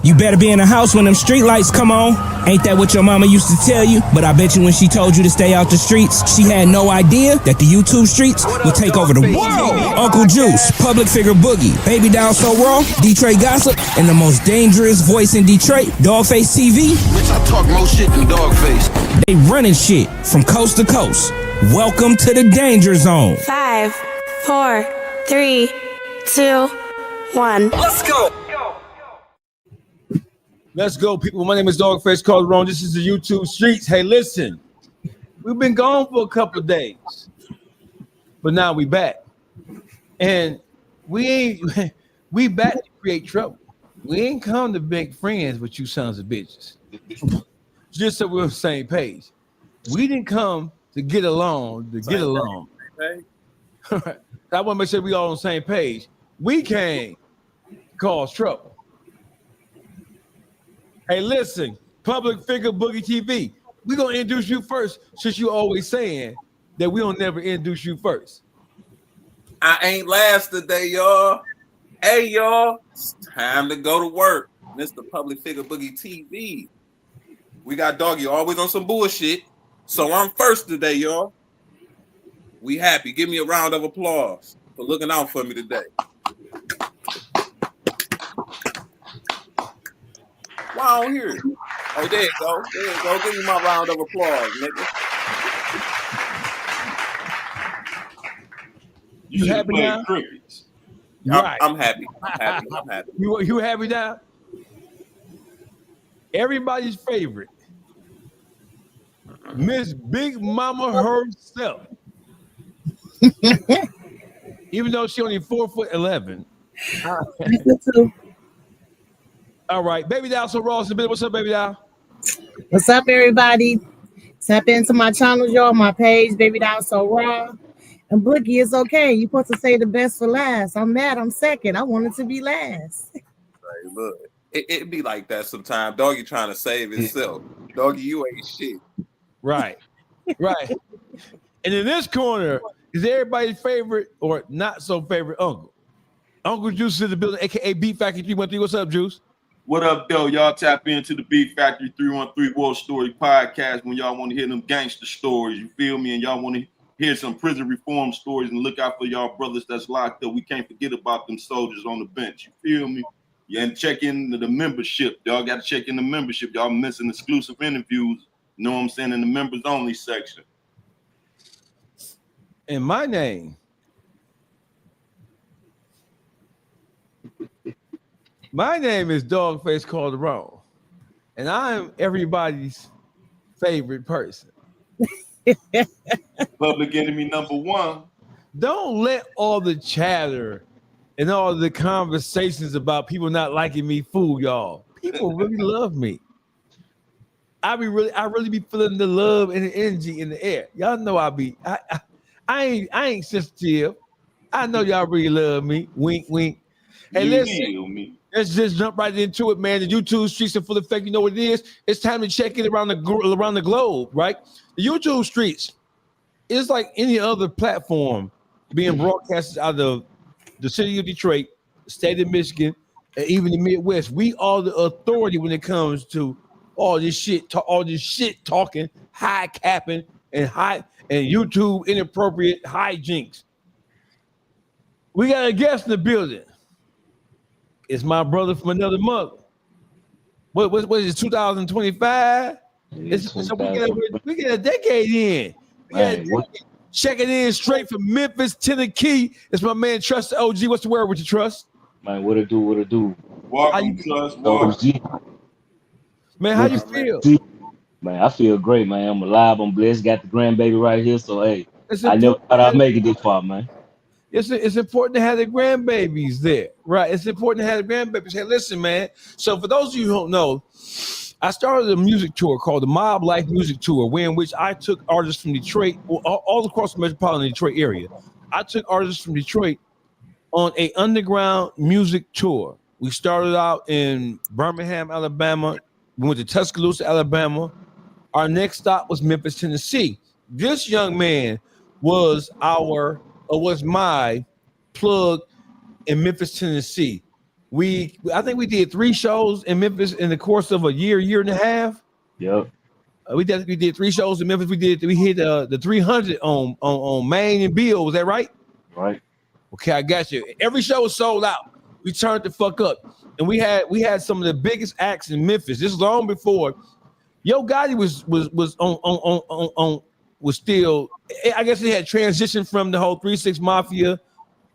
You better be in the house when them street lights come on. Ain't that what your mama used to tell you? But I bet you when she told you to stay out the streets, she had no idea that the YouTube streets would take over the world. Uncle Juice, Public Figure Boogie, Baby Down So Raw, Detroit Gossip, and the most dangerous voice in Detroit, Dogface TV. Bitch, I talk more shit than Dogface. They running shit from coast to coast. Welcome to the Danger Zone. 5, 4, 3, 2, 1. Let's go. Let's go, people. My name is Dogface Calderon. This is the YouTube streets. Hey, listen, we've been gone for a couple of days, but now we back, and we back to create trouble. We ain't come to make friends with you sons of bitches. Just so we're on the same page. We didn't come to get along. Right? I want to make sure we all on the same page. We came to cause trouble. Hey, listen, Public Figure Boogie TV. We're going to introduce you first, since you always saying that we don't never introduce you first. I ain't last today, y'all. Hey, y'all, it's time to go to work. Mr. Public Figure Boogie TV. We got Doggy always on some bullshit, so I'm first today, y'all. We happy. Give me a round of applause for looking out for me today. Why I don't hear it? Oh, there you go. There you go. Give me my round of applause, nigga. You happy now? Right. I'm happy. I'm happy. You happy now? Everybody's favorite, Miss Big Mama herself. Even though she only 4'11". All right, Baby Down So Raw. What's up, Baby Down? What's up, everybody? Tap into my channel, y'all, my page, Baby Down So Raw. And Boogie, it's okay. You're supposed to say the best for last. I'm mad I'm second. I wanted to be last. Hey, look, it be like that sometimes. Doggy trying to save himself. Doggy, you ain't shit. Right, right. And in this corner is everybody's favorite or not so favorite uncle. Uncle Juice is in the building, a.k.a. Beat Factory 313. What's up, Juice? What up, though? Y'all tap into the Beat Factory 313 War Story podcast when y'all want to hear them gangster stories, you feel me? And y'all want to hear some prison reform stories and look out for y'all brothers that's locked up. We can't forget about them soldiers on the bench, you feel me? Yeah, and check in the membership. Y'all got to check in the membership. Y'all missing exclusive interviews, you know what I'm saying, in the members only section. And my name is Dogface Calderon, and I am everybody's favorite person. Public enemy number one. Don't let all the chatter and all the conversations about people not liking me fool y'all. People really love me. I really be feeling the love and the energy in the air. Y'all know I ain't sensitive. I know y'all really love me. Wink, wink. Hey, listen. Let's just jump right into it, man. The YouTube streets are full of fake. You know what it is? It's time to check in around the globe, right? The YouTube streets is like any other platform being broadcasted out of the city of Detroit, the state of Michigan, and even the Midwest. We are the authority when it comes to all this shit talking, high capping, and YouTube inappropriate hijinks. We got a guest in the building. It's my brother from another mother. What is it, 2025? So we get a decade in. Checking in straight from Memphis, Tennessee. It's my man Trust OG. What's the word with you, Trust? Man, what it do? Welcome, Trust. OG. Man, how you feel? Man, I feel great, man. I'm alive. I'm blessed. Got the grandbaby right here. So, hey, I never thought I'd make it this far, man. It's important to have the grandbabies there, right? It's important to have the grandbabies. Hey, listen, man. So for those of you who don't know, I started a music tour called the Mob Life Music Tour, in which I took artists from Detroit, all across the metropolitan Detroit area. I took artists from Detroit on an underground music tour. We started out in Birmingham, Alabama. We went to Tuscaloosa, Alabama. Our next stop was Memphis, Tennessee. This young man was my plug in Memphis, Tennessee. I think we did 3 shows in Memphis in the course of a year and a half. Yep. We did 3 shows in Memphis. We hit the 300 on Main and Bill. Was that right? Right. Okay, I got you. Every show was sold out. We turned the fuck up, and we had some of the biggest acts in Memphis. This is long before Yo Gotti was still. I guess he had transitioned from the whole 3-6 Mafia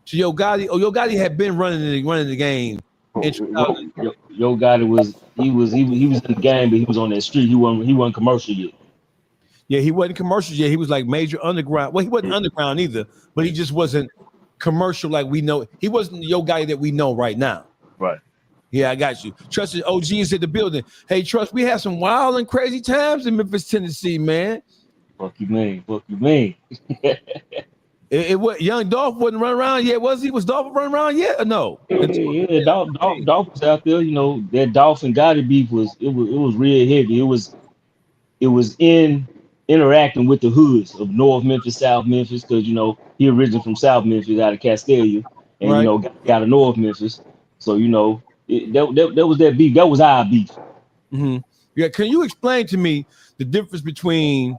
to Yo Gotti. Oh, Yo Gotti had been running the game. Yo Gotti was in the game, but he was on that street. He wasn't commercial yet. Yeah, he wasn't commercial yet. He was like major underground. Well, he wasn't underground either, but he just wasn't commercial like we know. He wasn't the Yo Gotti that we know right now. Right. Yeah, I got you. Trusted OG is in the building. Hey, Trust, we had some wild and crazy times in Memphis, Tennessee, man. Fuck you mean. It was Young Dolph wasn't running around yet, was he? Was Dolph running around yet or no? Yeah, Dolph was out there. You know, that Dolph and Gotti beef was real heavy. It was interacting with the hoods of North Memphis, South Memphis, because you know he originally from South Memphis, out of Castelia, and right. You know got out of North Memphis. So you know that was that beef. That was our beef. Mm-hmm. Yeah, can you explain to me the difference between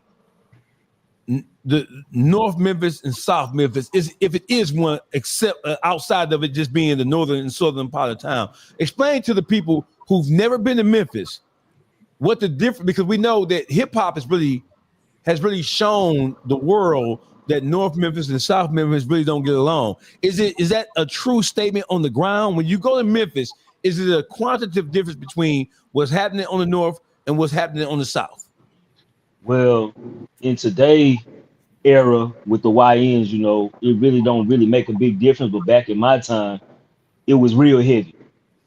the North Memphis and South Memphis, is if it is one, except outside of it just being the northern and southern part of town? Explain to the people who've never been to Memphis what the difference, because we know that hip hop has really shown the world that North Memphis and South Memphis really don't get along. Is that a true statement on the ground? When you go to Memphis, is it a quantitative difference between what's happening on the north and what's happening on the south? Well, in today's era with the YNs, you know, it really don't make a big difference. But back in my time, it was real heavy.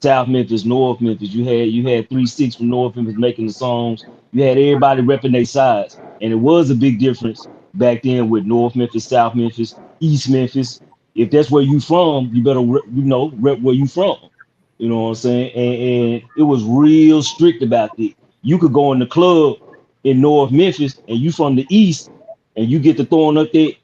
South Memphis, North Memphis. You had 3-6 from North Memphis making the songs. You had everybody repping their sides, and it was a big difference back then with North Memphis, South Memphis, East Memphis. If that's where you from, you better rep where you from. You know what I'm saying? And it was real strict about it. You could go in the club in North Memphis and you from the East and you get to throwing up that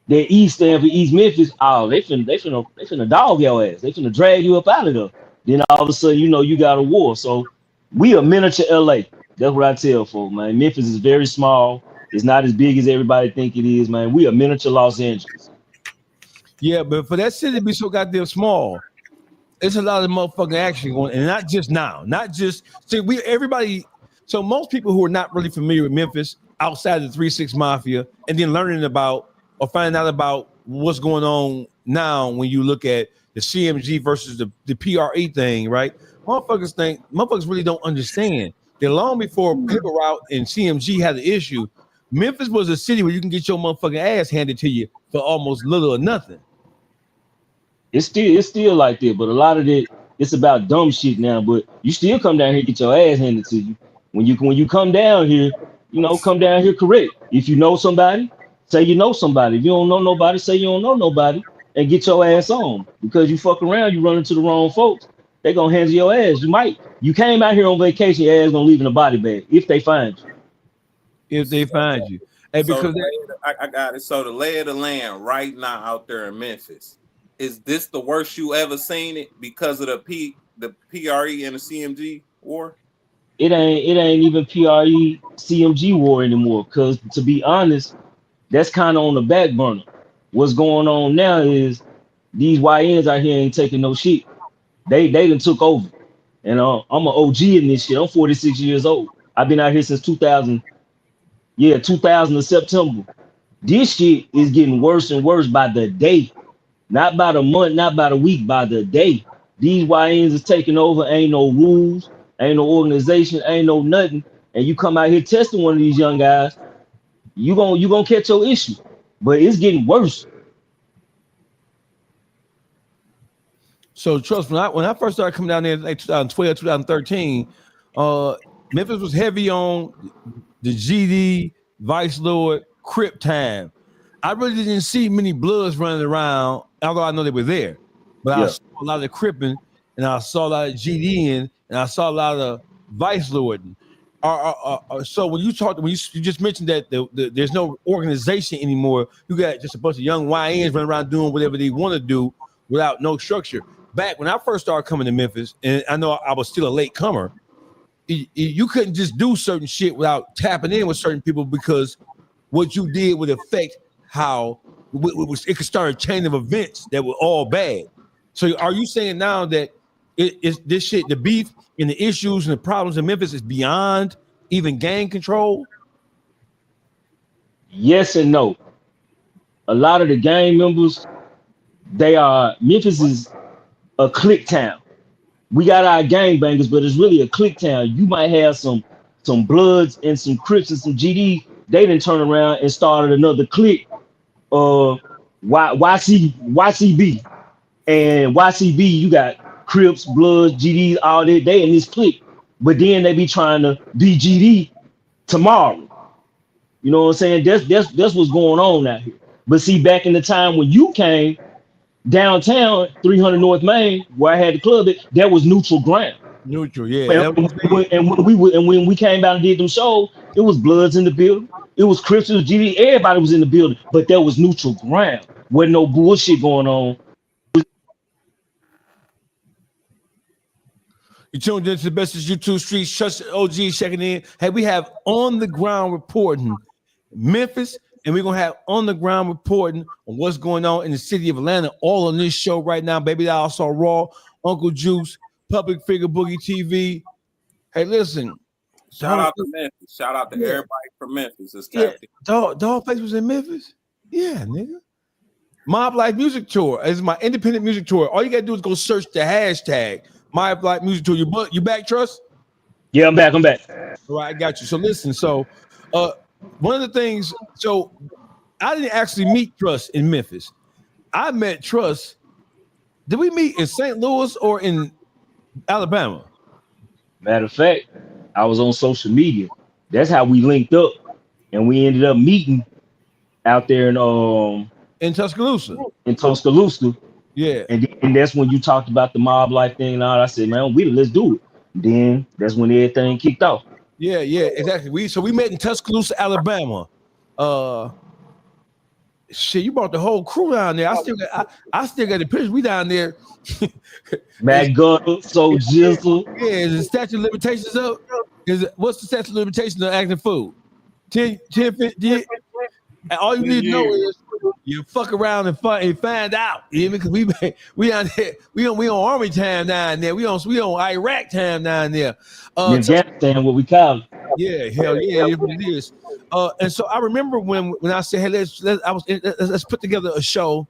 East stand for East Memphis. Oh, they finna dog your ass. They finna drag you up out of there. Then all of a sudden, you know, you got a war. So we a miniature LA. That's what I tell folks, man. Memphis is very small. It's not as big as everybody think it is, man. We a miniature Los Angeles. Yeah, but for that city to be so goddamn small, it's a lot of motherfucking action going, and not just now. Not just everybody. So most people who are not really familiar with Memphis outside of the 3-6 Mafia, and then learning about or finding out about what's going on now when you look at the CMG versus the PRE thing, right? Motherfuckers really don't understand that long before Paper Route and CMG had the issue, Memphis was a city where you can get your motherfucking ass handed to you for almost little or nothing. It's still like that, but a lot of it, it's about dumb shit now. But you still come down here and get your ass handed to you. When you come down here, you know, come down here correct. If you know somebody, say you know somebody. If you don't know nobody, say you don't know nobody, and get your ass on. Because you fuck around, you run into the wrong folks, they gonna handle your ass. You came out here on vacation, your ass gonna leave in a body bag if they find you. If they find you. And because I got it. So the lay of the land right now out there in Memphis, is this the worst you ever seen it because of the PRE and the CMG war? It ain't even PRE CMG war anymore. Cause to be honest, that's kind of on the back burner. What's going on now is these YNs out here ain't taking no shit. They done took over. And I'm an OG in this shit. I'm 46 years old. I've been out here since 2000. Yeah, 2000 of September. This shit is getting worse and worse by the day. Not by the month, not by the week, by the day. These YNs is taking over. Ain't no rules, ain't no organization, ain't no nothing. And you come out here testing one of these young guys, you gonna catch your issue. But it's getting worse. So trust me, when I first started coming down there in like 2012, 2013, Memphis was heavy on the GD, Vice Lord, Crip time. I really didn't see many Bloods running around, although I know they were there. But I saw a lot of Cripping, and I saw a lot of GD, and I saw a lot of Vice Lord. So when you just mentioned that there's no organization anymore, you got just a bunch of young YNs running around doing whatever they want to do without no structure. back when I first started coming to Memphis, and I know I was still a late comer, you couldn't just do certain shit without tapping in with certain people, because what you did would affect how it could start a chain of events that were all bad. So are you saying now that it's this shit, the beef and the issues and the problems in Memphis is beyond even gang control? Yes and no. A lot of the gang members, Memphis is a clique town. We got our gangbangers, but it's really a clique town. You might have some Bloods and some Crips and some GD. They didn't turn around and started another clique, YCB. And YCB, you got Crips, Bloods, GDs, all that. They in this clique, but then they be trying to be GD tomorrow. You know what I'm saying? That's what's going on out here. But see, back in the time when you came downtown, 300 North Main, where I had the club, that was neutral ground. Neutral, yeah. And when we came out and did them shows, it was Bloods in the building. It was Crips, it was GD. Everybody was in the building, but there was neutral ground. Wasn't no bullshit going on. You tuned into the best of YouTube Streets. Trust OG checking in. Hey, we have on the ground reporting Memphis, and we're gonna have on the ground reporting on what's going on in the city of Atlanta. All on this show right now, baby. I also Raw, Uncle Juice, Public Figure Boogie TV. Hey, listen. Shout out to Memphis. Shout out to everybody from Memphis. Dogface was in Memphis. Yeah, nigga. Mob Life Music Tour is my independent music tour. All you gotta do is go search the hashtag Mob Life Music Tour. You back, Trust? Yeah, I'm back. All right, I got you. So listen. So, one of the things. So, I didn't actually meet Trust in Memphis. I met Trust. Did we meet in St. Louis or in Alabama? Matter of fact, I was on social media. That's how we linked up, and we ended up meeting out there in Tuscaloosa. Yeah, and that's when you talked about the mob life thing and all. I said, man, let's do it. Then that's when everything kicked off. Yeah, exactly. We met in Tuscaloosa, Alabama. Shit, you brought the whole crew down there. I still got the pictures. We down there. Matt Gutter, So Jizzle. Yeah, is the statute of limitations up? What's the statute of limitations of acting fool? 10, 50. And all you need to know is you fuck around and find out. You know, because we down there, we on army time down there. We on Iraq time down there. Afghanistan, what we call it. Yeah, hell yeah, it is. And so I remember when I said, hey, let's put together a show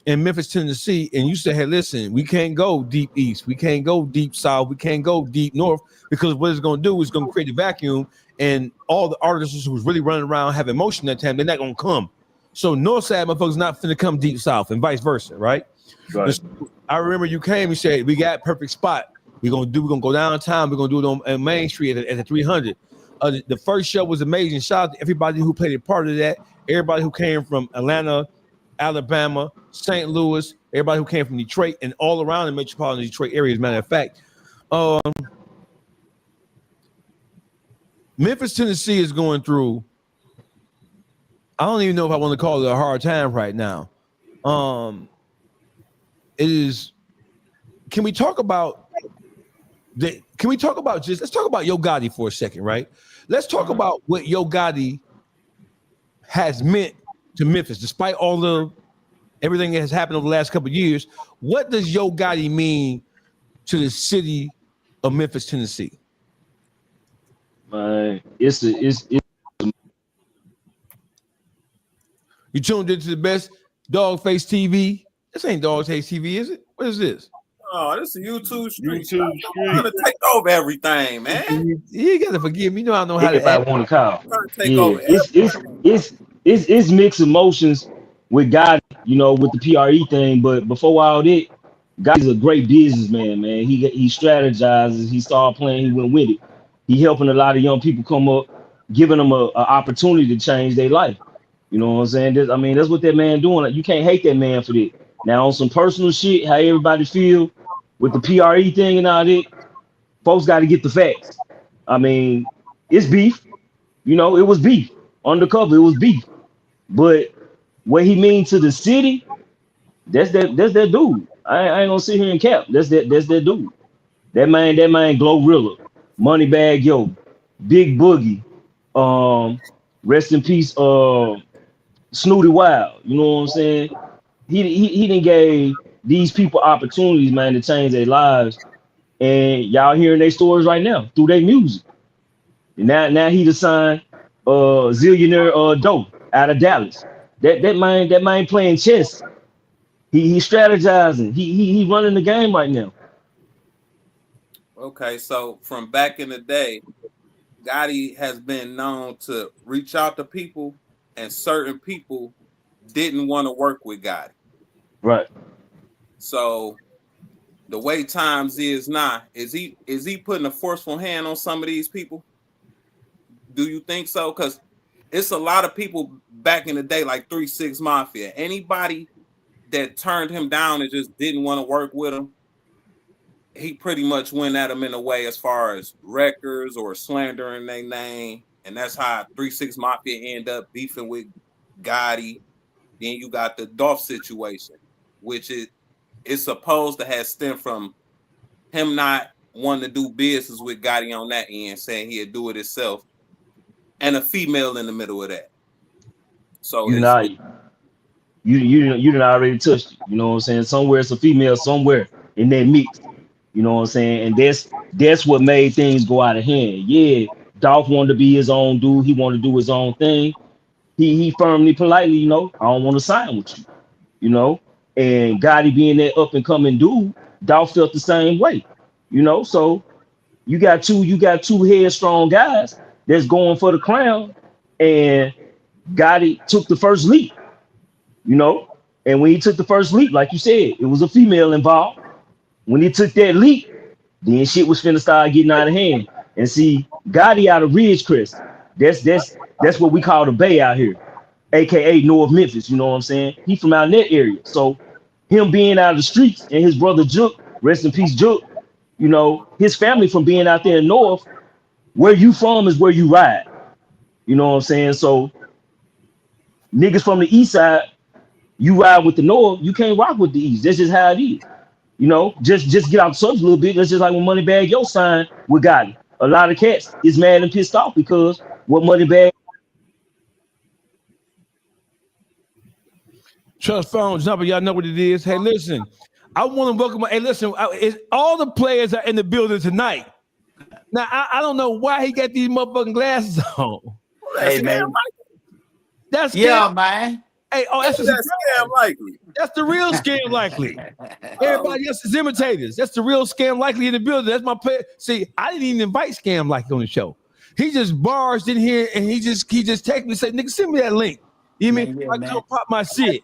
in Memphis, Tennessee, and you said, hey, listen, we can't go deep east, we can't go deep south, we can't go deep north, because what it's going to do is going to create a vacuum, and all the artists who was really running around having motion that time, they're not going to come. So north side motherfuckers not finna come deep south, and vice versa, right? I remember you came and said, we got perfect spot. We're gonna go downtown. We're gonna do it on Main Street at the 300. The first show was amazing. Shout out to everybody who played a part of that. Everybody who came from Atlanta, Alabama, St. Louis, everybody who came from Detroit and all around the metropolitan Detroit area. As a matter of fact, Memphis, Tennessee is going through, I don't even know if I want to call it a hard time right now. It is. Can we talk about let's talk about Yo Gotti for a second, right? Let's talk about what Yo Gotti has meant to Memphis, despite everything that has happened over the last couple of years. What does Yo Gotti mean to the city of Memphis, Tennessee? It's You tuned into the best Dogface TV. This ain't Dogface TV, is it? What is this? Oh, this is YouTube Street. I'm gonna take over everything, man. You gotta forgive me. You know I know how to act. Want to call. Take over it's mixed emotions with God, you know, with the PRE thing. But before all that, God is a great businessman, man. He strategizes. He started playing. He went with it. He helping a lot of young people come up, giving them an opportunity to change their life. You know what I'm saying? That's what that man doing. Like, you can't hate that man for that. Now on some personal shit, how everybody feel with the PRE thing and all that, folks got to get the facts. I mean, it's beef. You know, it was beef. Undercover, it was beef. But what he means to the city, that's that dude. I ain't gonna sit here and cap. That's that dude. That man Glorilla, Moneybag Yo, Big Boogie, rest in peace, Snooty Wild. You know what I'm saying? He didn't gave these people opportunities, man, to change their lives. And y'all hearing their stories right now through their music. And now he the signed Zillionaire Doe out of Dallas. That man playing chess. He strategizing. He running the game right now. Okay, so from back in the day, Gotti has been known to reach out to people, and certain people didn't want to work with Gotti. Right. So the way times is now, is he putting a forceful hand on some of these people? Do you think so? Because it's a lot of people back in the day, like 3 6 Mafia. Anybody that turned him down and just didn't want to work with him, he pretty much went at him in a way as far as records or slandering their name. And that's how 3 6 Mafia end up beefing with Gotti. Then you got the Dolph situation, which is supposed to have stemmed from him not wanting to do business with Gotti on that end, saying he'd do it himself, and a female in the middle of that. So you done already touched it. You know what I'm saying? Somewhere it's a female, somewhere in that mix. You know what I'm saying? And that's what made things go out of hand. Yeah, Dolph wanted to be his own dude. He wanted to do his own thing. He firmly, politely, you know, I don't want to sign with you. You know, and Gotti being that up and coming dude, Dolph felt the same way. You know, so you got two headstrong guys that's going for the crown, and Gotti took the first leap. You know, and when he took the first leap, like you said, it was a female involved. When he took that leap, then shit was finna start getting out of hand. And see, Gotti out of Ridgecrest, that's what we call the Bay out here, aka North Memphis. You know what I'm saying? He from out in that area. So him being out of the streets, and his brother Jook, rest in peace Jook, you know, his family from being out there in North, where you from is where you ride. You know what I'm saying? So niggas from the east side, you ride with the North, you can't rock with the East. That's just how it is. You know, just get out the subject a little bit. That's just like when Moneybag Yo signed with Gotti. A lot of cats is mad and pissed off because what Moneybag. Trust phone number, y'all know what it is. Hey, listen, I want to welcome. Hey, listen, all the players are in the building tonight. Now, I don't know why he got these motherfucking glasses on. Hey, man. That's man. Hey, that's Scam Likely. That's the real Scam Likely. Everybody else is imitators. That's the real Scam Likely in the building. That's my player. See, I didn't even invite Scam Likely on the show. He just barged in here and he just texted me and said, "Nigga, send me that link." You mean I can go pop my shit?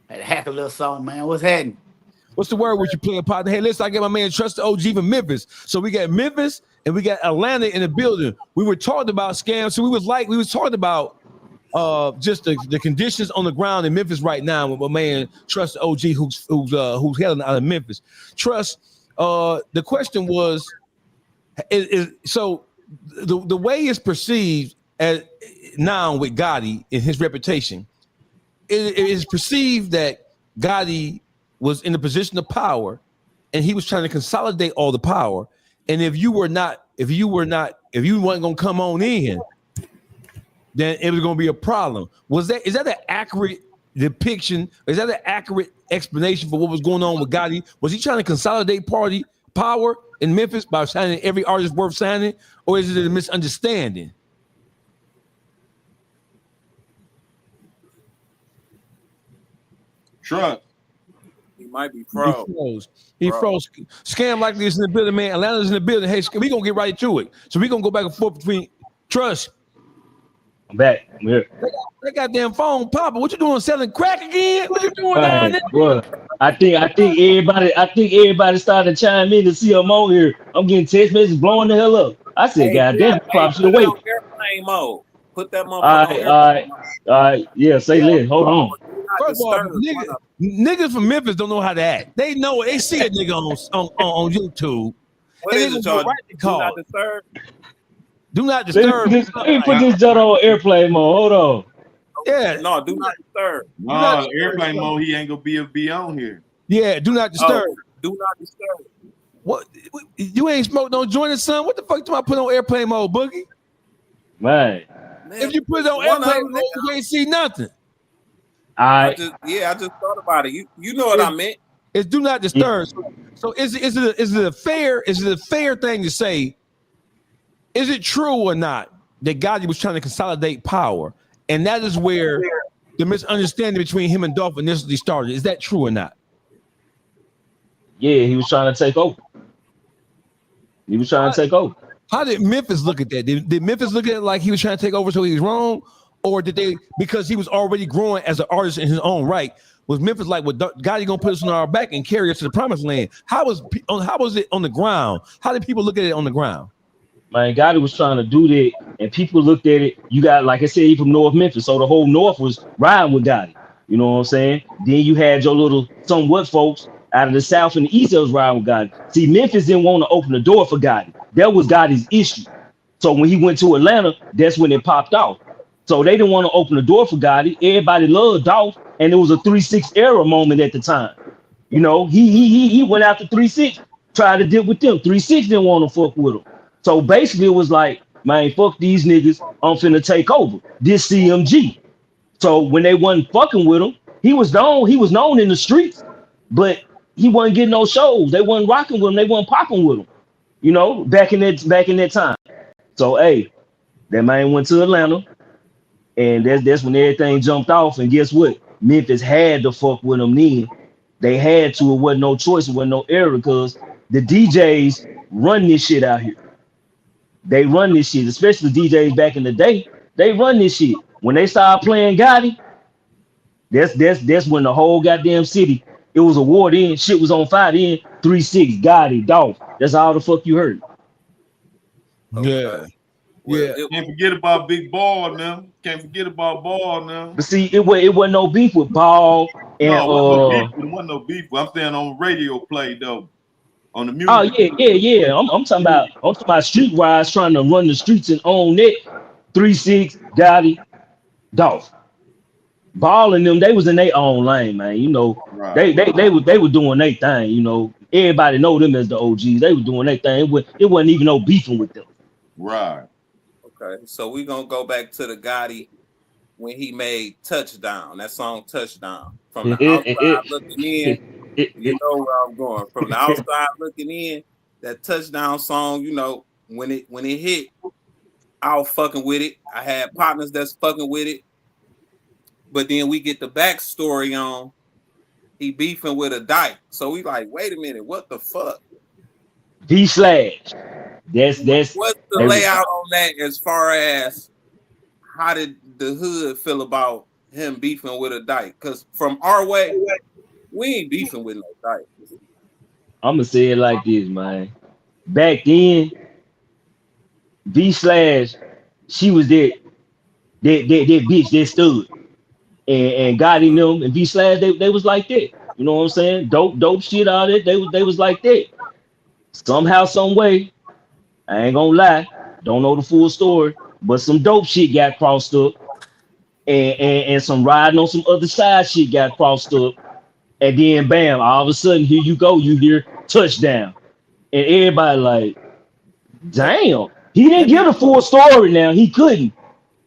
Had to hack a little song, man. What's happening? What's the word with you playing partner? Hey, listen, I got my man Trust the OG from Memphis. So we got Memphis and we got Atlanta in the building. We were talking about scams. So we was talking about just the conditions on the ground in Memphis right now with my man Trust the OG who's hailing out of Memphis. Trust, the question was, so the way it's perceived as now with Gotti and his reputation, it is perceived that Gotti was in a position of power and he was trying to consolidate all the power. And if you weren't gonna come on in, then it was gonna be a problem. Is that an accurate depiction? Is that an accurate explanation for what was going on with Gotti? Was he trying to consolidate party power in Memphis by signing every artist worth signing, or is it a misunderstanding? Trust. He might be froze. He froze. Scam Likely is in the building, man. Atlanta's in the building. Hey, we gonna get right to it. So we gonna go back and forth between Trust. I'm back. I'm here. That goddamn phone popping. What you doing? Selling crack again? What you doing down there? Bro, I think everybody started to chime in to see I'm on here. I'm getting text messages blowing the hell up. I said, goddamn, Pop should wait. Airplane mode. Put that motherfucker on all right. Yeah, say less. Hold on. First of all, niggas from Memphis don't know how to act. They know it. They see a nigga on YouTube. What is it, y'all? Do not disturb. Do not disturb. Let me put this jut on airplane mode. Hold on. Yeah. No, do not disturb. No, airplane mode. He ain't gonna be on here. Yeah, do not disturb. Oh, do not disturb. What? You ain't smoked no joint or something? What the fuck do I put on airplane mode, Boogie? Man. Man, If you put it on one airplane of mode, them, you ain't see nothing. I just thought about it. You know what I meant. It's do not disturb. So is it a fair thing to say? Is it true or not that Gotti was trying to consolidate power, and that is where the misunderstanding between him and Dolph initially started? Is that true or not? Yeah, he was trying to take over. He was trying to take over. How did Memphis look at that? Did Memphis look at it like he was trying to take over, so he was wrong, or did they, because he was already growing as an artist in his own right? Was Memphis like, well, Gotti gonna put us on our back and carry us to the promised land? How was it on the ground? How did people look at it on the ground? Man, Gotti was trying to do that, and people looked at it. You got, like I said, he from North Memphis, so the whole North was riding with Gotti. You know what I'm saying? Then you had your little somewhat folks out of the South and the East that was riding with Gotti. See, Memphis didn't want to open the door for Gotti. That was Gotti's issue. So when he went to Atlanta, that's when it popped off. So they didn't want to open the door for Gotti. Everybody loved Dolph, and it was a 3-6 era moment at the time. You know, he went after 3-6, tried to deal with them. 3-6 didn't want to fuck with him. So basically, it was like, man, fuck these niggas. I'm finna take over. This CMG. So when they wasn't fucking with him, he was known in the streets, but he wasn't getting no shows. They wasn't rocking with him. They wasn't popping with him. You know, back in that time. So hey, that man went to Atlanta, and that's when everything jumped off. And guess what? Memphis had to fuck with him then. They had to. It wasn't no choice. It wasn't no error, because the DJs run this shit out here. They run this shit, especially DJs back in the day. They run this shit. When they started playing Gotti, that's when the whole goddamn city, it was a war then. Shit was on fire then. 3-6, Gotti, Dolph. That's all the fuck you heard. Yeah. Can't forget about Big Ball now. Can't forget about Ball now. But see, it wasn't no beef with Ball and it wasn't no beef. I'm saying on radio play though. On the music. Oh yeah. I'm talking about Streetwise trying to run the streets and own it. 3-6, Gotti, Dolph. Ball and them, they was in their own lane, man. You know, right. they were doing their thing. You know, everybody know them as the OGs. They were doing their thing. It wasn't even no beefing with them. Right. Okay, so we're gonna go back to the Gotti when he made Touchdown. That song Touchdown. From the outside looking in. You know where I'm going. From the outside looking in, that Touchdown song, you know, when it hit, I was fucking with it. I had partners that's fucking with it. But then we get the backstory on he beefing with a dyke. So we like, wait a minute, what the fuck? V/Slash. That's what's the layout on that as far as how did the hood feel about him beefing with a dyke? Because from our way, we ain't beefing with no dyke. I'm gonna say it like this, man. Back then, V/Slash, she was that bitch that stood, and Gotti them and V/Slash, they was like that. You know what I'm saying? Dope shit out of it. They was like that. Somehow, some way, I ain't gonna lie, don't know the full story, but some dope shit got crossed up, and some riding on some other side shit got crossed up. And then bam, all of a sudden, here you go, you hear Touchdown. And everybody like, damn, he didn't get a full story now. He couldn't.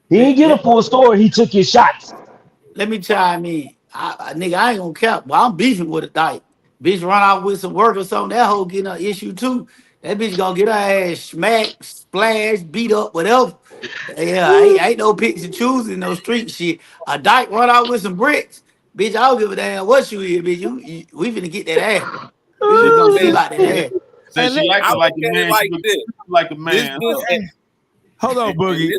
He didn't get a full story. He took his shots. Let me chime in. Nigga, I ain't gonna cap, but I'm beefing with a dyke. Bitch run out with some work or something, that hoe getting an issue too. That bitch gonna get her ass smacked, splashed, beat up, whatever. Yeah, ain't no picks and choosing, no street shit. A dyke run out with some bricks. Bitch, I don't give a damn what you is, bitch. We finna get that ass. We just gonna see about that ass. So she like a man. Like a man. Hold on, Boogie.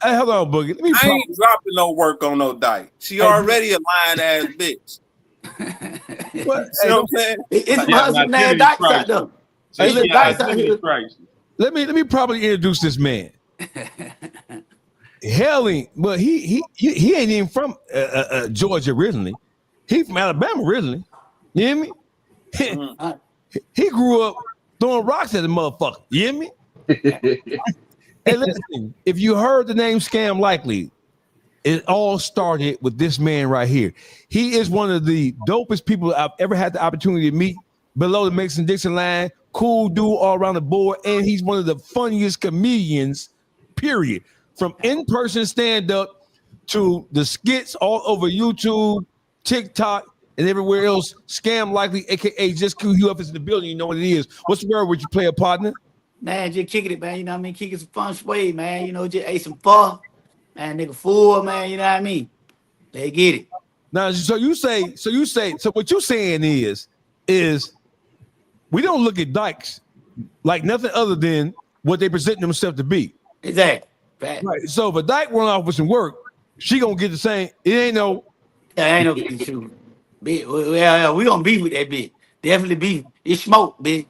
Hold on, Boogie. I ain't dropping no work on no dyke. She already a lying ass bitch. What? You know what I'm saying? It's my husband and dykes out there. Hey, dykes out here. Let me probably introduce this man. Helling, but he ain't even from Georgia originally. He from Alabama originally. You hear me? He grew up throwing rocks at the motherfucker. You hear me? Hey, listen, if you heard the name Scam Likely, It all started with this man right here. He is one of the dopest people I've ever had the opportunity to meet below the Mason-Dixon line. Cool dude all around the board. And he's one of the funniest comedians, period. From in-person stand-up to the skits all over YouTube, TikTok, and everywhere else. Scam Likely, a.k.a. Just QUF is in the building. You know what it is. What's the word with you, player partner? Man, just kicking it, man. You know what I mean? Kicking some fun sway, man. You know, just ate some pho. Man, nigga full, man. You know what I mean? They get it. Now, so what you're saying is we don't look at dykes like nothing other than what they present themselves to be. Exactly. Fact. Right. So if a dyke run off with some work, she gonna get the same. It ain't no. Yeah, ain't no issue. Well, we gonna beef with that bitch. Definitely beef. It's smoke, bitch.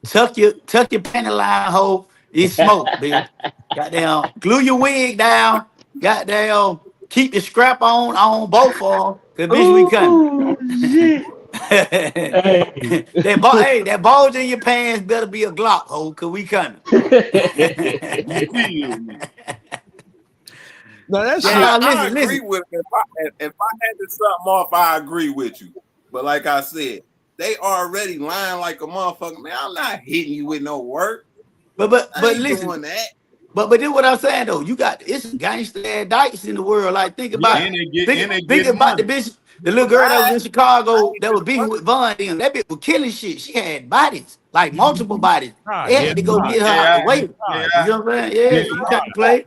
Tuck your panty line hole. It's smoke, bitch. Goddamn, glue your wig down. Goddamn, keep the scrap on both of them. Cause bitch, we coming. That bulge in your pants better be a Glock, ho, cause we coming. No, that's I agree with it. If I had to something off, I agree with you. But like I said, they already lying like a motherfucker. Man, I'm not hitting you with no work. But listen, doing that. But then what I'm saying though, you got it's gangster ass dykes in the world. Like think about think about the bitch, the little girl that was in Chicago that was beefing with Von. Then that bitch was killing shit. She had bodies, like multiple bodies. They had to go get her out the way. You know what I'm saying? Yeah, you can't play.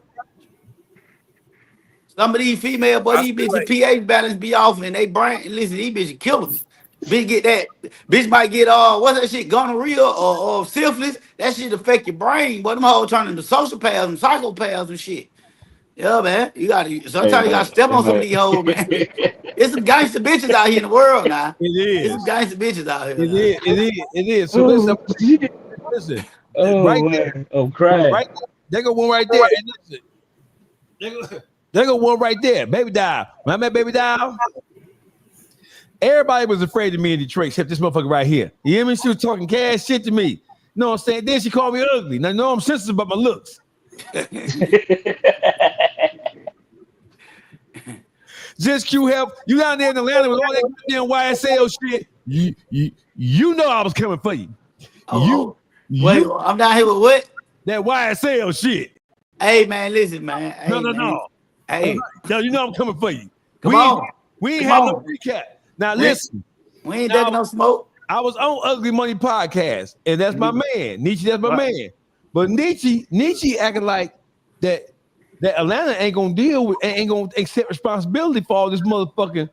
Some of these female, but these bitches pH balance be off and they brain. Listen, these bitches killers. Bitch get that. Bitch might get what's that shit? Gonorrhea or syphilis. That shit affect your brain. But them hoes turn into sociopaths and psychopaths and shit. Yeah, man. You gotta sometimes you gotta step on some of these hoes, man. It's some gangster bitches out here in the world now. It is. It's some gangster bitches out here. It is. So listen. Oh, right man. there. Oh, crying. Right there. There go one right there. And listen. There go one right there. Baby doll. Remember that baby doll? Everybody was afraid of me in Detroit, except this motherfucker right here. You hear me? She was talking cash shit to me. You know what I'm saying? Then she called me ugly. Now, no, I'm sensitive about my looks. Just QUF. You down there in Atlanta with all that goddamn YSL shit. You know I was coming for you. Wait, I'm down here with what? That YSL shit. Hey, man, listen, man. Hey, No. Hey. No, you know I'm coming for you. Come on. We ain't have no recap. Now listen. We ain't ducking no smoke. I was on Ugly Money Podcast, and that's my man. Nietzsche, that's my man. But Nietzsche acting like that Atlanta ain't gonna accept responsibility for all this motherfucking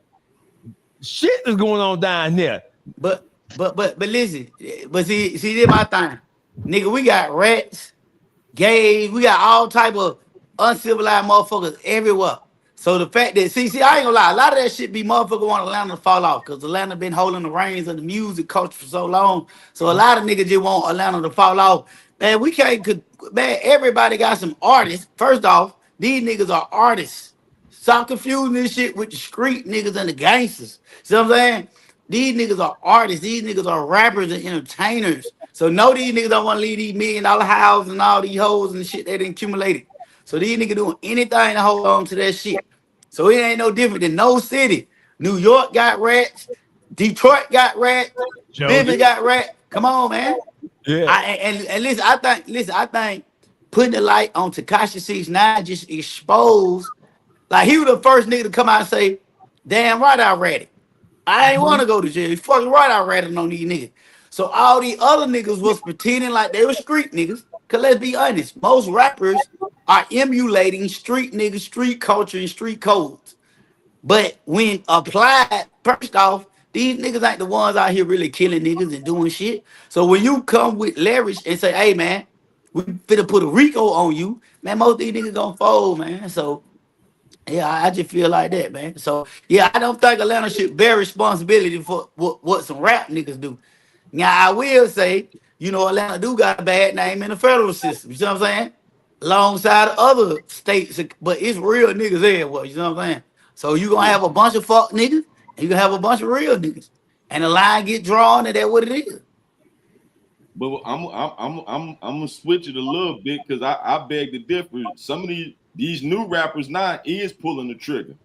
shit that's going on down there. But listen, but see, this my thing. Nigga, we got rats, gays, we got all type of uncivilized motherfuckers everywhere. So the fact that see, I ain't gonna lie, a lot of that shit be motherfucker want Atlanta to fall off because Atlanta been holding the reins of the music culture for so long. So a lot of niggas just want Atlanta to fall off. Man, we can't. Man, everybody got some artists. First off, these niggas are artists. Stop confusing this shit with the street niggas and the gangsters. See what I'm saying? These niggas are artists. These niggas are rappers and entertainers. So no, these niggas don't want to leave these $1 million houses and all these hoes and shit they done accumulated. So these niggas doing anything to hold on to that shit. So it ain't no different than no city. New York got rats. Detroit got rats. Memphis got rats. Come on, man. Yeah. And listen, I think putting the light on Tekashi 6ix9ine just exposed. Like he was the first nigga to come out and say, "Damn right, I read it. I ain't want to go to jail. Fucking right, I read it on these niggas." So all these other niggas was pretending like they were street niggas. Cause let's be honest, most rappers are emulating street niggas, street culture, and street codes. But when applied, first off, these niggas ain't the ones out here really killing niggas and doing shit. So when you come with leverage and say, "Hey man, we finna put a RICO on you," man, most of these niggas gonna fold, man. So yeah, I just feel like that, man. So yeah, I don't think Atlanta should bear responsibility for what some rap niggas do. Now I will say, you know, Atlanta do got a bad name in the federal system. You see what I'm saying? Alongside other states, but it's real niggas everywhere. You know what I'm saying? So you gonna have a bunch of fuck niggas, and you gonna have a bunch of real niggas, and the line get drawn, and that's what it is. But I'm gonna switch it a little bit because I beg to differ. Some of these these new rappers now is pulling the trigger.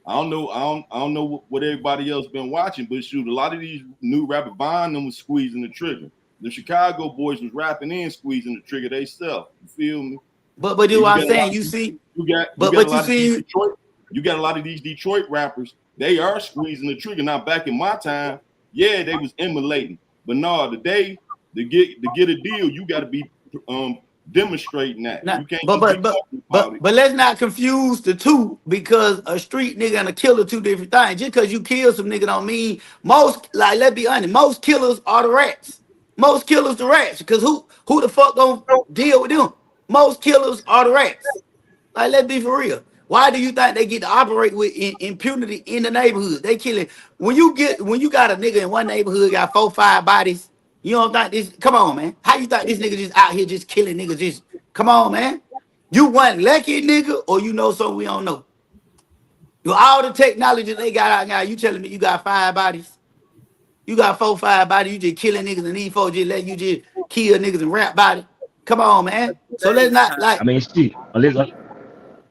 I don't know what everybody else been watching, but shoot, a lot of these new rappers behind them was squeezing the trigger. The Chicago boys was rapping in, squeezing the trigger they self. You feel me? But do what I'm saying. You see, you got a lot of these Detroit rappers. They are squeezing the trigger. Now, back in my time, yeah, they was emulating, but no, today to get a deal, you got to be demonstrating that. Nah, you can't. But let's not confuse the two, because a street nigga and a killer two different things. Just because you kill some nigga don't mean most. Like, let's be honest, most killers are the rats. Most killers the rats, because who the fuck gonna deal with them? Most killers are the rats. Like, let's be for real. Why do you think they get to operate with impunity in the neighborhood? They killing. When you got a nigga in one neighborhood got 4 or 5 bodies, you don't think this? Come on, man. How you think this nigga just out here just killing niggas? Just come on, man. You one lucky nigga, or you know something we don't know? With all the technology they got out now, you telling me you got 5 bodies? You got 4 or 5 bodies, you just killing niggas, and these folks just let you just kill niggas and rap body. Come on, man. So let's not like. I mean, shit.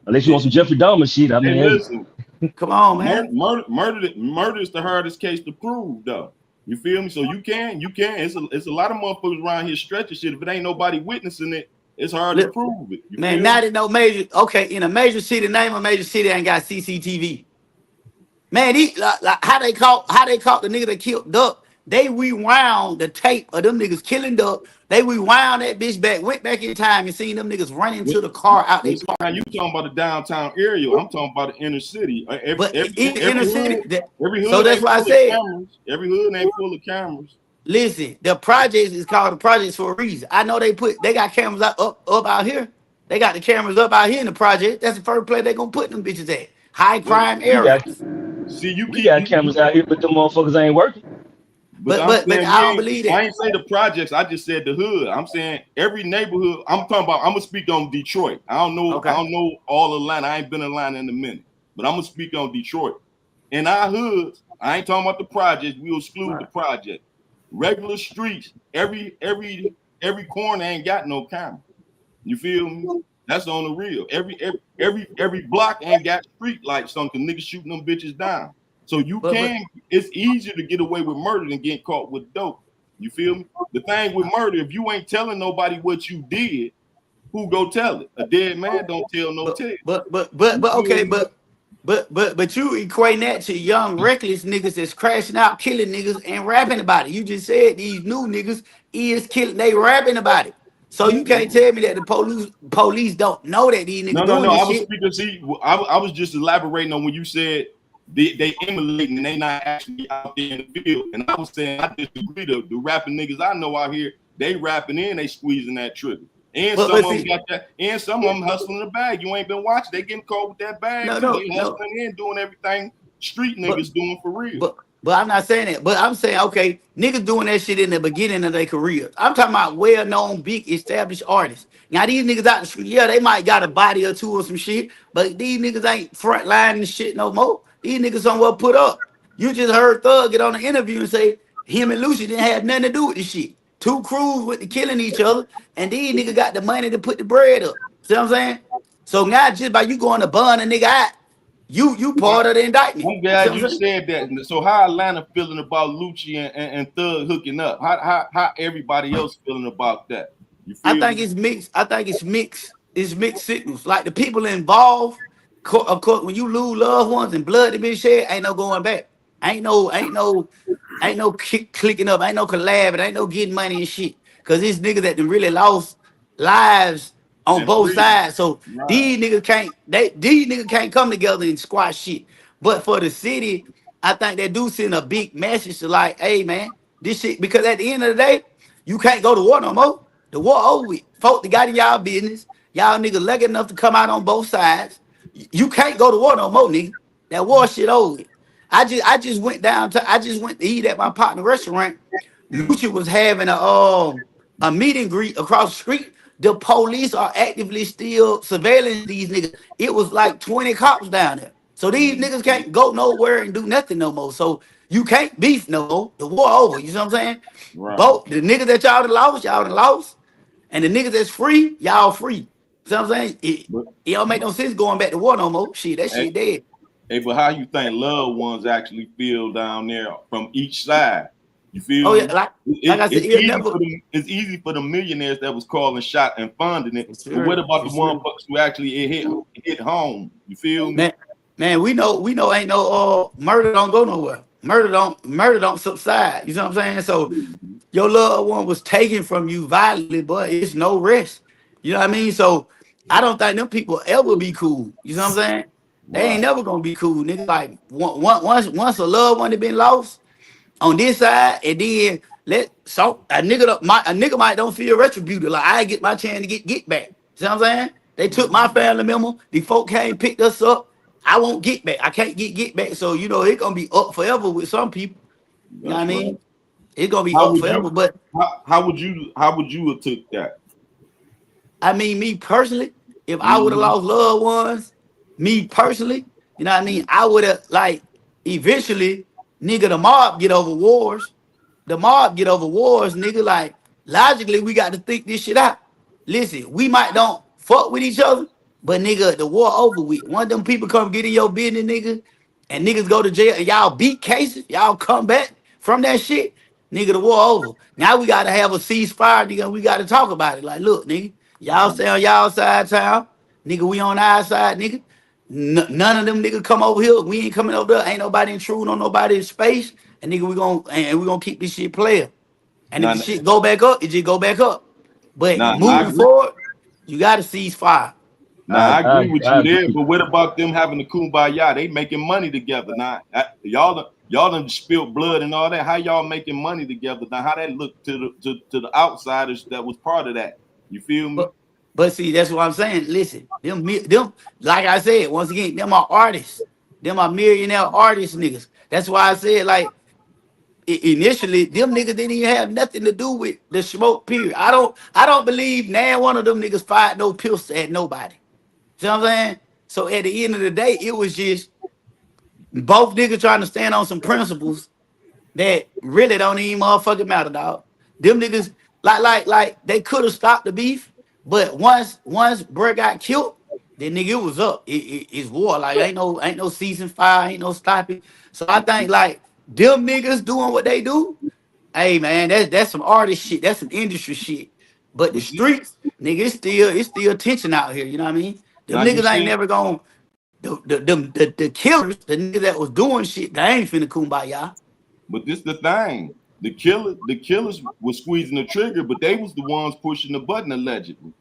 Unless you want some Jeffrey Dahmer shit. I mean, listen, come on, man. Murder is the hardest case to prove, though. You feel me? So you can. It's a lot of motherfuckers around here stretching shit. If it ain't nobody witnessing it, it's hard to prove it. You Man, not in no major. Okay, in a major city, name a major city ain't got CCTV. Man, how they caught the nigga that killed Duck. They rewound the tape of them niggas killing Duck. They rewound that bitch back, went back in time and seen them niggas running to the car out there. Now you talking about the downtown area. I'm talking about the inner city. Every hood. So that's why I said every hood ain't full of cameras. Listen, the projects is called the projects for a reason. I know they got cameras up out here. They got the cameras up out here in the project. That's the first place they gonna put them bitches at. High crime areas. We got cameras out here, but them motherfuckers ain't working. But I don't believe that. I ain't say the projects. I just said the hood. I'm saying every neighborhood. I'm gonna speak on Detroit. I don't know. Okay. I don't know all Atlanta. I ain't been in Atlanta in a minute. But I'm gonna speak on Detroit. In our hoods, I ain't talking about the projects. We exclude the project. Regular streets. Every corner ain't got no camera. You feel me? That's on the real. Every block ain't got street lights on, cause niggas shooting them bitches down. So it's easier to get away with murder than getting caught with dope. You feel me? The thing with murder, if you ain't telling nobody what you did, who go tell it? A dead man don't tell no tale. But you equate that to young reckless niggas that's crashing out, killing niggas and rapping about it. You just said these new niggas is killing, they rapping about it. So you can't tell me that the police don't know that these niggas doing this shit. I was just elaborating on when you said they emulating and they not actually out there in the field. And I was saying I disagree. The rapping niggas I know out here, they rapping in, they squeezing that trigger. And some of them got that, and some of them hustling the bag. You ain't been watching, they getting caught with that bag. They hustling in, doing everything street niggas doing for real. But I'm not saying that. But I'm saying, okay, niggas doing that shit in the beginning of their career. I'm talking about well-known, big, established artists. Now, these niggas out the street, yeah, they might got a body or two or some shit, but these niggas ain't frontlining shit no more. These niggas somewhere put up. You just heard Thug get on the interview and say him and Lucy didn't have nothing to do with this shit. 2 crews went to killing each other, and these niggas got the money to put the bread up. See what I'm saying? So now just by you going to bun a nigga out, you part of the indictment. I'm glad you said that. So how Atlanta feeling about Lucci and Thug hooking up? How everybody else feeling about that? I think it's mixed. I think it's mixed. It's mixed signals. Like the people involved, of course, when you lose loved ones and blood to be shed, ain't no going back. Ain't no clicking up. Ain't no collab. Ain't no getting money and shit. Cause these niggas that really lost lives on both sides. So these niggas can't come together and squash shit. But for the city, I think they do send a big message to like, hey man, this shit, because at the end of the day, you can't go to war no more. The war over with. Folk that got in y'all business. Y'all niggas lucky enough to come out on both sides. You can't go to war no more, nigga. That war shit over with. I just went to eat at my partner restaurant. Lucci was having a meet and greet across the street. The police are actively still surveilling these niggas. It was like 20 cops down there. So these niggas can't go nowhere and do nothing no more. So you can't beef no more. The war over. You know what I'm saying? Right. Both the niggas that y'all done lost. And the niggas that's free, y'all free. See what I'm saying? But, It don't make no sense going back to war no more. Shit, that hey, shit dead. hey, but how you think loved ones actually feel down there from each side? You feel Oh me? yeah, like I said, It's easy for the millionaires that was calling shot and funding it. Sure, But what about the sure. one bucks who actually hit home? You feel me? Man, we know ain't no murder don't go nowhere. Murder don't subside. You know what I'm saying? So your loved one was taken from you violently, but it's no rest. You know what I mean? So I don't think them people ever be cool. You know what I'm saying? They ain't never gonna be cool, nigga. Like once a loved one had been lost on this side, and then a nigga might don't feel retributed. Like I get my chance to get back. See what I'm saying? They took my family member. The folk came picked us up. I won't get back. I can't get back. So you know it's gonna be up forever with some people. You know what I mean? It's gonna be up forever. But how would you have took that? I mean, me personally, if I would have lost loved ones, me personally, you know what I mean? I would have like eventually, nigga, the mob get over wars. The mob get over wars, nigga. Like logically, we got to think this shit out. Listen, we might don't fuck with each other, but nigga, the war over with. One of them people come get in your business, nigga, and niggas go to jail and y'all beat cases, y'all come back from that shit, nigga, the war over. Now we gotta have a ceasefire, nigga. We gotta talk about it. Like, look, nigga, y'all stay on y'all side of town, nigga. We on our side, nigga. None of them niggas come over here. We ain't coming over there. Ain't nobody intruding on nobody's space. And nigga, we gonna keep this shit playing. And if the shit go back up, it just go back up. But moving forward, you gotta cease fire. Now I agree with you there, but what about them having the kumbaya? They making money together. Now y'all done spilled blood and all that. How y'all making money together? Now how that look to the outsiders that was part of that? You feel me? But see, that's what I'm saying. Listen, them like I said, once again, them are artists. Them are millionaire artists, niggas. That's why I said, like, initially, them niggas didn't even have nothing to do with the smoke, period. I don't believe now one of them niggas fired no pistol at nobody. See what I'm saying? So at the end of the day, it was just both niggas trying to stand on some principles that really don't even motherfucking matter, dog. Them niggas, like they could have stopped the beef, but once Brett got killed, then nigga, it was up. It's war. Like ain't no season 5, ain't no stopping. So I think like them niggas doing what they do. Hey man, that's some artist shit. That's some industry shit. But the streets, nigga, it's still tension out here. You know what I mean? Them niggas ain't never gonna the killers, the niggas that was doing shit, they ain't finna kumbaya. But this the thing. The killers was squeezing the trigger, but they was the ones pushing the button allegedly.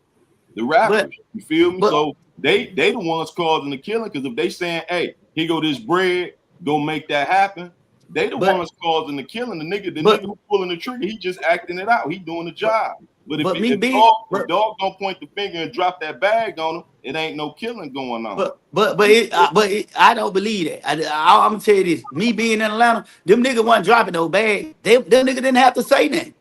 The rappers, you feel me? So they the ones causing the killing, because if they saying, hey, here go this bread, go make that happen, they the ones causing the killing. The nigga who pulling the trigger, he just acting it out. He doing the job. But if dog don't point the finger and drop that bag on him, it ain't no killing going on. But I don't believe that. I'm gonna tell you this. Me being in Atlanta, them niggas wasn't dropping no bag. Them niggas didn't have to say that.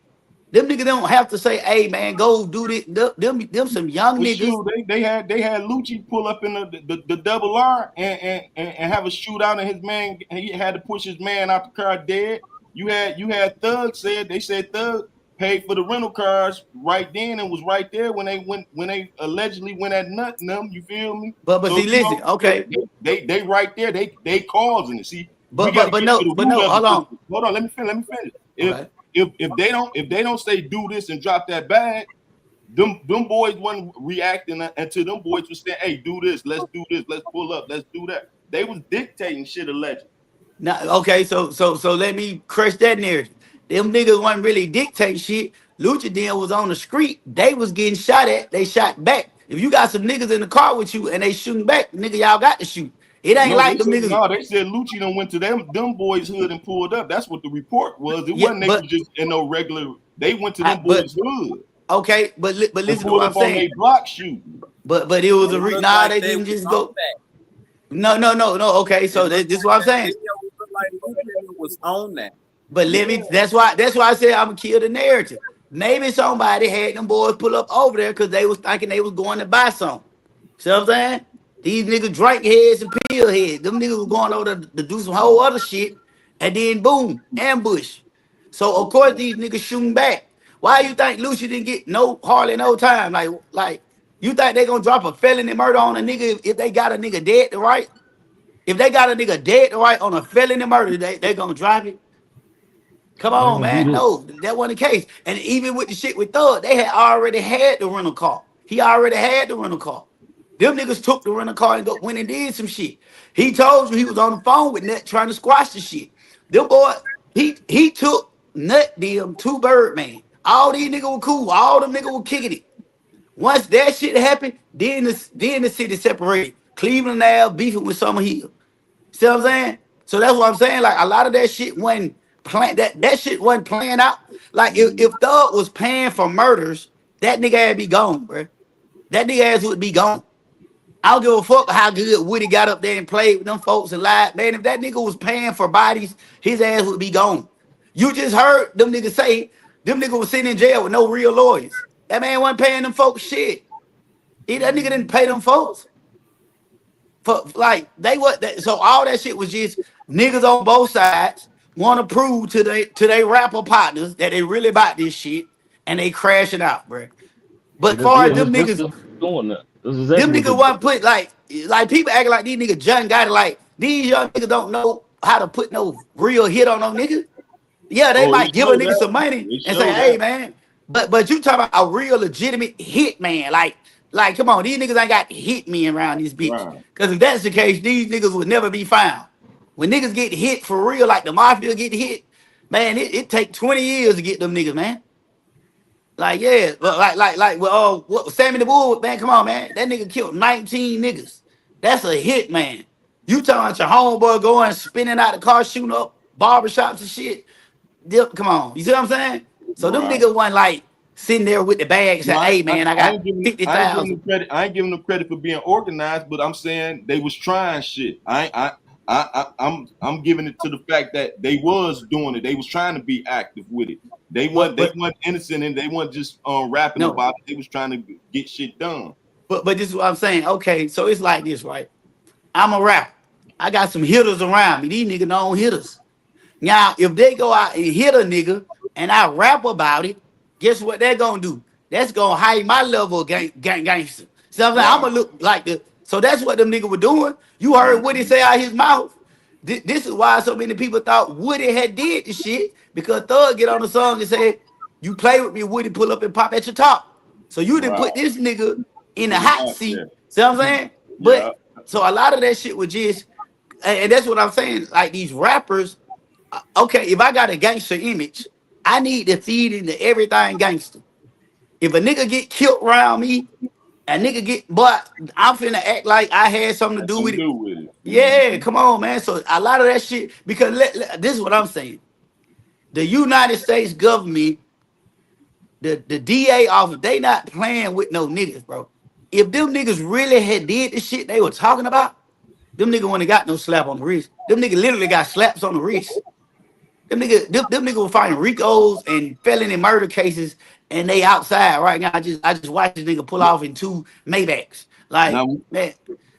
Them niggas don't have to say, "Hey man, go do this." Them some young niggas. Sure, they had Lucci pull up in the double R and have a shootout, and his man, he had to push his man out the car dead. You had Thug said Thug paid for the rental cars right then and was right there when they allegedly went at nothing them. You feel me? But so, see, listen, okay, they right there. They causing it. See, but no, hold on, let me finish. If they don't say do this and drop that bag, them boys wasn't reacting until them boys was saying, hey, do this, let's do this, let's pull up, let's do that. They was dictating shit allegedly. Now, okay, so let me crush that narrative. Them niggas wasn't really dictating shit. Lucha Den was on the street. They was getting shot at. They shot back. If you got some niggas in the car with you and they shooting back, nigga, y'all got to shoot. It ain't like them niggas. No, they said Lucci done went to them boys' hood and pulled up. That's what the report was. It wasn't niggas just in no regular. They went to them boys' hood. Okay, but listen to what I'm saying. Block shooting. But it was nah. They didn't just go. No. Okay, so this is what I'm saying. Was on that. But that's why I said I'm gonna kill the narrative. Maybe somebody had them boys pull up over there because they was thinking they was going to buy something. See what I'm saying? These niggas drink heads and pill heads. Them niggas was going over to do some whole other shit, and then boom, ambush. So of course these niggas shooting back. Why you think Lucy didn't get hardly no time? Like You think they gonna drop a felony murder on a nigga if they got a nigga dead to right? If they got a nigga dead to right on a felony murder, they gonna drop it? Come on, man. No, that wasn't the case. And even with the shit with Thug, they had already had the rental car. He already had the rental car. Them niggas took the rental car and went and did some shit. He told you he was on the phone with Nut trying to squash the shit. Them boy, he took Nut them to Birdman. All these niggas were cool. All them niggas were kicking it. Once that shit happened, then the city separated. Cleveland now beefing with Summer Hill. See what I'm saying? So that's what I'm saying. Like a lot of that shit wasn't plan that shit wasn't playing out. Like if Thug was paying for murders, that nigga had be gone, bro. That nigga ass would be gone. I don't give a fuck how good Woody got up there and played with them folks and lied. Man, if that nigga was paying for bodies, his ass would be gone. You just heard them niggas say them niggas was sitting in jail with no real lawyers. That man wasn't paying them folks shit. That nigga didn't pay them folks. For like they what so all that shit was just niggas on both sides want to prove to they rapper partners that they really about this shit and they crashing out, bro. But far as them niggas doing that. Them niggas want to put like people acting like these niggas John got it like these young niggas don't know how to put no real hit on no nigga. Yeah, they might give a nigga some money and say, hey man, but you talking about a real legitimate hit man, like come on, these niggas ain't got hit me around this bitch. Right. Cause if that's the case, these niggas would never be found. When niggas get hit for real, like the mafia get hit, man, it take 20 years to get them niggas, man. Like, yeah, what Sammy the Bull, man, come on, man. That nigga killed 19 niggas. That's a hit, man. You talking about your homeboy going, spinning out the car, shooting up barbershops and shit. Come on. You see what I'm saying? So them niggas wasn't like sitting there with the bag and saying, hey, man, I got 50,000. I ain't giving them credit for being organized, but I'm saying they was trying shit. I'm giving it to the fact that they was doing it. They was trying to be active with it. They weren't innocent and they weren't just rapping about it. They was trying to get shit done. But this is what I'm saying. Okay, so it's like this, right? I'm a rapper. I got some hitters around me. These niggas don't hitters. Now, if they go out and hit a nigga and I rap about it, guess what they're gonna do? That's gonna hide my level of gangster. So I'm gonna look like the. So that's what them niggas were doing. You heard Woody say out his mouth. This is why so many people thought Woody had did the shit, because Thug get on the song and say, you play with me, Woody, pull up and pop at your top. So you didn't put this nigga in the hot seat. See what I'm saying? But so a lot of that shit was just, and that's what I'm saying. Like these rappers, okay, if I got a gangster image, I need to feed into everything gangster. If a nigga get killed around me, a nigga get, but I'm finna act like I had something to do with it. Yeah, come on, man. So a lot of that shit, because this is what I'm saying. The United States government, the DA office, they not playing with no niggas, bro. If them niggas really had did the shit they were talking about, them niggas wouldn't have got no slap on the wrist. Them niggas literally got slaps on the wrist. Them niggas were fighting Ricos and felony murder cases, and they outside right now. I just watched this nigga pull off in 2 Maybachs. Like, man.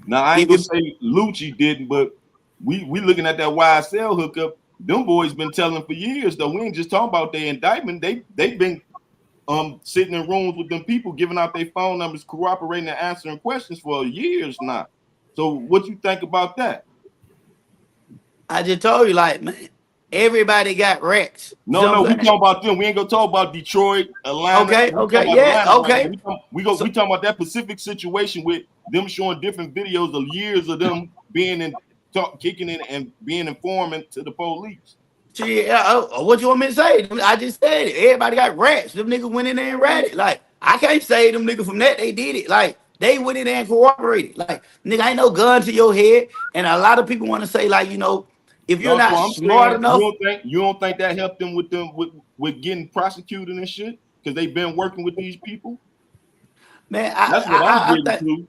Now I ain't gonna say Lucci didn't, but we looking at that YSL hookup. Them boys been telling for years though. We ain't just talking about their indictment. They've been sitting in rooms with them people, giving out their phone numbers, cooperating and answering questions for years now. So what you think about that? I just told you, like, man, everybody got wrecks. No, we talking about them. We ain't gonna talk about Detroit, Atlanta. Okay, yeah, okay. We talking about that specific situation with them showing different videos of years of them being in, kicking in and being informant to the police. Yeah, what you want me to say? I just said it. Everybody got rats. Them niggas went in there and ratted. Like, I can't say them niggas from that. They did it. Like, they went in there and cooperated. Like, nigga, ain't no gun to your head. And a lot of people want to say, like, you know, if you're not smart enough, you don't think that helped them with getting prosecuted and shit because they've been working with these people. Man, that's what I'm getting to.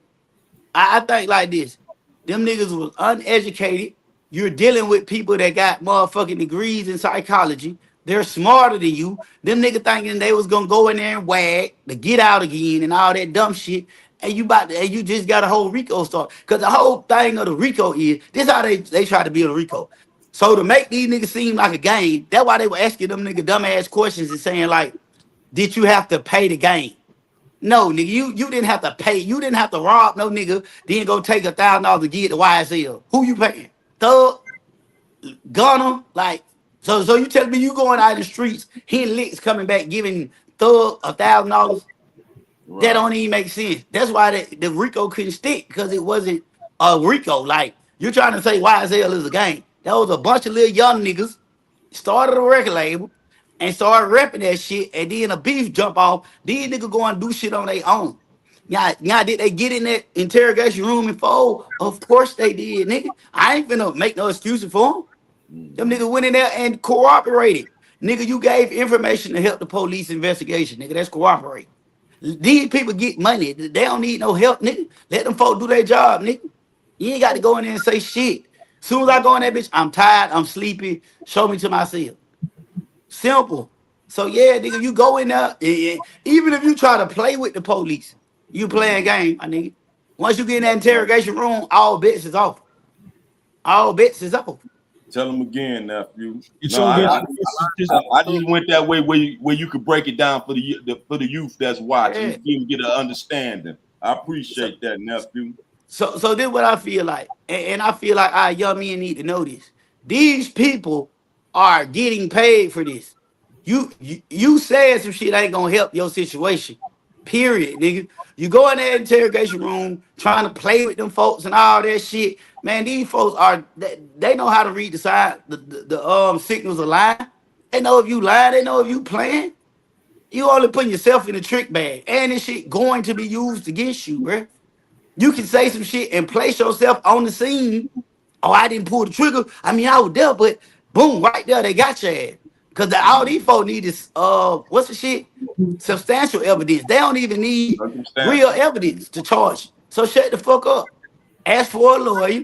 I think like this: them niggas was uneducated. You're dealing with people that got motherfucking degrees in psychology. They're smarter than you. Them niggas thinking they was gonna go in there and wag to get out again and all that dumb shit. And you just got a whole RICO start. Because the whole thing of the RICO is this how they try to build a RICO. So to make these niggas seem like a game, that's why they were asking them nigga dumbass questions and saying like, did you have to pay the game? No, nigga, you didn't have to pay. You didn't have to rob no nigga. Then go take $1,000 to get the YSL. Who you paying? Thug, Gunner, like. So you telling me you going out in the streets, hitting licks, coming back, giving Thug $1,000? That don't even make sense. That's why the Rico couldn't stick, because it wasn't a Rico. Like, you're trying to say YSL is a gang. That was a bunch of little young niggas started a record label and started repping that shit, and then a beef jump off. These niggas go and do shit on their own. Now, did they get in that interrogation room and fold? Of course they did, nigga. I ain't finna make no excuses for them. Them niggas went in there and cooperated. Nigga, you gave information to help the police investigation, nigga. That's cooperate. These people get money. They don't need no help, nigga. Let them folk do their job, nigga. You ain't got to go in there and say shit. Soon as I go in that bitch, I'm tired, I'm sleepy. Show me to my cell. Simple. So yeah, nigga, you go in there, even if you try to play with the police, you playing a game, my nigga. Once you get in that interrogation room, all bets is off. All bets is off. Tell them again, nephew. No, I just went that way where you could break it down for the youth that's watching. Yeah. You can get an understanding. I appreciate that, nephew. So this is what I feel like, and I feel like our young men need to know this. These people are getting paid for this. You said some shit ain't gonna help your situation. Period, nigga. You go in that interrogation room trying to play with them folks and all that shit. Man, these folks they know how to read the side, the signals of lying. They know if you lying, they know if you playing. You only putting yourself in a trick bag, and this shit going to be used against you, bruh. You can say some shit and place yourself on the scene. Oh, I didn't pull the trigger. I mean, I was there, but boom, right there, they got your ass. Because all these folks need is, what's the shit? Substantial evidence. They don't even need real evidence to charge. So shut the fuck up. Ask for a lawyer.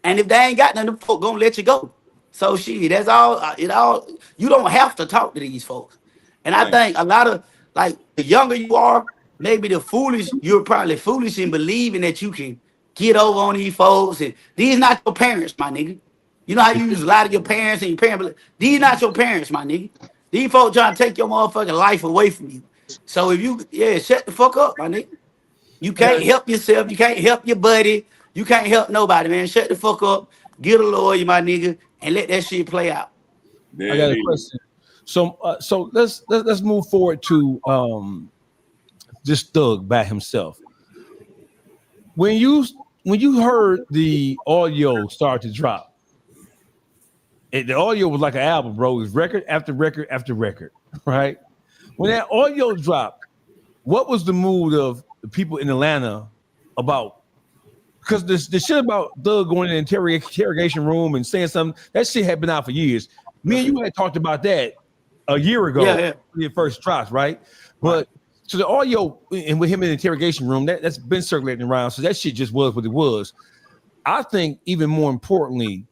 And if they ain't got nothing, the folk gonna let you go. So shit, that's all. You don't have to talk to these folks. And I think a lot of, like, the younger you are, maybe you're probably foolish in believing that you can get over on these folks. And these not your parents, my nigga. You know how you use a lot of your parents and your parents. These not your parents, my nigga. These folks trying to take your motherfucking life away from you. So if you, shut the fuck up, my nigga. You can't help yourself. You can't help your buddy. You can't help nobody, man. Shut the fuck up. Get a lawyer, my nigga, and let that shit play out. I got a question. So let's move forward to just Thug by himself. When you heard the audio start to drop, the audio was like an album, bro. It was record after record after record, right? When that audio dropped, what was the mood of the people in Atlanta about? Because the shit about Thug going in the interrogation room and saying something, that shit had been out for years. Me and you had talked about that a year ago when it first dropped, right? But so the audio and with him in the interrogation room, that's been circulating around. So that shit just was what it was. I think even more importantly,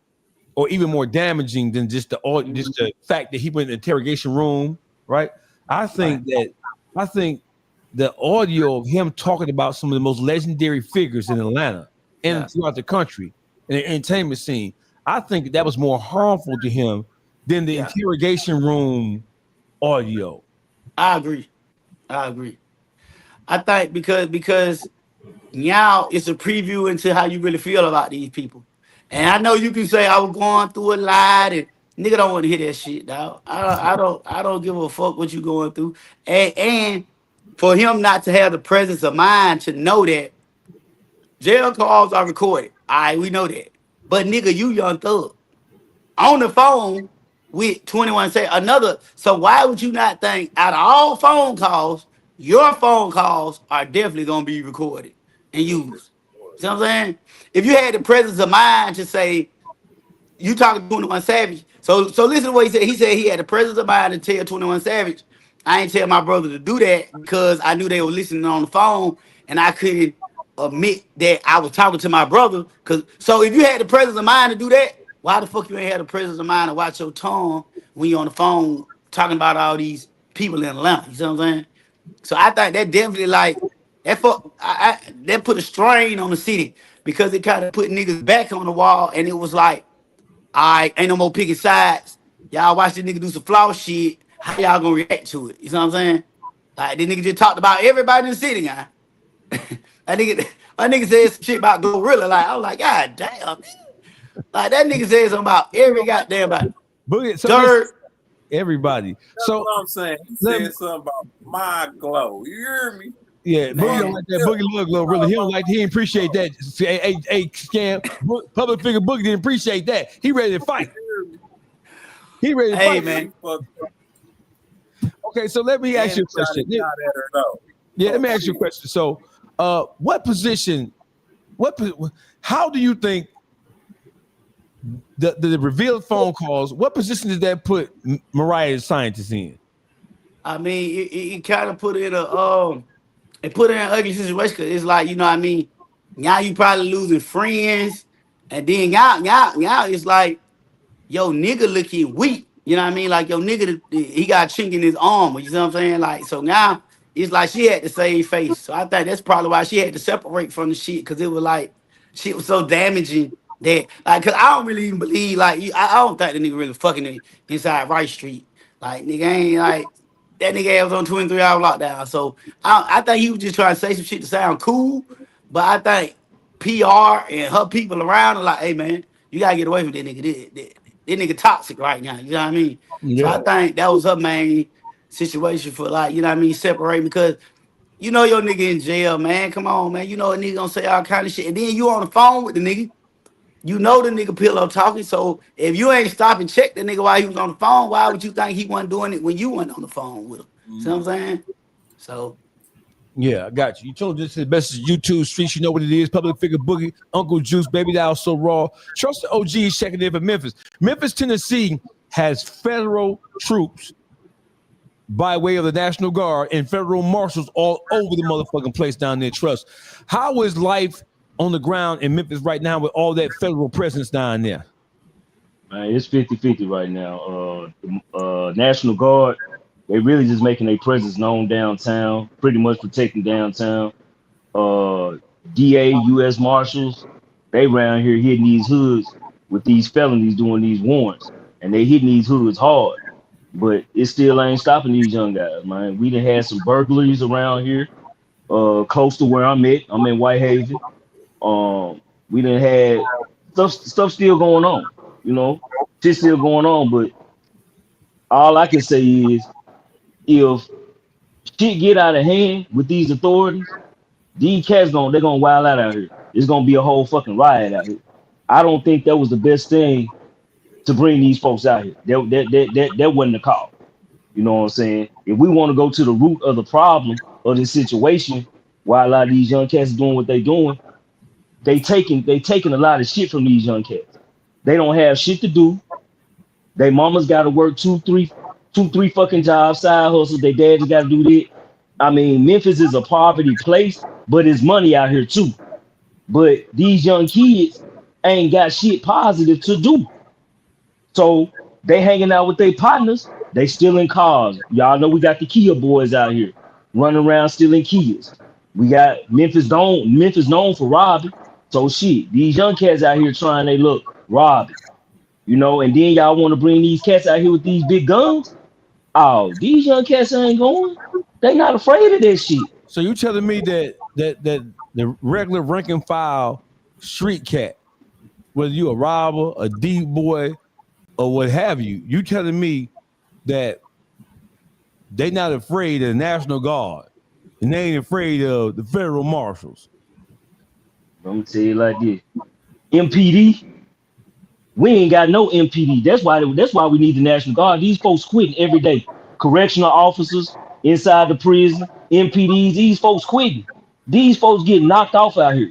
or even more damaging than just the fact that he went in the interrogation room, right? I think the audio of him talking about some of the most legendary figures in Atlanta and throughout the country in the entertainment scene, I think that was more harmful to him than the interrogation room audio. I agree. I think because now it's a preview into how you really feel about these people. And I know you can say I was going through a lot, and nigga don't want to hear that shit, dog. I don't give a fuck what you going through. And for him not to have the presence of mind to know that jail calls are recorded. All right, we know that. But nigga, you Young Thug on the phone with 21 say another. So why would you not think out of all phone calls, your phone calls are definitely gonna be recorded and used? See what I'm saying? If you had the presence of mind to say, you talking to 21 Savage. So listen to what he said. He said he had the presence of mind to tell 21 Savage, I ain't tell my brother to do that because I knew they were listening on the phone and I couldn't admit that I was talking to my brother. So if you had the presence of mind to do that, why the fuck you ain't had the presence of mind to watch your tongue when you're on the phone talking about all these people in Atlanta? You see what I'm saying? So I think that definitely that put a strain on the city because it kind of put niggas back on the wall, and it was like, all right, ain't no more picking sides. Y'all watch this nigga do some flaw shit. How y'all gonna react to it? You know what I'm saying? Like this nigga just talked about everybody in the city, guy. that nigga said some shit about Gorilla. Like I was like, God damn, nigga. Like that nigga said something about every goddamn body. Boogie, so Dirt. everybody. That's So what I'm saying. He said something about my glow. You hear me? yeah, Boogie don't like that. Boogie look low, really. He don't like. He didn't appreciate that. Hey, scam. Public figure Boogie didn't appreciate that. He ready to fight. He ready to Hey fight. man. Okay, so let me ask you a question. Yeah, let me ask you a question. So, what position? How do you think the revealed phone calls? What position did that put Mariah's scientist in? I mean, it kind of put it in a it put it in an ugly situation because it's like, you know what I mean? Now you probably losing friends, and then now it's like, yo, nigga looking weak. You know what I mean? Like, yo, nigga, he got a chink in his arm. You see what I'm saying? Like, so now it's like she had to save face. So I think that's probably why she had to separate from the shit, because it was like, shit was so damaging that, like, because I don't really even believe, like, I don't think the nigga really fucking inside Rice Street. Like, nigga ain't like, that nigga was on 23-hour lockdown. So I think he was just trying to say some shit to sound cool. But I think PR and her people around are like, hey, man, you got to get away from that nigga. That nigga toxic right now. You know what I mean? Yeah. So I think that was her main situation for, like, you know what I mean, separate, because you know your nigga in jail, man. Come on, man. You know a nigga gonna say all kind of shit. And then you on the phone with the nigga. You know the nigga pillow talking. So if you ain't stop and check the nigga while he was on the phone, why would you think he wasn't doing it when you went on the phone with him? See what I'm saying? So yeah, I got you. You told this is the best is YouTube streets. You know what it is. Public figure Boogie, Uncle Juice, Baby Doll So Raw. Trust the OGs checking in for Memphis. Memphis, Tennessee has federal troops by way of the National Guard and federal marshals all over the motherfucking place down there. Trust. How is life on the ground in Memphis right now with all that federal presence down there? Man, it's 50-50 right now. National Guard, they really just making their presence known downtown, pretty much protecting downtown. DA, U.S. Marshals, they around here hitting these hoods with these felonies, doing these warrants, and they hitting these hoods hard. But it still ain't stopping these young guys, man. We done had some burglaries around here, close to where I'm at. I'm in Whitehaven. We done had stuff still going on, you know, shit still going on. But all I can say is, if shit get out of hand with these authorities, these cats they're gonna wild out here. It's gonna be a whole fucking riot out here. I don't think that was the best thing to bring these folks out here. That wasn't the call. You know what I'm saying? If we want to go to the root of the problem of this situation, why a lot of these young cats doing what they doing, they taking a lot of shit from these young cats. They don't have shit to do. They mamas got to work two, three fucking jobs, side hustles. They dads got to do that. I mean, Memphis is a poverty place, but it's money out here too. But these young kids ain't got shit positive to do. So they hanging out with their partners. They stealing cars. Y'all know we got the Kia boys out here running around stealing Kias. We got Memphis known for robbing. So shit, these young cats out here trying they look robbing. You know, and then y'all want to bring these cats out here with these big guns. Oh, these young cats ain't going. They not afraid of that shit. So you telling me that the regular rank and file street cat, whether you a robber, a D boy, or what have you, you telling me that they not afraid of the National Guard and they ain't afraid of the federal marshals? I'm gonna tell you like this: MPD. We ain't got no MPD. That's why we need the National Guard. These folks quitting every day. Correctional officers inside the prison, MPDs, these folks quitting. These folks getting knocked off out here.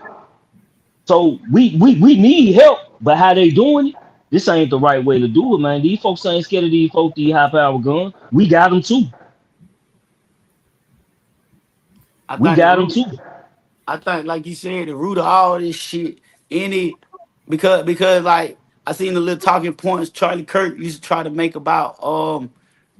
So we need help, but how they doing it? This ain't the right way to do it, man. These folks ain't scared of these folks, these high power guns. We got them too. We got them too. I think, like you said, the root of all this shit, because like I seen the little talking points Charlie Kirk used to try to make about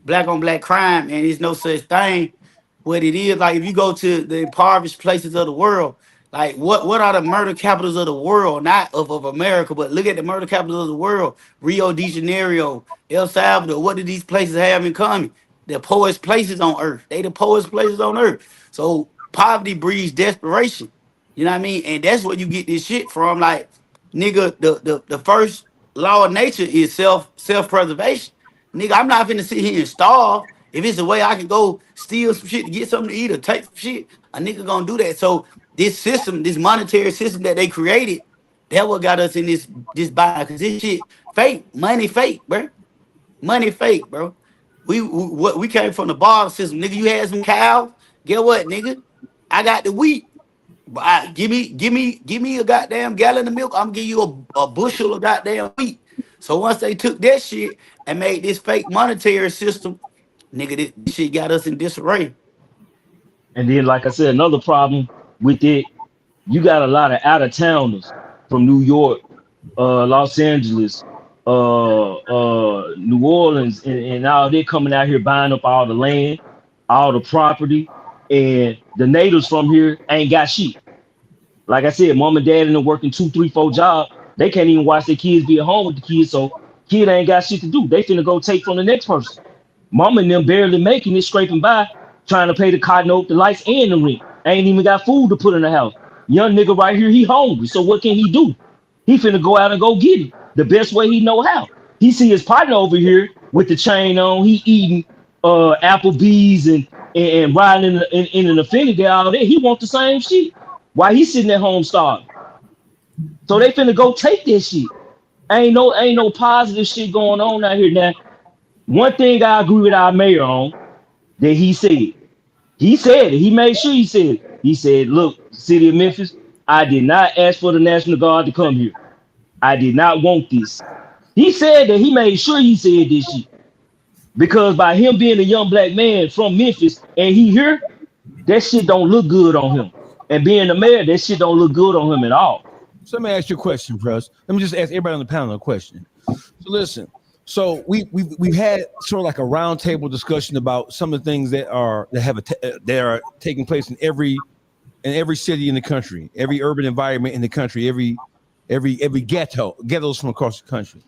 black on black crime, and there's no such thing. What it is, like if you go to the impoverished places of the world, like what are the murder capitals of the world? Not of America, but look at the murder capitals of the world. Rio de Janeiro, El Salvador. What do these places have in common? the poorest places on earth. They the poorest places on earth. So poverty breeds desperation. You know what I mean? And that's where you get this shit from. Like, nigga, the first law of nature is self-preservation. Nigga, I'm not finna sit here and starve. If it's a way I can go steal some shit to get something to eat or take some shit, a nigga gonna do that. So this system, this monetary system that they created, that what got us in this bind. Cause this shit fake, money fake, bro. Money fake, bro. We came from the barter system, nigga. You had some cows. Get what, nigga? I got the wheat. But give me a goddamn gallon of milk. I'm gonna give you a bushel of goddamn wheat. So once they took that shit and made this fake monetary system, nigga, this shit got us in disarray. And then, like I said, another problem with it, you got a lot of out of towners from New York, Los Angeles, New Orleans, and all they coming out here buying up all the land, all the property, and the natives from here ain't got shit. Like I said, mom and dad and them working 2, 3, 4 jobs. They can't even watch their kids be at home with the kids, so kid ain't got shit to do. They finna go take from the next person. Mom and them barely making it, scraping by, trying to pay the car note, the lights, and the rent. Ain't even got food to put in the house. Young nigga right here, he hungry, so what can he do? He finna go out and go get it the best way he know how. He see his partner over here with the chain on. He eating Applebee's and riding in an Infiniti all day. He want the same shit. Why he sitting at home starving? So they finna go take this shit. Ain't no positive shit going on out here. Now, one thing I agree with our mayor on that he said it. He made sure he said it. He said, look, city of Memphis, I did not ask for the National Guard to come here. I did not want this. He said that. He made sure he said this shit. Because by him being a young black man from Memphis and he here, that shit don't look good on him. And being the mayor, that shit don't look good on him at all. So let me ask you a question, Press. Let me just ask everybody on the panel a question. So listen, so we had sort of like a roundtable discussion about some of the things that are taking place in every city in the country, every urban environment in the country, every ghettos from across the country.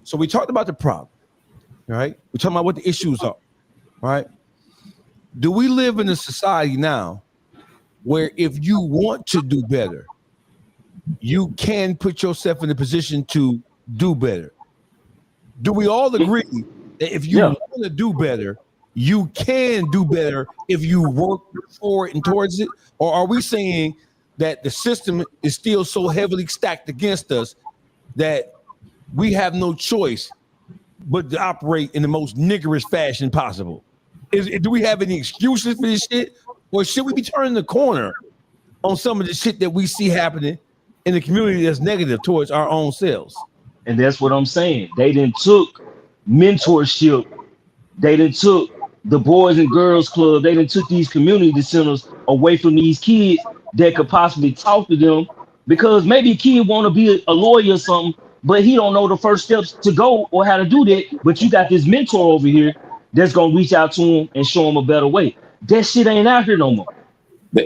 So we talked about the problem, right? We're talking about what the issues are, right? Do we live in a society now where if you want to do better, you can put yourself in a position to do better? Do we all agree that if you want to do better, you can do better if you work for it and towards it? Or are we saying that the system is still so heavily stacked against us that we have no choice but to operate in the most niggerish fashion possible? Do we have any excuses for this shit? Or should we be turning the corner on some of the shit that we see happening in the community that's negative towards our own selves? And that's what I'm saying. They done took mentorship. They done took the Boys and Girls Club. They done took these community centers away from these kids that could possibly talk to them, because maybe a kid want to be a lawyer or something, but he don't know the first steps to go or how to do that. But you got this mentor over here that's going to reach out to him and show him a better way. That shit ain't out here no more.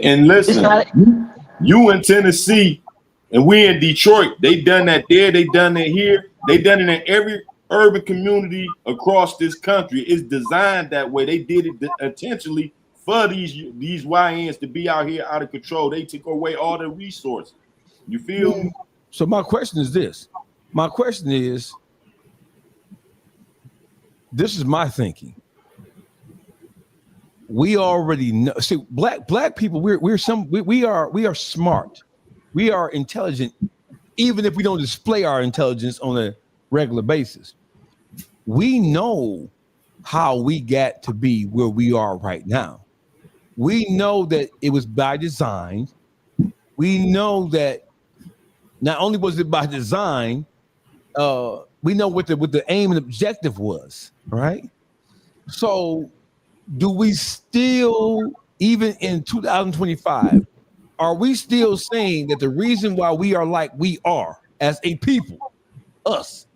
And listen, you in Tennessee and we in Detroit, they done that there, they done it here, they done it in every urban community across this country. It's designed that way. They did it intentionally for these YNs to be out here out of control. They took away all the resources. You feel? So my question is this. This is my thinking. We already know. See, black people, we are smart. We are intelligent, even if we don't display our intelligence on a regular basis. We know how we got to be where we are right now. We know that it was by design. We know that not only was it by design, we know what the aim and objective was, right? So do we still, even in 2025, are we still saying that the reason why we are like we are as a people, us,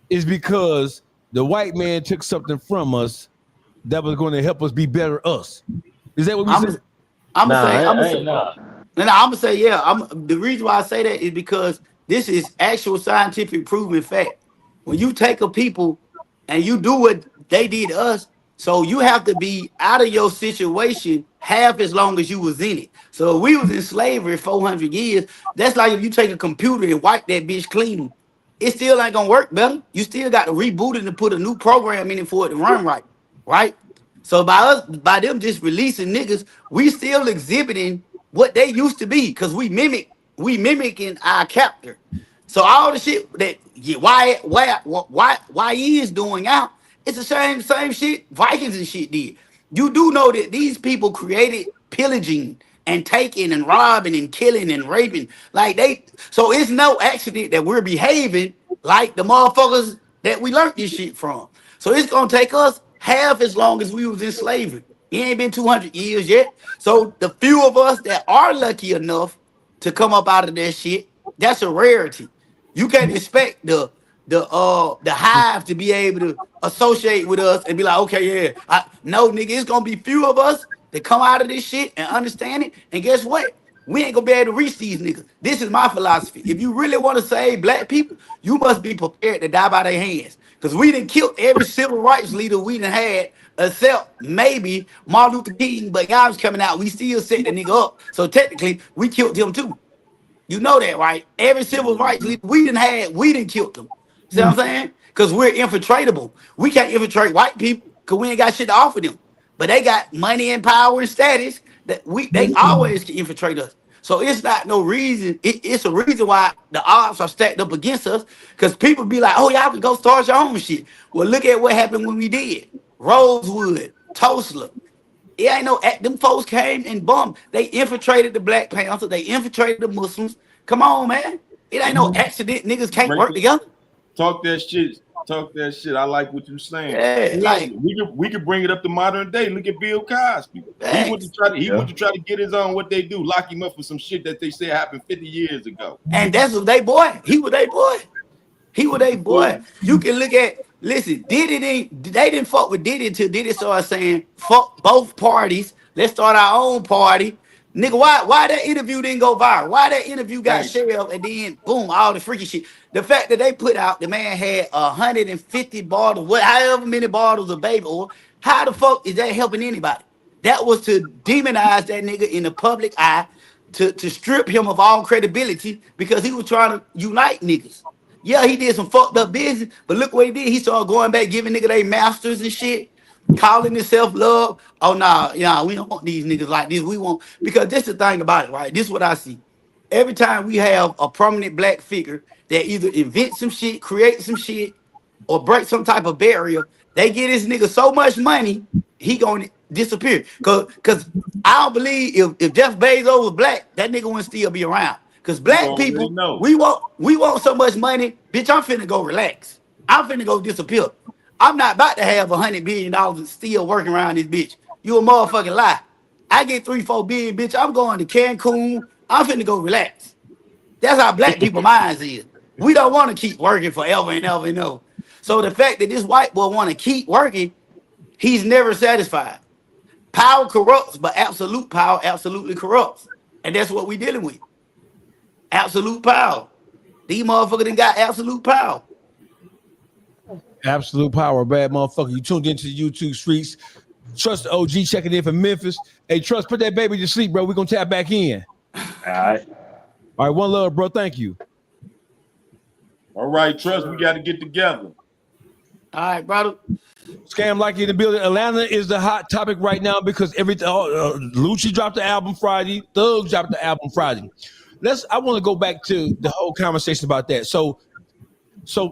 is because the white man took something from us that was going to help us be better us? Is that what we said? I'm gonna say, yeah. The reason why I say that is because this is actual scientific proven fact. When you take a people and you do what they did to us, So you have to be out of your situation half as long as you was in it. So if we was in slavery 400 years, that's like if you take a computer and wipe that bitch clean. It still ain't gonna work better. You still got to reboot it and put a new program in it for it to run right. Right? So by them just releasing niggas, we still exhibiting what they used to be because we mimicking our captor. So all the shit that why he is doing out, it's the same shit Vikings and shit did. You do know that these people created pillaging and taking and robbing and killing and raping. So it's no accident that we're behaving like the motherfuckers that we learned this shit from. So it's gonna take us half as long as we was in slavery. It ain't been 200 years yet. So the few of us that are lucky enough to come up out of that shit, that's a rarity. You can't expect the hive to be able to associate with us and be like, okay, yeah, no, nigga, it's gonna be few of us that come out of this shit and understand it. And guess what? We ain't gonna be able to reach these niggas. This is my philosophy. If you really want to save black people, you must be prepared to die by their hands. Because we done killed every civil rights leader we done had, except maybe Martin Luther King, but y'all's coming out, we still set the nigga up. So technically, we killed him too. You know that, right? Every civil rights leader we done killed them. See what I'm saying? Because we're infiltratable. We can't infiltrate white people because we ain't got shit to offer them. But they got money and power and status that they always can infiltrate us. So it's not no reason. It's a reason why the odds are stacked up against us. Because people be like, oh, y'all can go start your own shit. Well, look at what happened when we did. Rosewood, Tulsa. It ain't no, them folks came and bombed. They infiltrated the Black Panther. They infiltrated the Muslims. Come on, man. It ain't no accident. Niggas can't work together. Talk that shit. Talk that shit. I like what you're saying. Yeah, like we could bring it up to modern day. Look at Bill Cosby. He went to try to get his own. What they do, lock him up for some shit that they said happened 50 years ago. And that's what they boy. He was they boy. He was they boy. You can look at. Listen, they didn't fuck with Diddy until Diddy started saying fuck both parties. Let's start our own party. Nigga, why that interview didn't go viral? Why that interview got shelved and then boom, all the freaky shit. The fact that they put out the man had 150 bottles, however many bottles of baby oil. How the fuck is that helping anybody? That was to demonize that nigga in the public eye, to strip him of all credibility because he was trying to unite niggas. Yeah, he did some fucked up business, but look what he did. He started going back, giving nigga they masters and shit, calling himself love. Oh, nah, we don't want these niggas like this. We want, because this is the thing about it, right? This is what I see. Every time we have a prominent black figure that either invent some shit, create some shit, or break some type of barrier, they get this nigga so much money, he gonna disappear. Cause I don't believe if Jeff Bezos was black, that nigga wouldn't still be around. Because black people, we want so much money, bitch, I'm finna go relax. I'm finna go disappear. I'm not about to have $100 billion still working around this bitch. You a motherfucking lie. I get 3-4 billion, bitch. I'm going to Cancun. I'm finna go relax. That's how black people minds is. We don't want to keep working forever and ever and ever. So the fact that this white boy want to keep working, he's never satisfied. Power corrupts, but absolute power absolutely corrupts. And that's what we dealing with. Absolute power. These motherfuckers done got absolute power. Absolute power, bad motherfucker. You tuned into the YouTube streets. Trust the OG checking in from Memphis. Hey, Trust, put that baby to sleep, bro. We're going to tap back in. All right. All right, one love, bro. Thank you. All right, Trust, we got to get together. All right, brother. Scam like in the building. Atlanta is the hot topic right now because everything. Lucci dropped the album Friday. Thug dropped the album Friday. I want to go back to the whole conversation about that. So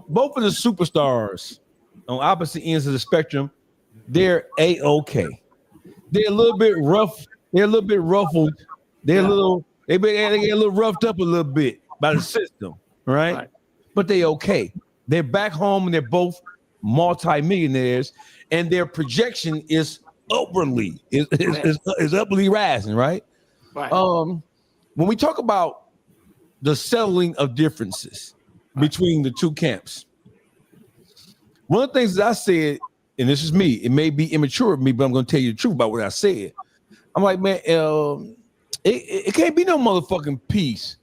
both of the superstars on opposite ends of the spectrum, they're A-okay. They're a little bit rough. They're a little bit ruffled. They get a little roughed up a little bit by the system, right? But they okay. They're back home and they're both multi-millionaires, and their projection is upwardly rising, right? Right. When we talk about the settling of differences between the two camps, one of the things that I said, and this is me, it may be immature of me, but I'm going to tell you the truth about what I said. I'm like, man, it can't be no motherfucking peace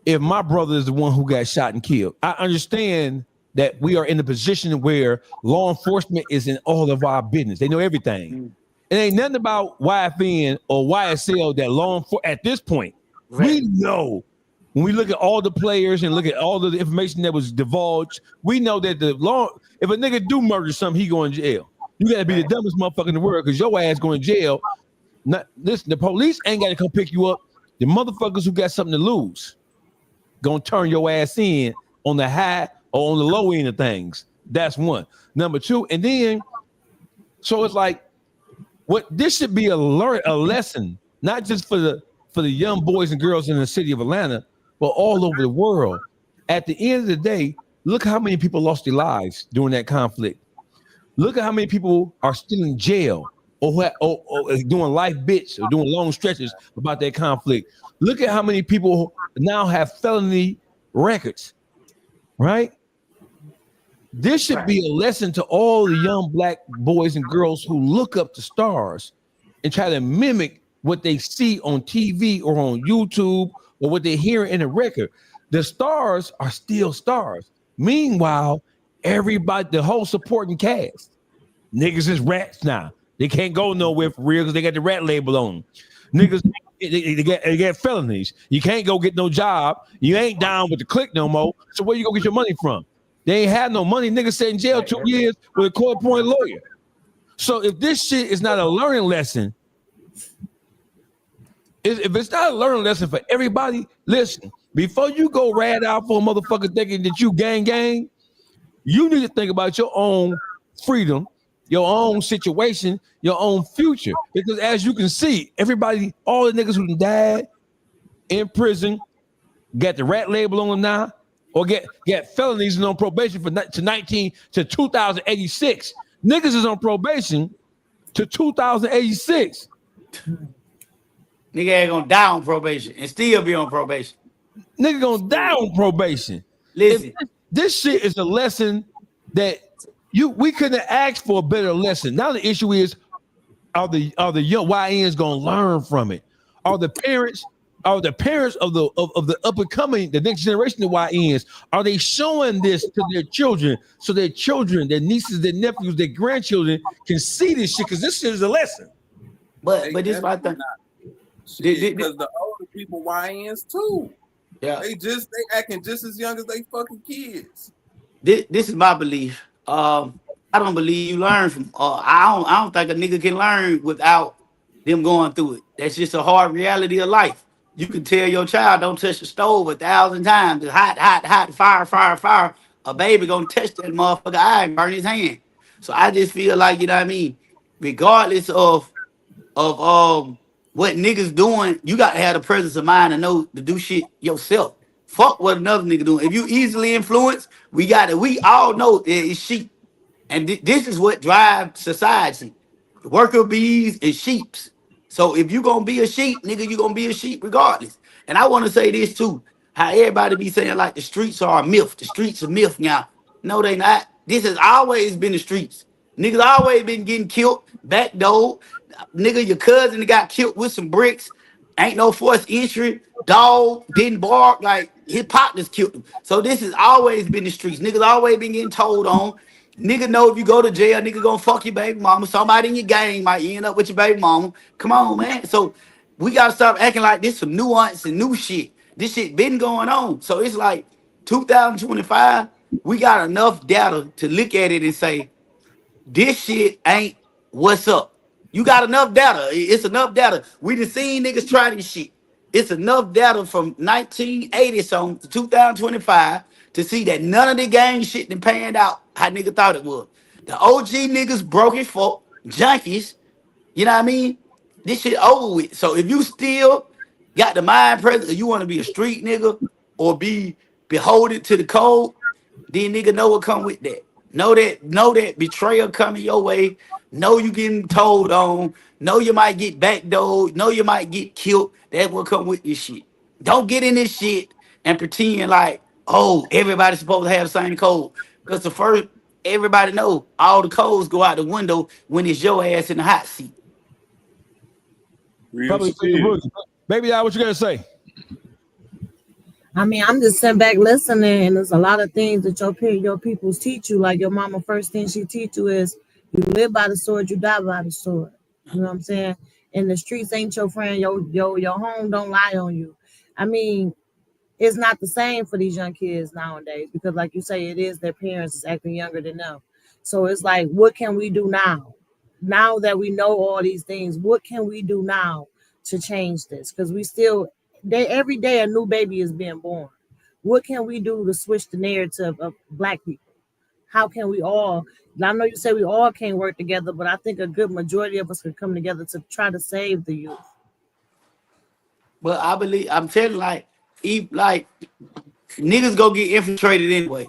if my brother is the one who got shot and killed. I understand that we are in a position where law enforcement is in all of our business. They know everything. It ain't nothing about YFN or YSL that law enforcement at this point. We know when we look at all the players and look at all the information that was divulged, we know that if a nigga do murder something, he going to jail. You gotta be the dumbest motherfucker in the world because your ass going to jail. Listen, the police ain't got to come pick you up. The motherfuckers who got something to lose gonna turn your ass in on the high or on the low end of things. That's one. Number two, and then so it's like what this should be a lesson, not just for the young boys and girls in the city of Atlanta, but all over the world. At the end of the day, look how many people lost their lives during that conflict. Look at how many people are still in jail or doing life bits or doing long stretches about that conflict. Look at how many people now have felony records, right? This should be a lesson to all the young black boys and girls who look up to stars and try to mimic what they see on TV or on YouTube or what they hear in a record. The stars are still stars. Meanwhile, everybody, the whole supporting cast, niggas is rats now. They can't go nowhere for real because they got the rat label on them. Niggas, they get felonies. You can't go get no job. You ain't down with the click no more. So where you gonna get your money from? They ain't had no money. Niggas sat in jail 2 years with a court-appointed lawyer. So if this shit is not a learning lesson, if it's not a learning lesson for everybody, listen, before you go rad out for a motherfucker thinking that you gang, you need to think about your own freedom, your own situation, your own future. Because as you can see, everybody, all the niggas who died in prison, got the rat label on them now, or get felonies and on probation to 2086. Niggas is on probation to 2086. Nigga ain't gonna die on probation and still be on probation. Nigga gonna die on probation. Listen, this shit is a lesson that we couldn't have asked for a better lesson. Now the issue is, are the young YNs gonna learn from it? Are the parents of the up and coming, the next generation of YNs, are they showing this to their children so their children, their nieces, their nephews, their grandchildren can see this shit? Because this shit is a lesson. But this my thing. Because the older people YNs too. Yeah, they acting just as young as they fucking kids. This is my belief. I don't believe you learn from. I don't think a nigga can learn without them going through it. That's just a hard reality of life. You can tell your child don't touch the stove 1,000 times. It's hot, fire. A baby gonna touch that motherfucker eye and burn his hand. So I just feel like, you know what I mean, regardless of what niggas doing, you got to have the presence of mind to know to do shit yourself. Fuck what another nigga doing. If you easily influenced, we all know that it's sheep. And this is what drives society. Worker bees and sheeps. So if you gonna be a sheep, nigga, you gonna be a sheep regardless. And I want to say this too. How everybody be saying like the streets are a myth. The streets are myth now. No, they not. This has always been the streets. Niggas always been getting killed, backdoored. Nigga, your cousin got killed with some bricks. Ain't no forced entry. Dog didn't bark. Like his partners killed him. So this has always been the streets. Niggas always been getting told on. Nigga know if you go to jail, nigga gonna fuck your baby mama. Somebody in your gang might end up with your baby mama. Come on, man. So we gotta stop acting like this some nuance and new shit. This shit been going on. So it's like 2025, we got enough data to look at it and say, this shit ain't what's up. You got enough data. It's enough data. We done seen niggas try this shit. It's enough data from 1980 on to 2025 to see that none of the gang shit done panned out how nigga thought it would. The OG niggas broke it for junkies. You know what I mean? This shit over with. So if you still got the mind presence, or you want to be a street nigga or be beholden to the code, then nigga know what come with that. Know that betrayal coming your way. Know you getting told on. Know you might get backdoored. Know you might get killed. That will come with this shit. Don't get in this shit and pretend like, oh, everybody's supposed to have the same code. Because the first, everybody know all the codes go out the window when it's your ass in the hot seat. Baby, what you gonna say? I mean, I'm just sitting back listening, and there's a lot of things that your peoples teach you. Like your mama, first thing she teach you is you live by the sword, you die by the sword. You know what I'm saying? And the streets ain't your friend. Your home don't lie on you. I mean, it's not the same for these young kids nowadays because, like you say, it is their parents is acting younger than them. So it's like, what can we do now? Now that we know all these things, what can we do now to change this? Because we still, every day a new baby is being born. What can we do to switch the narrative of Black people? How can we all? I know you say we all can't work together, but I think a good majority of us could come together to try to save the youth. But I believe I'm telling you, like niggas go get infiltrated anyway.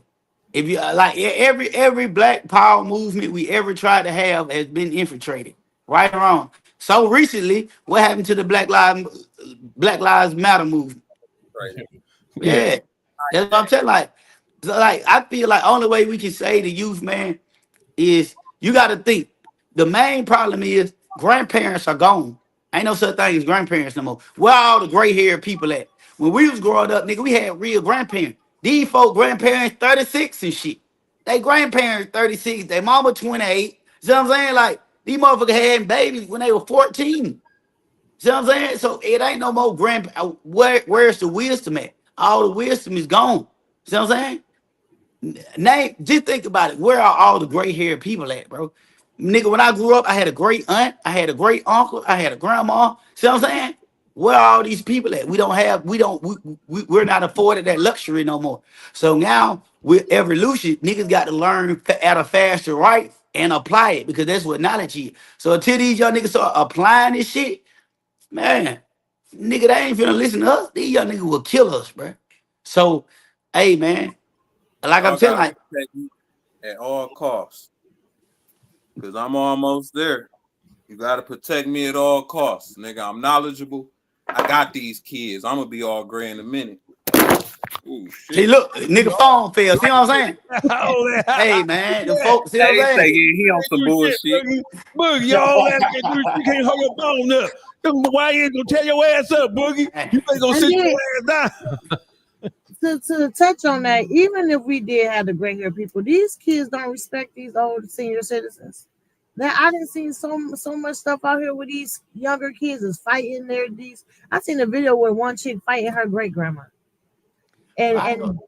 If you like every Black Power movement we ever tried to have has been infiltrated, right or wrong. So recently, what happened to the Black Lives Matter movement? Right. Yeah, that's what I'm telling. Like I feel like only way we can say the youth, man, is you got to think. The main problem is grandparents are gone. Ain't no such thing as grandparents no more. Where all the gray haired people at? When we was growing up, nigga, we had real grandparents. These folk grandparents 36 and shit. They grandparents 36. They mama 28. See what I'm saying? Like these motherfuckers had babies when they were 14. See what I'm saying? So it ain't no more where's the wisdom at? All the wisdom is gone. See what I'm saying? Just think about it. Where are all the gray haired people at, bro? Nigga, when I grew up, I had a great aunt, I had a great uncle, I had a grandma. See what I'm saying? Where are all these people at? We're not afforded that luxury no more. So now with evolution, niggas got to learn at a faster rate and apply it because that's what knowledge is. So until these young niggas start applying this shit, man, nigga, they ain't finna listen to us. These young niggas will kill us, bro. So, hey, man, like I'm telling, like at all costs, because I'm almost there. You gotta protect me at all costs, nigga. I'm knowledgeable. I got these kids. I'm gonna be all gray in a minute. Ooh, shit. See, look, nigga, phone fell. See what I'm saying? Hey, man, the folks. See what I'm saying? He on some bullshit. Boogie, y'all you can't hold your phone up. Why you ain't gonna tell your ass up, Boogie? You ain't gonna sit your ass down. To touch on that, even if we did have the gray hair people, these kids don't respect these old senior citizens. That I didn't see so much stuff out here with these younger kids is fighting I seen a video with one chick fighting her great grandma. And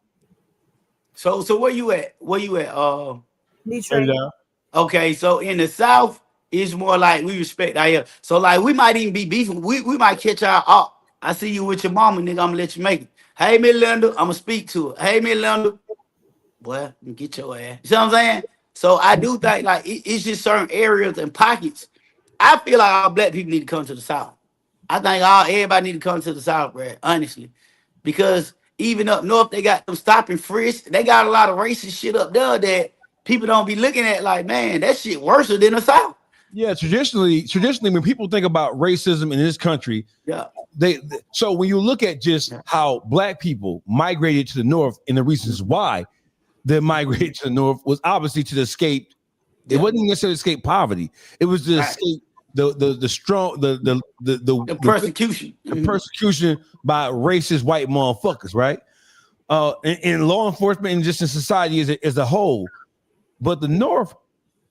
so where you at? Where you at? Detroit. Okay, so in the South, it's more like we respect out here. So like we might even be beefing. We might catch our up. I see you with your mama, nigga. I'm gonna let you make it. Hey, Miss Linda, I'm gonna speak to her. Hey, Miss Linda, boy, get your ass. You know what I'm saying? So I do think like it's just certain areas and pockets. I feel like all Black people need to come to the South. I think everybody need to come to the South, bro. Honestly, because even up north, they got them stop and frisk. They got a lot of racist shit up there that people don't be looking at. Like, man, that shit worse than the South. Yeah, traditionally, when people think about racism in this country, so when you look at just how Black people migrated to the North and the reasons why they migrated to the North was obviously to escape. It wasn't necessarily escape poverty. It was to escape the persecution, the persecution by racist white motherfuckers, right? In law enforcement and just in society as a whole. But the North,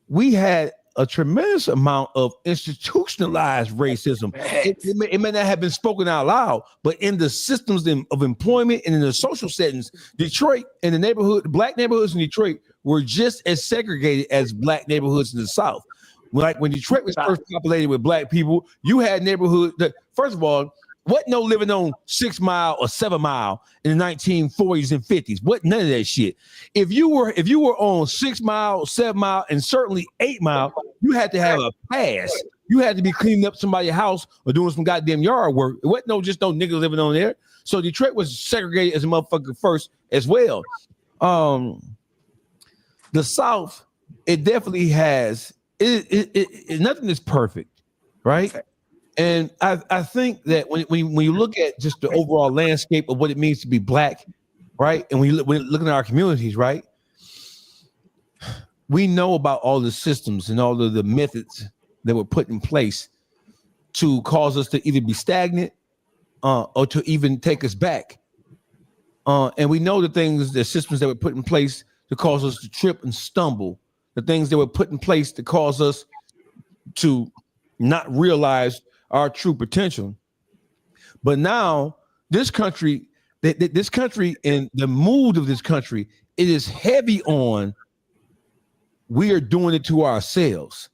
we had a tremendous amount of institutionalized racism. It may not have been spoken out loud, but in the systems of employment and in the social settings, Detroit and the Black neighborhoods in Detroit were just as segregated as Black neighborhoods in the South. Like when Detroit was first populated with Black people, you had neighborhoods that, first of all, wasn't no living on 6 Mile or 7 Mile in the 1940s and 50s. What none of that shit. If you were on 6 Mile, 7 Mile, and certainly 8 Mile, you had to have a pass. You had to be cleaning up somebody's house or doing some goddamn yard work. It wasn't just no niggas living on there. So Detroit was segregated as a motherfucker first as well. The South, it definitely has nothing is perfect, right? And I think that when you look at just the overall landscape of what it means to be Black, right? And when you look at our communities, right? We know about all the systems and all of the methods that were put in place to cause us to either be stagnant or to even take us back. And we know the things, the systems that were put in place to cause us to trip and stumble, the things that were put in place to cause us to not realize our true potential. But now this country, this country and the mood of this country, it is heavy on we are doing it to ourselves.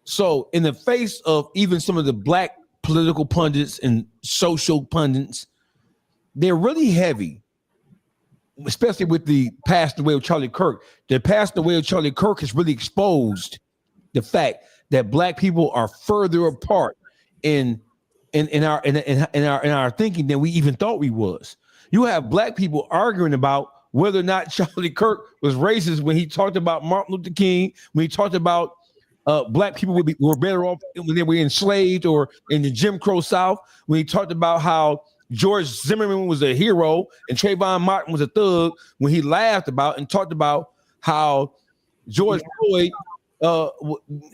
So in the face of even some of the black political pundits and social pundits, they're really heavy, especially with the passing away of Charlie Kirk. The passing away of Charlie Kirk has really exposed the fact that black people are further apart in our thinking than we even thought we was. You have black people arguing about whether or not Charlie Kirk was racist when he talked about Martin Luther King, when he talked about black people were better off when they were enslaved or in the Jim Crow South, when he talked about how George Zimmerman was a hero and Trayvon Martin was a thug, when he laughed about and talked about how George Floyd,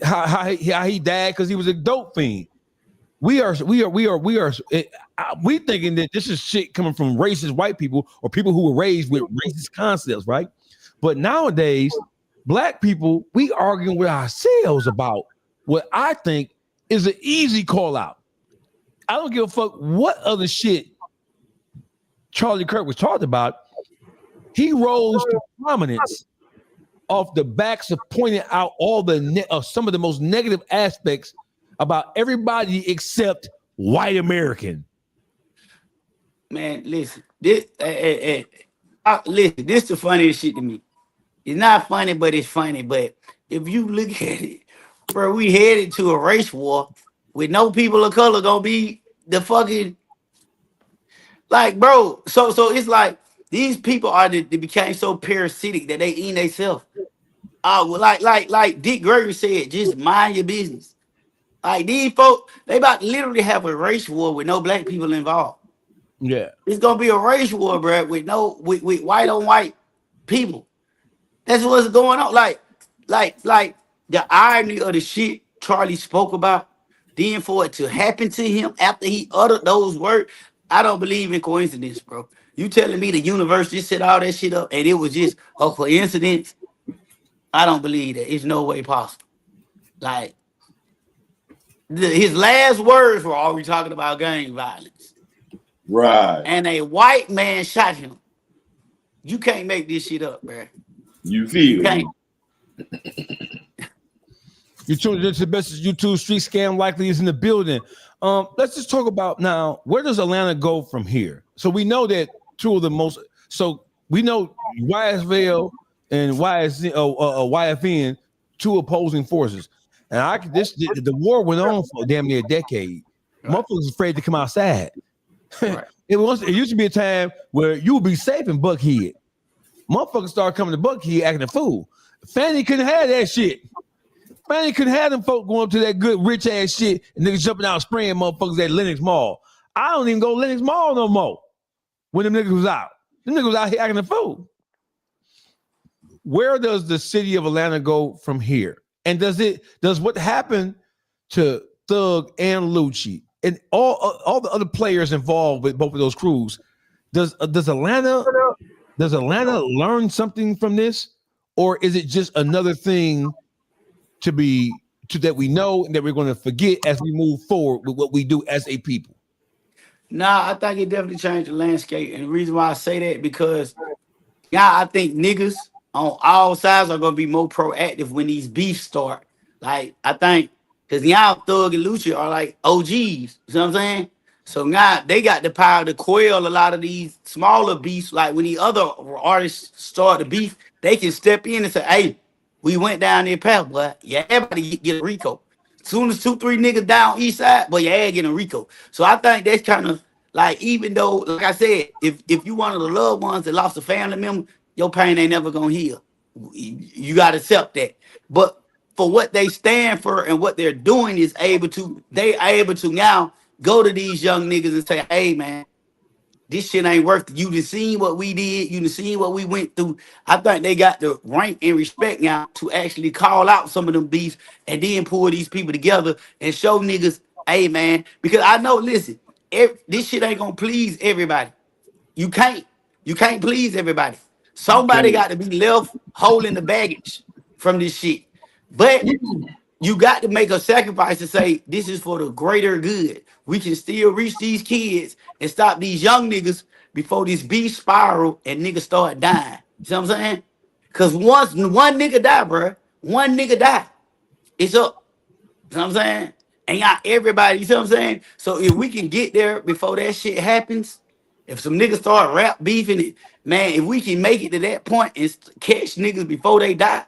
how he died because he was a dope fiend. We thinking that this is shit coming from racist white people or people who were raised with racist concepts, right? But nowadays, black people, we arguing with ourselves about what I think is an easy call out. I don't give a fuck what other shit Charlie Kirk was talking about. He rose to prominence off the backs of pointing out all the some of the most negative aspects about everybody except white American. Man, listen, this this the funniest shit to me. It's not funny, but it's funny. But if you look at it, bro, we headed to a race war with no people of color gonna be the fucking like, bro. So it's like these people they became so parasitic that they eat themselves. Like Dick Gregory said, just mind your business. Like these folks, they about to literally have a race war with no black people involved. Yeah, it's gonna be a race war, bro, with white on white people. That's what's going on. Like the irony of the shit Charlie spoke about, then for it to happen to him after he uttered those words, I don't believe in coincidence, bro. You telling me the universe just set all that shit up and it was just a coincidence? I don't believe that. It's no way possible. Like his last words were already talking about gang violence. Right. And a white man shot him. You can't make this shit up, bro. You feel me? You tuned into the best YouTube street scam likely is in the building. Let's just talk about now, where does Atlanta go from here? So we know that two of the most, so we know YSVL and YFN, two opposing forces. And the war went on for damn near a decade. Right. Motherfuckers was afraid to come outside. Right. It used to be a time where you would be safe in Buckhead. Motherfuckers started coming to Buckhead acting a fool. Fanny couldn't have that shit. Fanny couldn't have them folk going up to that good rich ass shit and niggas jumping out spraying motherfuckers at Lenox Mall. I don't even go to Lenox Mall no more when them niggas was out. Them niggas was out here acting a fool. Where does the city of Atlanta go from here? And does what happened to Thug and Lucci and all the other players involved with both of those crews, does Atlanta learn something from this, or is it just another thing that we know and that we're going to forget as we move forward with what we do as a people? Nah, I think it definitely changed the landscape, and the reason why I say that because I think niggas on all sides are gonna be more proactive when these beefs start. Like I think because now Thug and Lucci are like OGs, you know what I'm saying? So now they got the power to quell a lot of these smaller beefs. Like when the other artists start the beef, they can step in and say, "Hey, we went down there, pal, boy. Yeah, everybody get a Rico. As soon as 2-3 niggas down east side, but yeah, getting a Rico." So I think that's kind of like, even though, like I said, if you one of the loved ones that lost a family member, your pain ain't never gonna heal. You gotta accept that. But for what they stand for and what they're doing they are able to now go to these young niggas and say, "Hey man, this shit ain't worth it. You done seen what we did, you done seen what we went through." I think they got the rank and respect now to actually call out some of them beefs and then pull these people together and show niggas, "Hey man," because I know, listen, this shit ain't gonna please everybody. You can't. You can't please everybody. Somebody got to be left holding the baggage from this shit. But you got to make a sacrifice to say this is for the greater good. We can still reach these kids and stop these young niggas before this beast spiral and niggas start dying. You see what I'm saying? Because once one nigga die, bro, one nigga die, it's up. You know what I'm saying? And y'all, everybody, you see what I'm saying? So if we can get there before that shit happens, if some niggas start rap beefing it, man, if we can make it to that point and catch niggas before they die,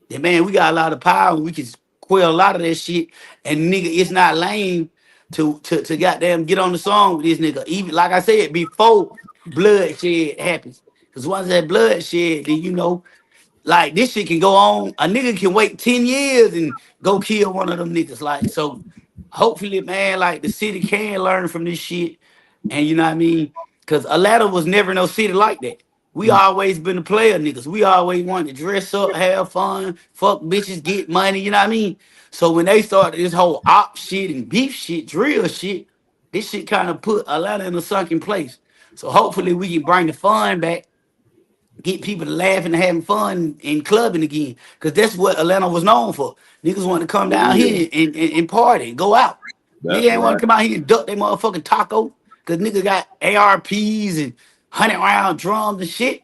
then man, we got a lot of power and we can quell a lot of that shit. And nigga, it's not lame to goddamn get on the song with this nigga. Even like I said, before bloodshed happens. Because once that bloodshed, then you know, like this shit can go on. A nigga can wait 10 years and go kill one of them niggas. Like, so hopefully, man, like the city can learn from this shit. And you know what I mean? Because Atlanta was never no city like that. We always been the player niggas. We always wanted to dress up, have fun, fuck bitches, get money, you know what I mean? So when they started this whole op shit and beef shit, drill shit, this shit kind of put Atlanta in a sunken place. So hopefully we can bring the fun back, get people to laughing and having fun and clubbing again. Because that's what Atlanta was known for. Niggas want to come down here and party and go out. Nigga ain't want to come out here and duck their motherfucking taco. Because nigga got ARPs and 100-round drums and shit. You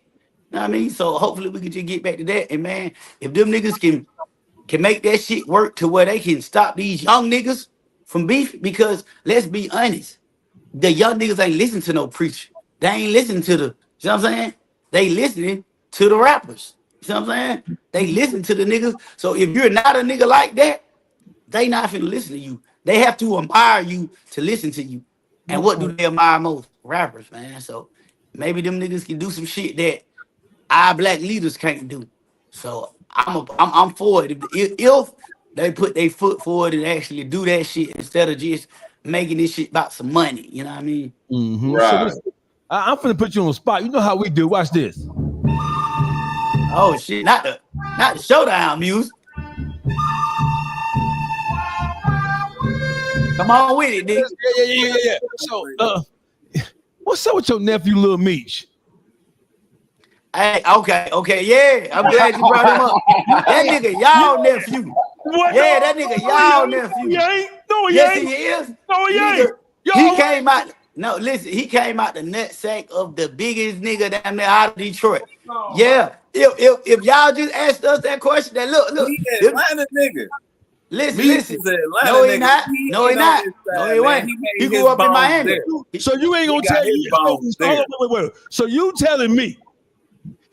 know what I mean? So hopefully we can just get back to that. And man, if them niggas can make that shit work to where they can stop these young niggas from beef, because let's be honest, the young niggas ain't listening to no preacher. They ain't listening to the, you know what I'm saying? They listening to the rappers. You know what I'm saying? They listen to the niggas. So if you're not a nigga like that, they not finna listen to you. They have to admire you to listen to you. And what do they admire most? Rappers, man. So maybe them niggas can do some shit that our black leaders can't do. So I'm for it. If they put their foot forward and actually do that shit instead of just making this shit about some money. You know what I mean? Mm-hmm. Right. So I'm finna put you on the spot. You know how we do. Watch this. Oh shit! Not the showdown music. Come on with it, nigga. Yeah. So, what's up with your nephew, Lil Meech? Hey, okay, yeah. I'm glad you brought him up. That nigga, y'all nephew. What? Yeah, that nigga, y'all nephew. He ain't. No, he Yes, ain't. he is. No, he Nigga, ain't. He came out. No, listen, he came out the nutsack of the biggest nigga down there out of Detroit. Yeah. If y'all just asked us that question, that look, He Atlanta nigga. listen. Meech is an Atlanta No, he nigga. not. He No, he ain't on not. his No, side, he man. wasn't. made He his grew up in bones Miami. there. So you ain't gonna He got tell his me. bones there. Wait. So you telling me,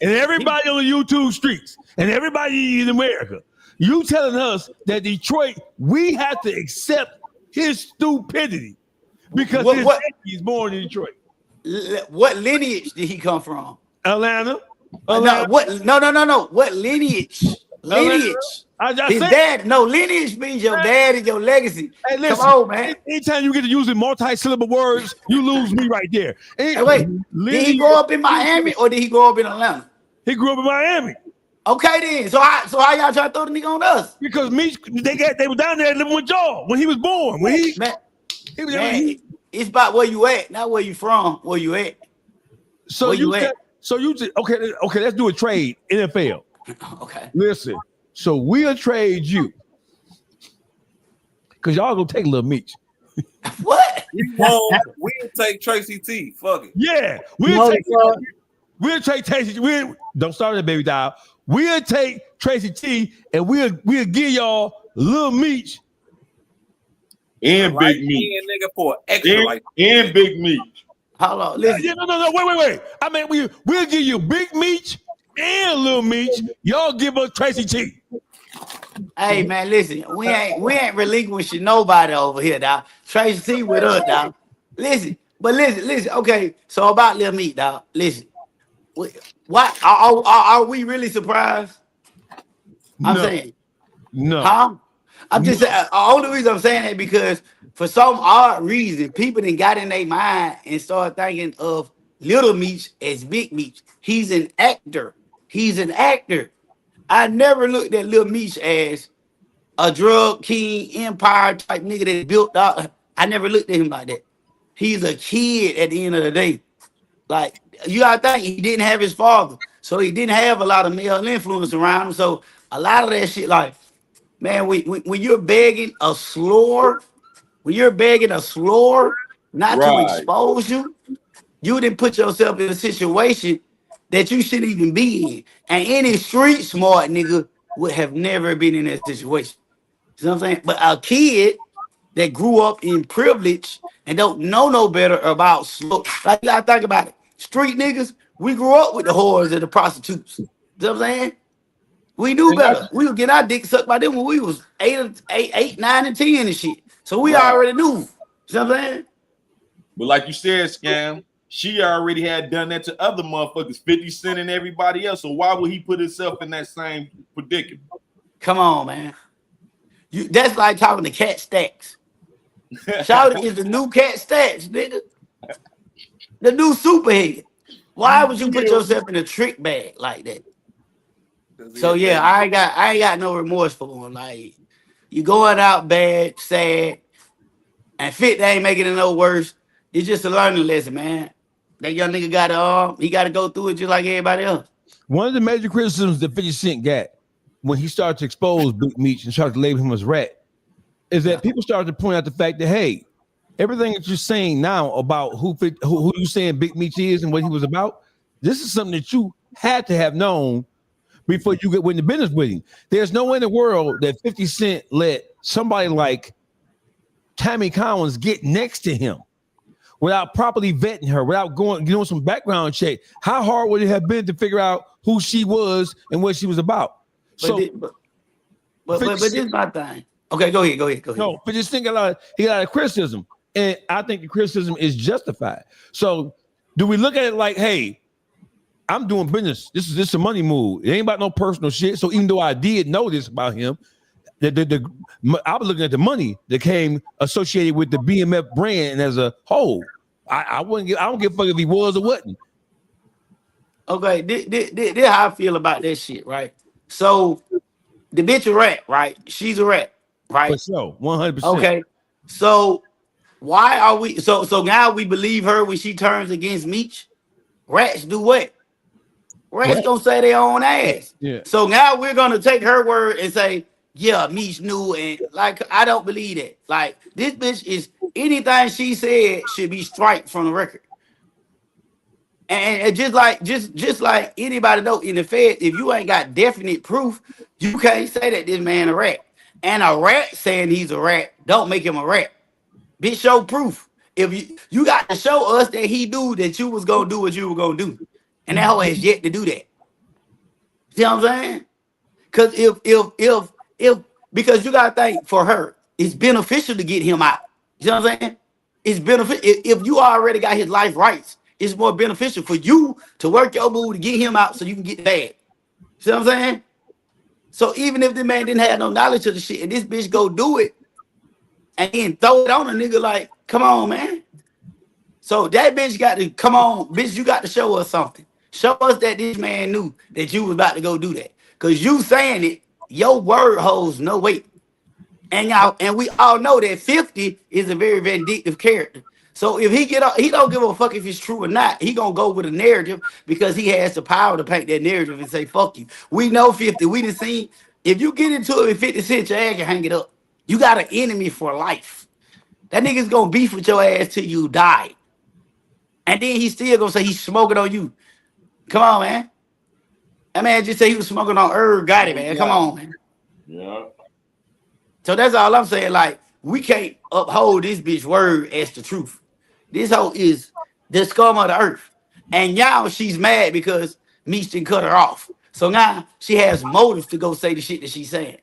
and everybody on the YouTube streets, and everybody in America, you telling us that Detroit, we have to accept his stupidity because his What? he's born in Detroit, What lineage did he come from? Atlanta. No, what? No. What lineage? Lineage. I just His said. dad. No, lineage means your dad and your legacy. Hey, listen. Come on, man. Anytime you get to using multi-syllable words, you lose me right there. Hey, wait. Did he grow up in Miami or did he grow up in Atlanta? He grew up in Miami. Okay, then. So how y'all trying to throw the nigga on us? Because Meech, they were down there living with y'all when he was born. When he was Man, it's about where you at, not where you from. Where you at? So where you at? Okay, let's do a trade. NFL. Okay. Listen. So we'll trade you. Because y'all gonna take Lil Meech. What? We'll take Tracy T. Fuck it. Yeah. We'll take Tracy. Don't start that, baby doll. We'll take Tracy T and we'll give y'all Lil Meech and Big Meech. Nigga for extra and Big Meech. Hold on, listen. Yeah, no, wait. I mean, we'll give you Big Meech and Lil Meech. Y'all give us Tracy T. Hey man, listen, we ain't relinquishing nobody over here, dog. Tracy T with us, dog. Listen. Okay, so about Lil Meech, dog. Listen, what are we really surprised? I'm saying, no. Huh? I'm just saying. The only reason I'm saying that because for some odd reason, people then got in their mind and started thinking of Little Meech as Big Meech. He's an actor. I never looked at Lil Meech as a drug king empire type nigga that built out. I never looked at him like that. He's a kid at the end of the day. Like you gotta think he didn't have his father, so he didn't have a lot of male influence around him. So a lot of that shit, like man, when you're begging a slur, not to Right. expose you, you didn't put yourself in a situation that you shouldn't even be in. And any street smart nigga would have never been in that situation. You know what I'm saying? But a kid that grew up in privilege and don't know no better about like you gotta think about it. Street niggas, we grew up with the whores and the prostitutes. You know what I'm saying? We knew And better. We would get our dick sucked by them when we was 8, 9, and 10 and shit. So we Right. already knew. You know what I'm saying? But like you said, Scam, she already had done that to other motherfuckers, 50 Cent and everybody else. So why would he put himself in that same predicament? Come on, man. That's like talking to Cat Stacks. Shouty is the new Cat Stacks, nigga. The new superhead. Why would you put yourself in a trick bag like that? So yeah, I ain't got no remorse for him. Like you going out bad, sad, and 50 ain't making it no worse. It's just a learning lesson, man. That young nigga he got to go through it just like everybody else. One of the major criticisms that 50 Cent got when he started to expose Big Meech and started to label him as rat is that people started to point out the fact that, hey, everything that you're saying now about who you saying Big Meech is and what he was about, this is something that you had to have known before you went into business with him. There's no way in the world that 50 Cent let somebody like Tammy Collins get next to him without properly vetting her, without doing some background check. How hard would it have been to figure out who she was and what she was about? But this is my thing. Okay, go ahead. No, but just think he got a lot of criticism, and I think the criticism is justified. So, do we look at it like, hey, I'm doing business. This is a money move. It ain't about no personal shit. So even though I did know this about him, I was looking at the money that came associated with the BMF brand as a whole. I don't give a fuck if he was or wasn't. Okay, this how I feel about that shit, right? So the bitch a rat, right? She's a rat, right? For sure, 100%. Okay, so why are we so now we believe her when she turns against Meech? Rats do what? Rats gonna say their own ass. Yeah. So now we're gonna take her word and say, yeah, Meech knew, and like I don't believe that. Like this bitch is anything she said should be striked from the record. And just like anybody know in the Fed, if you ain't got definite proof, you can't say that this man a rat. And a rat saying he's a rat don't make him a rat. Bitch, show proof. If you got to show us that he knew that you was gonna do what you were gonna do, and that hoe has yet to do that. See what I'm saying? Because if because you gotta think for her, it's beneficial to get him out. You know what I'm saying? It's beneficial if you already got his life rights. It's more beneficial for you to work your move to get him out so you can get the bag. See what I'm saying? So even if the man didn't have no knowledge of the shit and this bitch go do it and then throw it on a nigga like, come on, man. So that bitch got to, come on, bitch, you got to show us something. Show us that this man knew that you was about to go do that. Because you saying it, your word holds no weight. And we all know that 50 is a very vindictive character. So if he don't give a fuck if it's true or not. He gonna go with a narrative because he has the power to paint that narrative and say, fuck you. We know 50. We done seen, if you get into it with 50 Cent, your ass can hang it up. You got an enemy for life. That nigga's gonna beef with your ass till you die. And then he's still gonna say he's smoking on you. Come on, man. That man just said he was smoking on Herb Gotti, man. Come on, man. Yeah. So that's all I'm saying. Like, we can't uphold this bitch word as the truth. This hoe is the scum of the earth. And now she's mad because Meech didn't cut her off. So now she has motives to go say the shit that she's saying.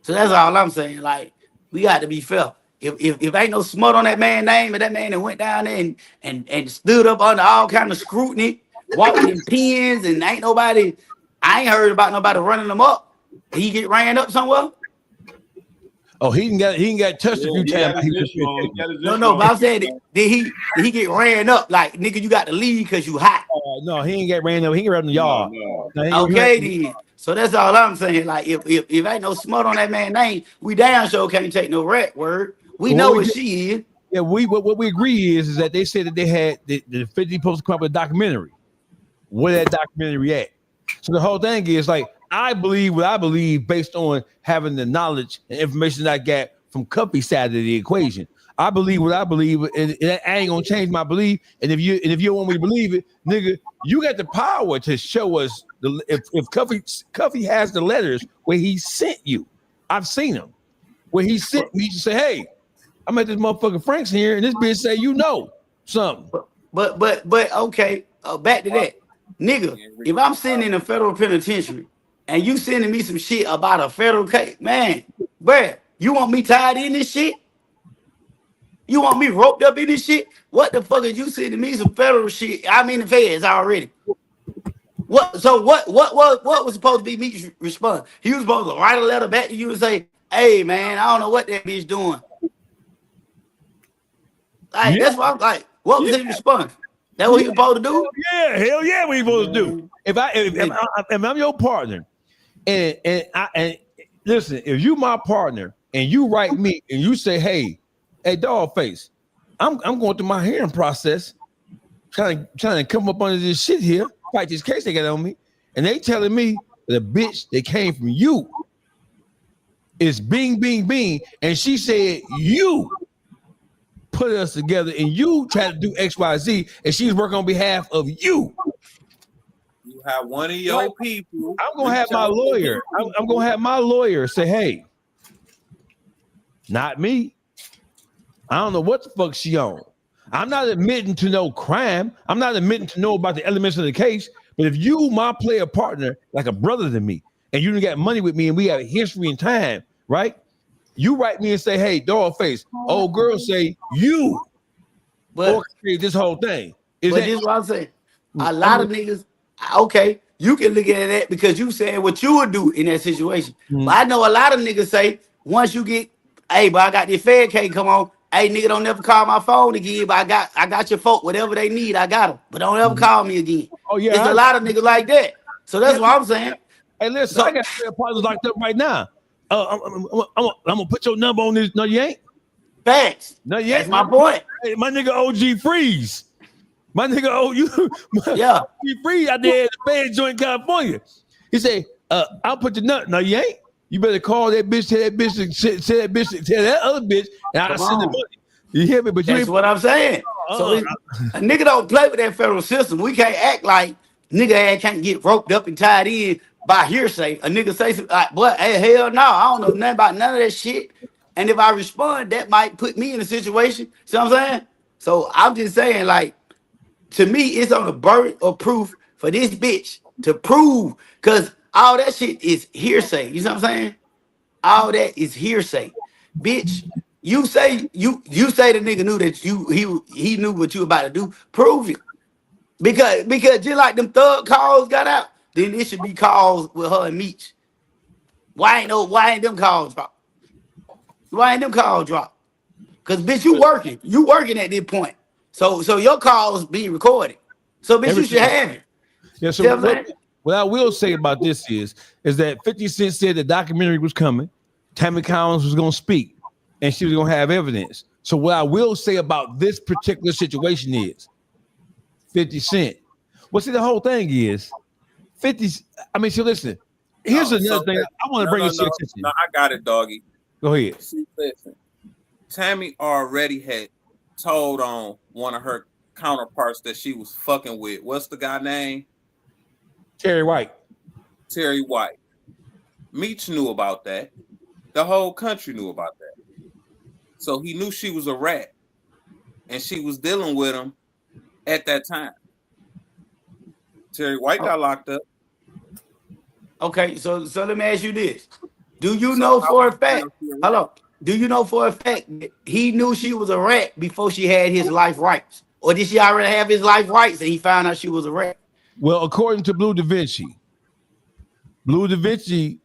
So that's all I'm saying. Like, we got to be fair. If ain't no smut on that man's name and that man that went down there and stood up under all kind of scrutiny, walking in pins, and ain't nobody, I ain't heard about nobody running them up. Did he get ran up somewhere? Oh, he didn't get touched a few times. No, but I'm saying, did he get ran up? Like, nigga, you got to leave because you hot. No, he ain't get ran up. He get ran in the yard. No, okay, then. So that's all I'm saying. Like, if ain't no smut on that man's name, we damn sure can't take no rat word. We know what she is. Yeah, what we agree is that they said that they had the 50 supposed to come up with a documentary. Where that documentary at? So the whole thing is like I believe what I believe based on having the knowledge and information that I got from Cuffy's side of the equation. I believe what I believe, and I ain't gonna change my belief. And if you don't want me to believe it, nigga, you got the power to show us if Cuffy has the letters where he sent you. I've seen them where he sent me to say, "Hey, I'm at this motherfucker Frank's here," and this bitch say, "You know something." But okay, back to that, nigga. If I'm sitting in a federal penitentiary and you sending me some shit about a federal case, man, bruh, you want me tied in this shit? You want me roped up in this shit? What the fuck are you sending me some federal shit? I'm in the feds already. What? So what was supposed to be me response? He was supposed to write a letter back to you and say, "Hey man, I don't know what that bitch doing." Like that's what I'm like. What was his response? That what he was supposed to do? Yeah, hell yeah, what he supposed to do? If I'm your partner, and listen, if you my partner and you write me and you say, "Hey, dog face, I'm going through my hearing process, trying to come up under this shit here, fight this case they got on me, and they telling me the bitch that came from you is Bing Bing Bing, and she said you put us together and you try to do XYZ, and she's working on behalf of you." You have one of your people. I'm gonna have my lawyer. I'm gonna have my lawyer say, "Hey, not me. I don't know what the fuck she on. I'm not admitting to no crime. I'm not admitting to know about the elements of the case. But if you, my player partner, like a brother to me, and you done got money with me, and we have a history and time, right? You write me and say, "Hey, dog face, old girl say you orchestrate this whole thing." This is what I'm saying. A lot of niggas, okay, you can look at that because you saying what you would do in that situation. But I know a lot of niggas say once you get, "Hey, but I got this Fed case, come on. Hey, nigga, don't never call my phone again. But I got your folk, whatever they need, I got them. But don't ever call me again." Oh yeah, there's a lot of niggas like that. So that's what I'm saying. Hey, listen, I got player partners locked up right now. I'm gonna put your number on this. No, you ain't. Facts. No, you ain't. That's my point. Hey, my nigga OG Freeze. My nigga yeah. OG Freeze out there at the Fed joint, California. He say, "I'll put your number." No, you ain't. You better call that bitch, tell that bitch, tell that other bitch, and I'll send the money. You hear me? But that's what I'm saying. So a nigga don't play with that federal system. We can't act like nigga ass can't get roped up and tied in by hearsay. A nigga say something like, "What? Hey, hell no, I don't know nothing about none of that shit." And if I respond, that might put me in a situation. See what I'm saying? So I'm just saying, like, to me, it's on the burden of proof for this bitch to prove, because all that shit is hearsay. You know what I'm saying? All that is hearsay. Bitch, you say the nigga knew that he knew what you about to do. Prove it. Because just like them thug calls got out, then it should be calls with her and Meech. Why ain't them calls dropped? Why ain't them calls dropped? Because bitch, you working at this point. So your calls being recorded. So bitch, you should have it. Yeah, so what I will say about this is that 50 Cent said the documentary was coming. Tammy Collins was going to speak, and she was going to have evidence. So what I will say about this particular situation is 50 Cent. Well, see, the whole thing is 50. I mean, so listen, here's another thing I want to bring into attention. No, I got it, doggy. Go ahead. See, listen, Tammy already had told on one of her counterparts that she was fucking with. What's the guy name? Terry White. Terry White. Meech knew about that. The whole country knew about that. So he knew she was a rat, and she was dealing with him at that time. Terry White got locked up. Okay, so let me ask you this: do you know for a fact? Hello. Do you know for a fact that he knew she was a rat before she had his life rights, or did she already have his life rights and he found out she was a rat? Well, according to Blue Da Vinci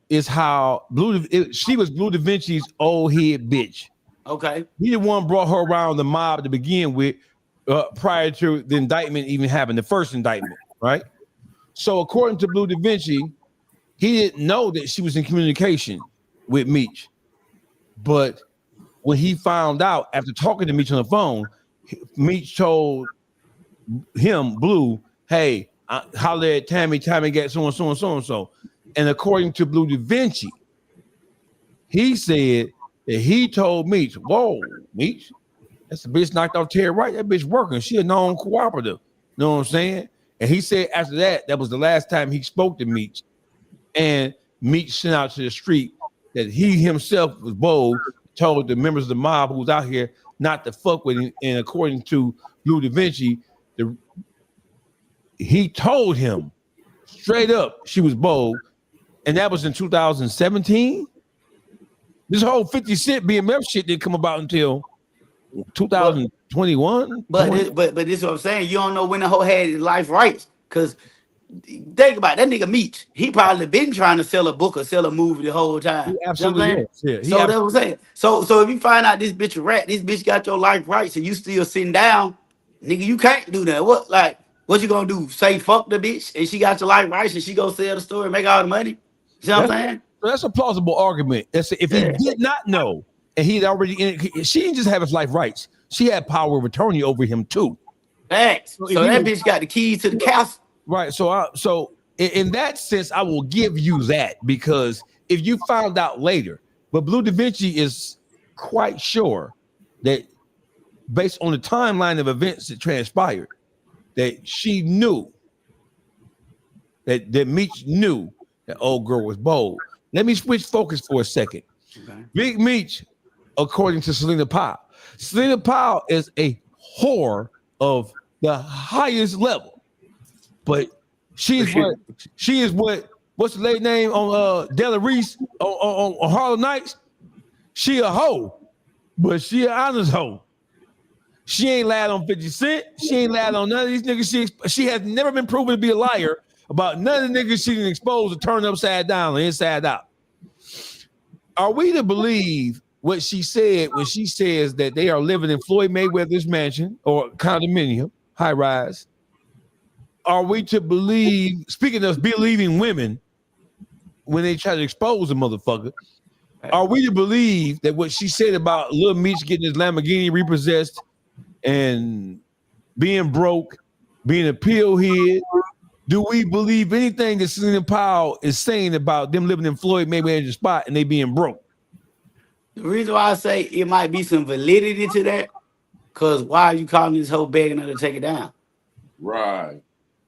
is how she was Blue Da Vinci's old head bitch. Okay. He the one brought her around the mob to begin with, prior to the indictment even happened, the first indictment, right? So according to Blue Da Vinci, he didn't know that she was in communication with Meech. But when he found out after talking to Meech on the phone, Meech told him, Blue, hey, holler at Tammy got so and so and so and so. And according to Blue Da Vinci, he said that he told Meech, whoa, Meech, that's the bitch knocked off Terry Wright. That bitch working. She a known cooperative. You know what I'm saying? And he said after that was the last time he spoke to Meech. And Meech sent out to the street that he himself was bold, told the members of the mob who was out here not to fuck with him. And according to Blue Da Vinci, he told him straight up she was bold. And that was in 2017. This whole 50 Cent BMF shit didn't come about until 2021. But this is what I'm saying. You don't know when the hoe had his life rights. Because think about it, that nigga Meech. He probably been trying to sell a book or sell a movie the whole time. He absolutely is. Yeah, so that's what I'm saying. So if you find out this bitch a rat, this bitch got your life rights and you still sitting down, nigga, you can't do that. What you gonna do? Say fuck the bitch and she got your life rights and she go sell the store and make all the money? You know what I'm saying? That's a plausible argument. If he did not know and he'd already she didn't just have his life rights, she had power of attorney over him too. Thanks. So that bitch got the keys to the castle. Right. So in that sense, I will give you that, because if you found out later, but Blue Da Vinci is quite sure that based on the timeline of events that transpired, that she knew that Meech knew that old girl was bold. Let me switch focus for a second. Okay. Big Meech, according to Selena Powell. Selena Powell is a whore of the highest level, but she is what's the lady name on Della Reese on Harlem Nights? She a hoe, but she an honest hoe. She ain't lied on 50 Cent. She ain't lied on none of these niggas. She has never been proven to be a liar about none of the niggas she didn't expose or turn upside down or inside out. Are we to believe what she said when she says that they are living in Floyd Mayweather's mansion or condominium, high rise? Are we to believe, speaking of believing women, when they try to expose a motherfucker, are we to believe that what she said about Lil Meech getting his Lamborghini repossessed and being broke, being a pill head, do we believe anything that Selena Powell is saying about them living in Floyd Mayweather's spot and they being broke? The reason why I say it might be some validity to that, because why are you calling this hoe begging her to take it down? Right.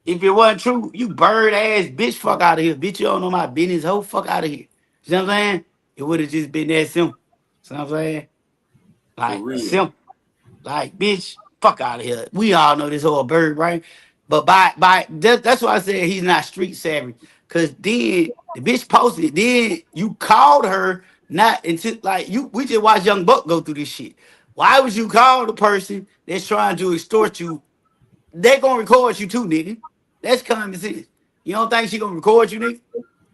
If it wasn't true, you bird ass bitch, fuck out of here. Bitch, you don't know my business, hoe, fuck out of here. You know what I'm saying? It would have just been that simple. You know what I'm saying? Like, simple. Like, bitch, fuck out of here. We all know this whole bird, right? But that's why I said he's not street savvy. Cause then the bitch posted it. Then you called her not until like we just watched Young Buck go through this shit. Why would you call the person that's trying to extort you? They gonna record you too, nigga. That's common sense. You don't think she gonna record you, nigga?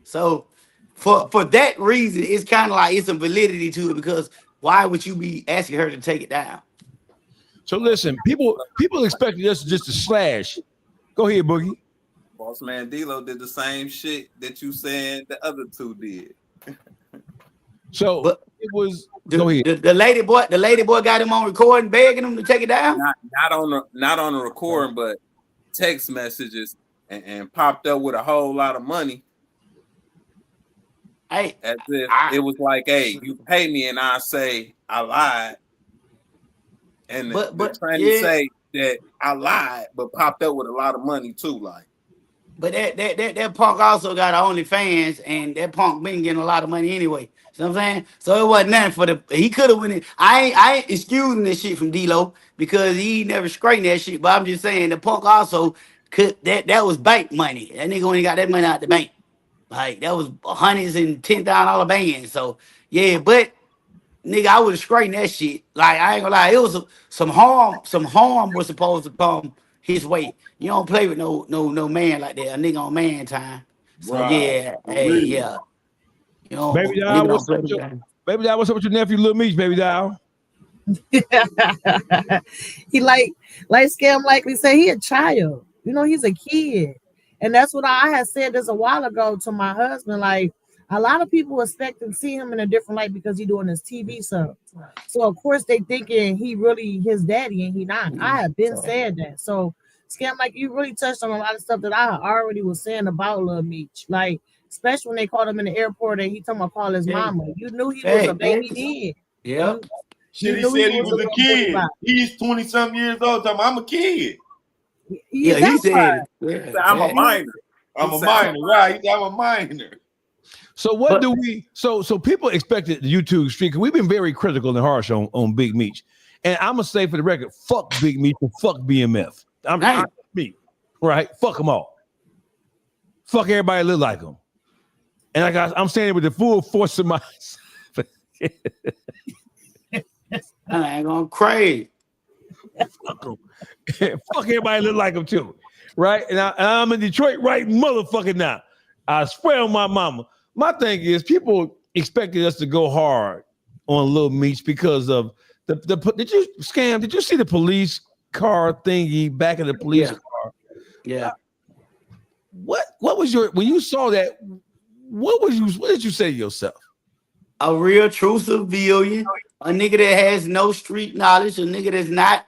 So for that reason, it's kind of like it's some validity to it, because why would you be asking her to take it down? So listen, people expected us just to slash. Go ahead, Boogie. Boss Man D-Lo did the same shit that you saying the other two did. So but it was go ahead. The lady boy got him on recording, begging him to take it down. Not on the recording, but text messages and popped up with a whole lot of money. Hey, as if it was like, hey, you pay me and I say I lied. And but trying to say that I lied, but popped up with a lot of money too, like. But that punk also got OnlyFans, and that punk been getting a lot of money anyway. You know what I'm saying? So it wasn't nothing for he could have went in. I ain't excusing this shit from D-Lo because he never scraped that shit. But I'm just saying the punk also could that was bank money. That nigga only got that money out the bank. Like that was hundreds and $10,000 bands. So yeah, but nigga, I would have straightened that shit. Like I ain't gonna lie, it was some harm was supposed to come his way. You don't play with no man like that. A nigga on man time. So yeah, hey, really? Yeah. You know, baby doll, what's up with your nephew, Lil Meech, baby doll? He like Scam likely say he a child. You know, he's a kid. And that's what I had said this a while ago to my husband. Like, A lot of people expect to see him in a different light because he's doing his TV stuff. So of course they thinking he really his daddy and he not. I have been saying that. So Scam, like you really touched on a lot of stuff that I already was saying about Lil Meech. Like, especially when they called him in the airport and he told him to call his mama. You knew he was a baby then. Yeah. Shit, he said he was a kid. He's 20-something years old. I'm a kid. Yeah, he said I'm a minor. I'm a minor, right? I'm a minor. So what do we? So people expected the YouTube street because we've been very critical and harsh on Big Meech, and I'm gonna say for the record, fuck Big Meech and fuck BMF. I'm me, right? Fuck them all. Fuck everybody look like them, and I'm saying with the full force of my. I ain't gonna crazy. Fuck them. Fuck everybody look like them too, right? And I'm in Detroit right motherfucking now. I swear on my mama. My thing is, people expected us to go hard on Lil Meech because of the. Did you see the police car thingy back in the police car? Yeah. What was your when you saw that? What did you say to yourself? A real true civilian, a nigga that has no street knowledge, a nigga that's not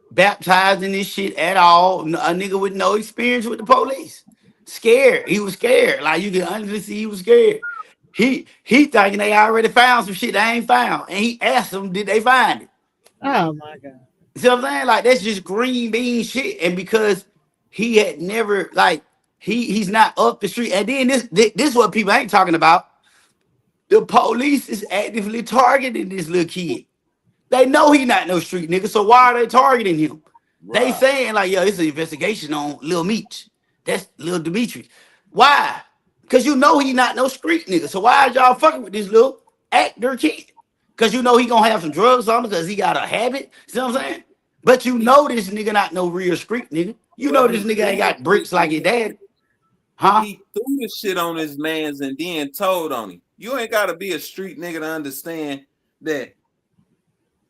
baptized in this shit at all, a nigga with no experience with the police. Scared. He was scared. Like you can honestly see he was scared. He thinking they already found some shit they ain't found. And he asked them, did they find it? Oh my God. See what I'm saying? Like that's just green bean shit. And because he had never like he's not up the street. And then this is what people ain't talking about. The police is actively targeting this little kid. They know he not no street nigga. So why are they targeting him? Right. They saying like, yo, it's an investigation on Lil Meech. That's Lil Demetrius. Why? Because you know he not no street nigga. So why are y'all fucking with this little actor kid? Because you know he gonna have some drugs on him because he got a habit. See what I'm saying? But you know this nigga not no real street nigga. You know this nigga ain't got bricks like his dad. Huh? He threw the shit on his mans and then told on him. You ain't gotta be a street nigga to understand that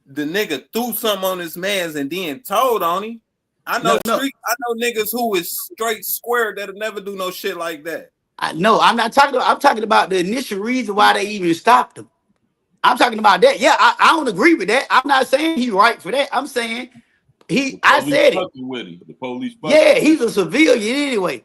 the nigga threw something on his mans and then told on him. I know niggas who is straight square that'll never do no shit like that. I'm not talking about. I'm talking about the initial reason why they even stopped him. I'm talking about that. Yeah, I don't agree with that. I'm not saying he right for that. I'm saying I said it. With him. The police. Yeah, he's a civilian anyway.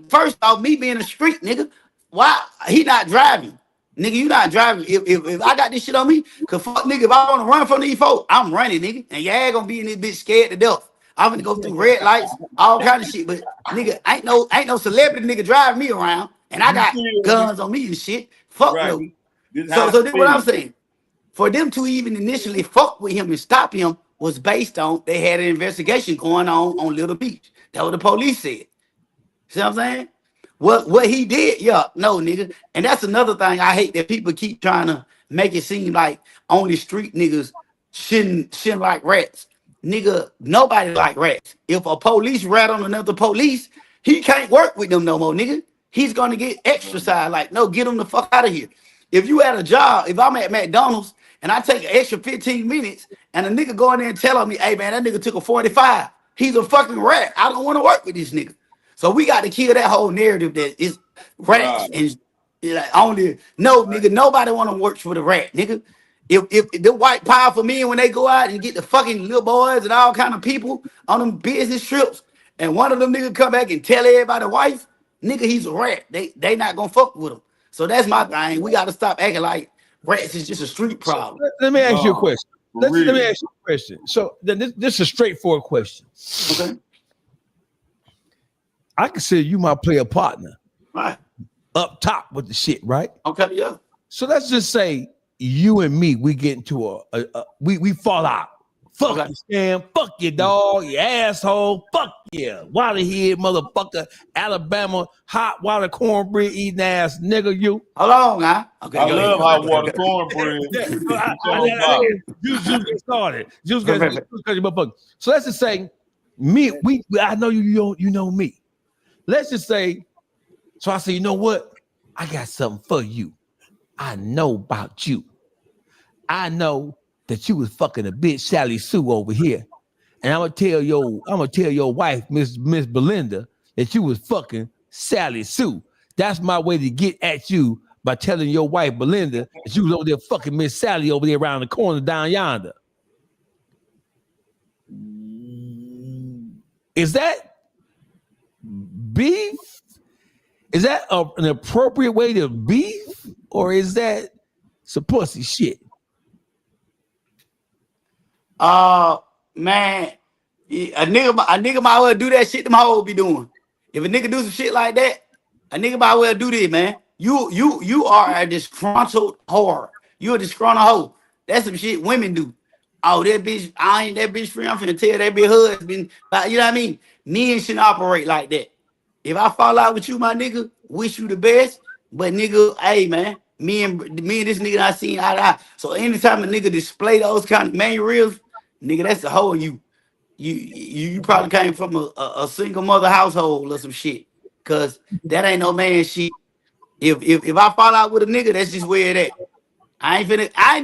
First off, me being a street nigga, why he not driving? Nigga, you not driving. If I got this shit on me, cause fuck nigga, if I want to run from these folks, I'm running, nigga. And y'all gonna be in this bitch scared to death. I'm gonna go through red lights, all kind of shit. But nigga, ain't no celebrity nigga driving me around, and I got guns on me and shit. Fuck no. So this is what I'm saying. For them to even initially fuck with him and stop him was based on they had an investigation going on Little Beach. That what the police said. See what I'm saying? What he did, no, nigga. And that's another thing I hate that people keep trying to make it seem like only street niggas shouldn't like rats. Nigga, nobody like rats. If a police rat on another police, he can't work with them no more, nigga. He's gonna get exercise. Like, no, get him the fuck out of here. If you had a job, if I'm at McDonald's and I take an extra 15 minutes and a nigga go in there and tell me, hey man, that nigga took a 45. He's a fucking rat. I don't want to work with this nigga. So we got to kill that whole narrative that is rats and like only nigga. Nobody want to work for the rat, nigga. If the white powerful men when they go out and get the fucking little boys and all kind of people on them business trips, and one of them niggas come back and tell everybody wife, nigga, he's a rat. They not gonna fuck with him. So that's my thing. We got to stop acting like rats is just a street problem. Let me ask you a question. Let me ask you a question. So this is a straightforward question. Okay. I consider you my player partner. Right. Up top with the shit, right? Okay, yeah. So let's just say you and me, we get into we fall out. Fuck you, Sam. Fuck you, dog. You asshole. Fuck yeah. Waterhead, motherfucker. Alabama, hot water cornbread eating ass nigga, you. Hold on, huh? Okay, I love hot water cornbread. Juice get started. Juice get motherfucker. So let's just say me, I know you know me. Let's just say, so I say, you know what? I got something for you. I know about you. I know that you was fucking a bitch Sally Sue over here. And I'm gonna tell your wife, Miss Belinda, that you was fucking Sally Sue. That's my way to get at you by telling your wife Belinda that you was over there fucking Miss Sally over there around the corner down yonder. Is that beef? Is that an appropriate way to beef, or is that some pussy shit? Man, a nigga might well do that shit them hoes be doing. If a nigga do some shit like that, a nigga might well do this, man. You are a disgruntled whore. You a disgruntled hoe. That's some shit women do. Oh, that bitch, I ain't that bitch free. I'm finna tell that bitch husband. Like, you know what I mean? Men shouldn't operate like that. If I fall out with you, my nigga, wish you the best. But nigga, hey man, me and this nigga I seen eye to eye. So anytime a nigga display those kind of manuals, nigga, that's the whole you. You probably came from a single mother household or some shit. Cause that ain't no man shit. If I fall out with a nigga, that's just where it at. I ain't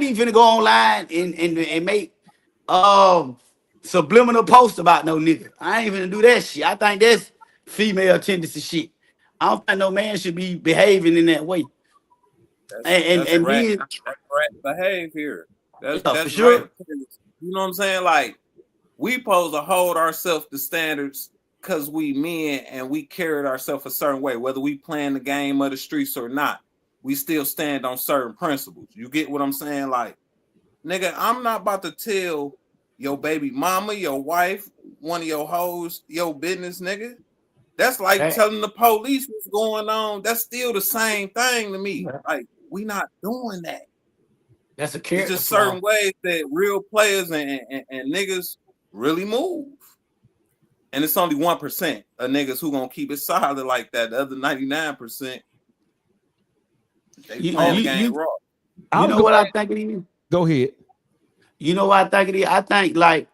even finna go online and make subliminal posts about no nigga. I ain't even do that shit. I think that's female tendency shit. I don't think no man should be behaving in that way. That's And rat, being that's rat behavior. That's for sure. right. You know what I'm saying? Like, we supposed to hold ourselves to standards because we men and we carried ourselves a certain way, whether we playing the game of the streets or not. We still stand on certain principles. You get what I'm saying? Like, nigga, I'm not about to tell your baby mama, your wife, one of your hoes, your business, nigga. That's like Hey, telling the police what's going on. That's still the same thing to me. Like, we not doing that. that's a It's character just flaw. certain ways that real players and niggas really move. And it's only 1% of niggas who gonna keep it solid like that. The other 99%, they You playing the you game you raw. you know what I think it is? Go ahead. You know what I think it is? I think like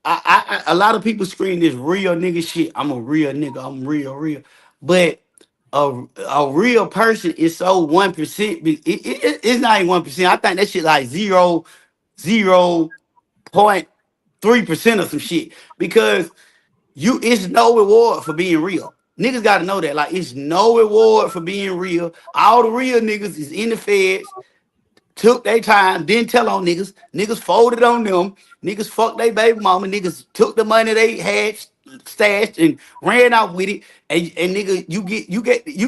I a lot of people scream this real nigga shit. I'm a real nigga. I'm real. But a real person is so 1%. It's not even 1%. I think that shit like 0.3% of some shit because it's no reward for being real. Niggas gotta know that. Like, it's no reward for being real. All the real niggas is in the feds, took their time, didn't tell on niggas. Niggas folded on them. Niggas fucked their baby mama. Niggas took the money they had stashed and ran out with it. And nigga, you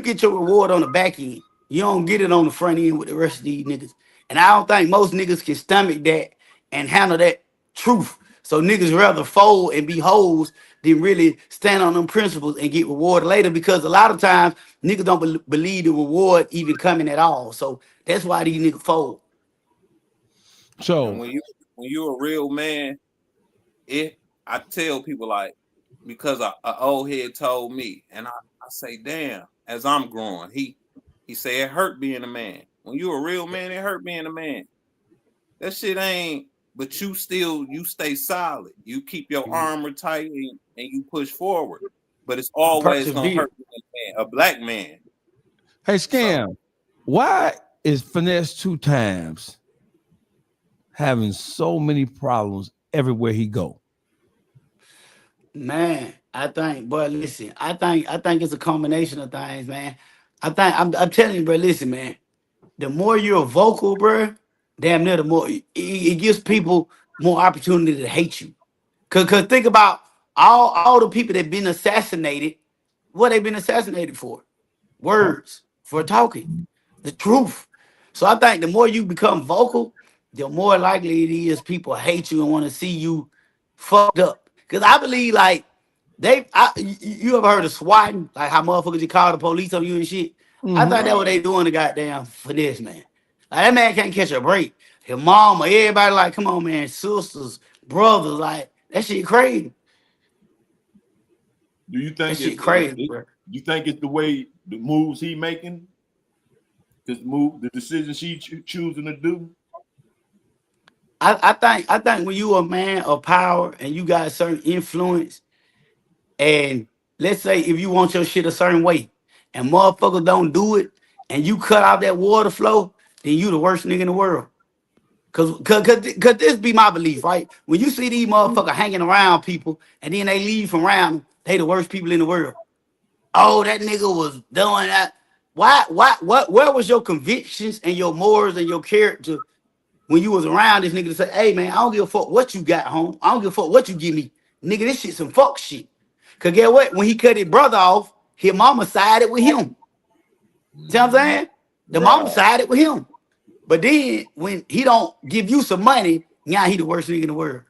get your reward on the back end. You don't get it on the front end with the rest of these niggas. And I don't think most niggas can stomach that and handle that truth. So niggas rather fold and be hoes than really stand on them principles and get rewarded later, because a lot of times niggas don't believe the reward even coming at all. So that's why these niggas fold. And So when you're a real man, I tell people, like, because a old head told me, and I say, damn, as I'm growing, he said it hurt being a man. When you're a real man, it hurt being a man. That shit ain't, but you stay solid. You keep your armor tight and you push forward. But it's always gonna Persevere. hurt being a black man. hey, So Scam, why is Finesse 2 Times having so many problems everywhere he go? Man, I think, boy, listen, I think it's a combination of things, man. I'm telling you, bro, listen, man. The more you're vocal, bro, damn near the more it gives people more opportunity to hate you. Cause think about all the people that been assassinated. What they been assassinated for? Words, for talking the truth. So I think the more you become vocal, the more likely it is people hate you and want to see you fucked up. Cause I believe like you ever heard of swatting? Like how motherfuckers you call the police on you and shit. I think that's what they doing to goddamn Finesse, man. Like that man can't catch a break. His mama, everybody like, come on, man, sisters, brothers, like that shit crazy. Do you That think shit crazy, bro. you think it's the way the moves he making, the decisions he choosing to do? I think when you a man of power and you got a certain influence, and let's say if you want your shit a certain way, and motherfuckers don't do it, and you cut out that water flow, then you the worst nigga in the world. Cause this be my belief, right? When you see these motherfuckers hanging around people and then they leave from around them, they the worst people in the world. Oh, that nigga was doing that. where was your convictions and your morals and your character when you was around this nigga to say, hey man, I don't give a fuck what you got home. I don't give a fuck what you give me. Nigga, this shit some fuck shit. Cause get what? When he cut his brother off, his mama sided with him. See what I'm saying? The mama sided with him. But then when he don't give you some money, now he the worst nigga in the world.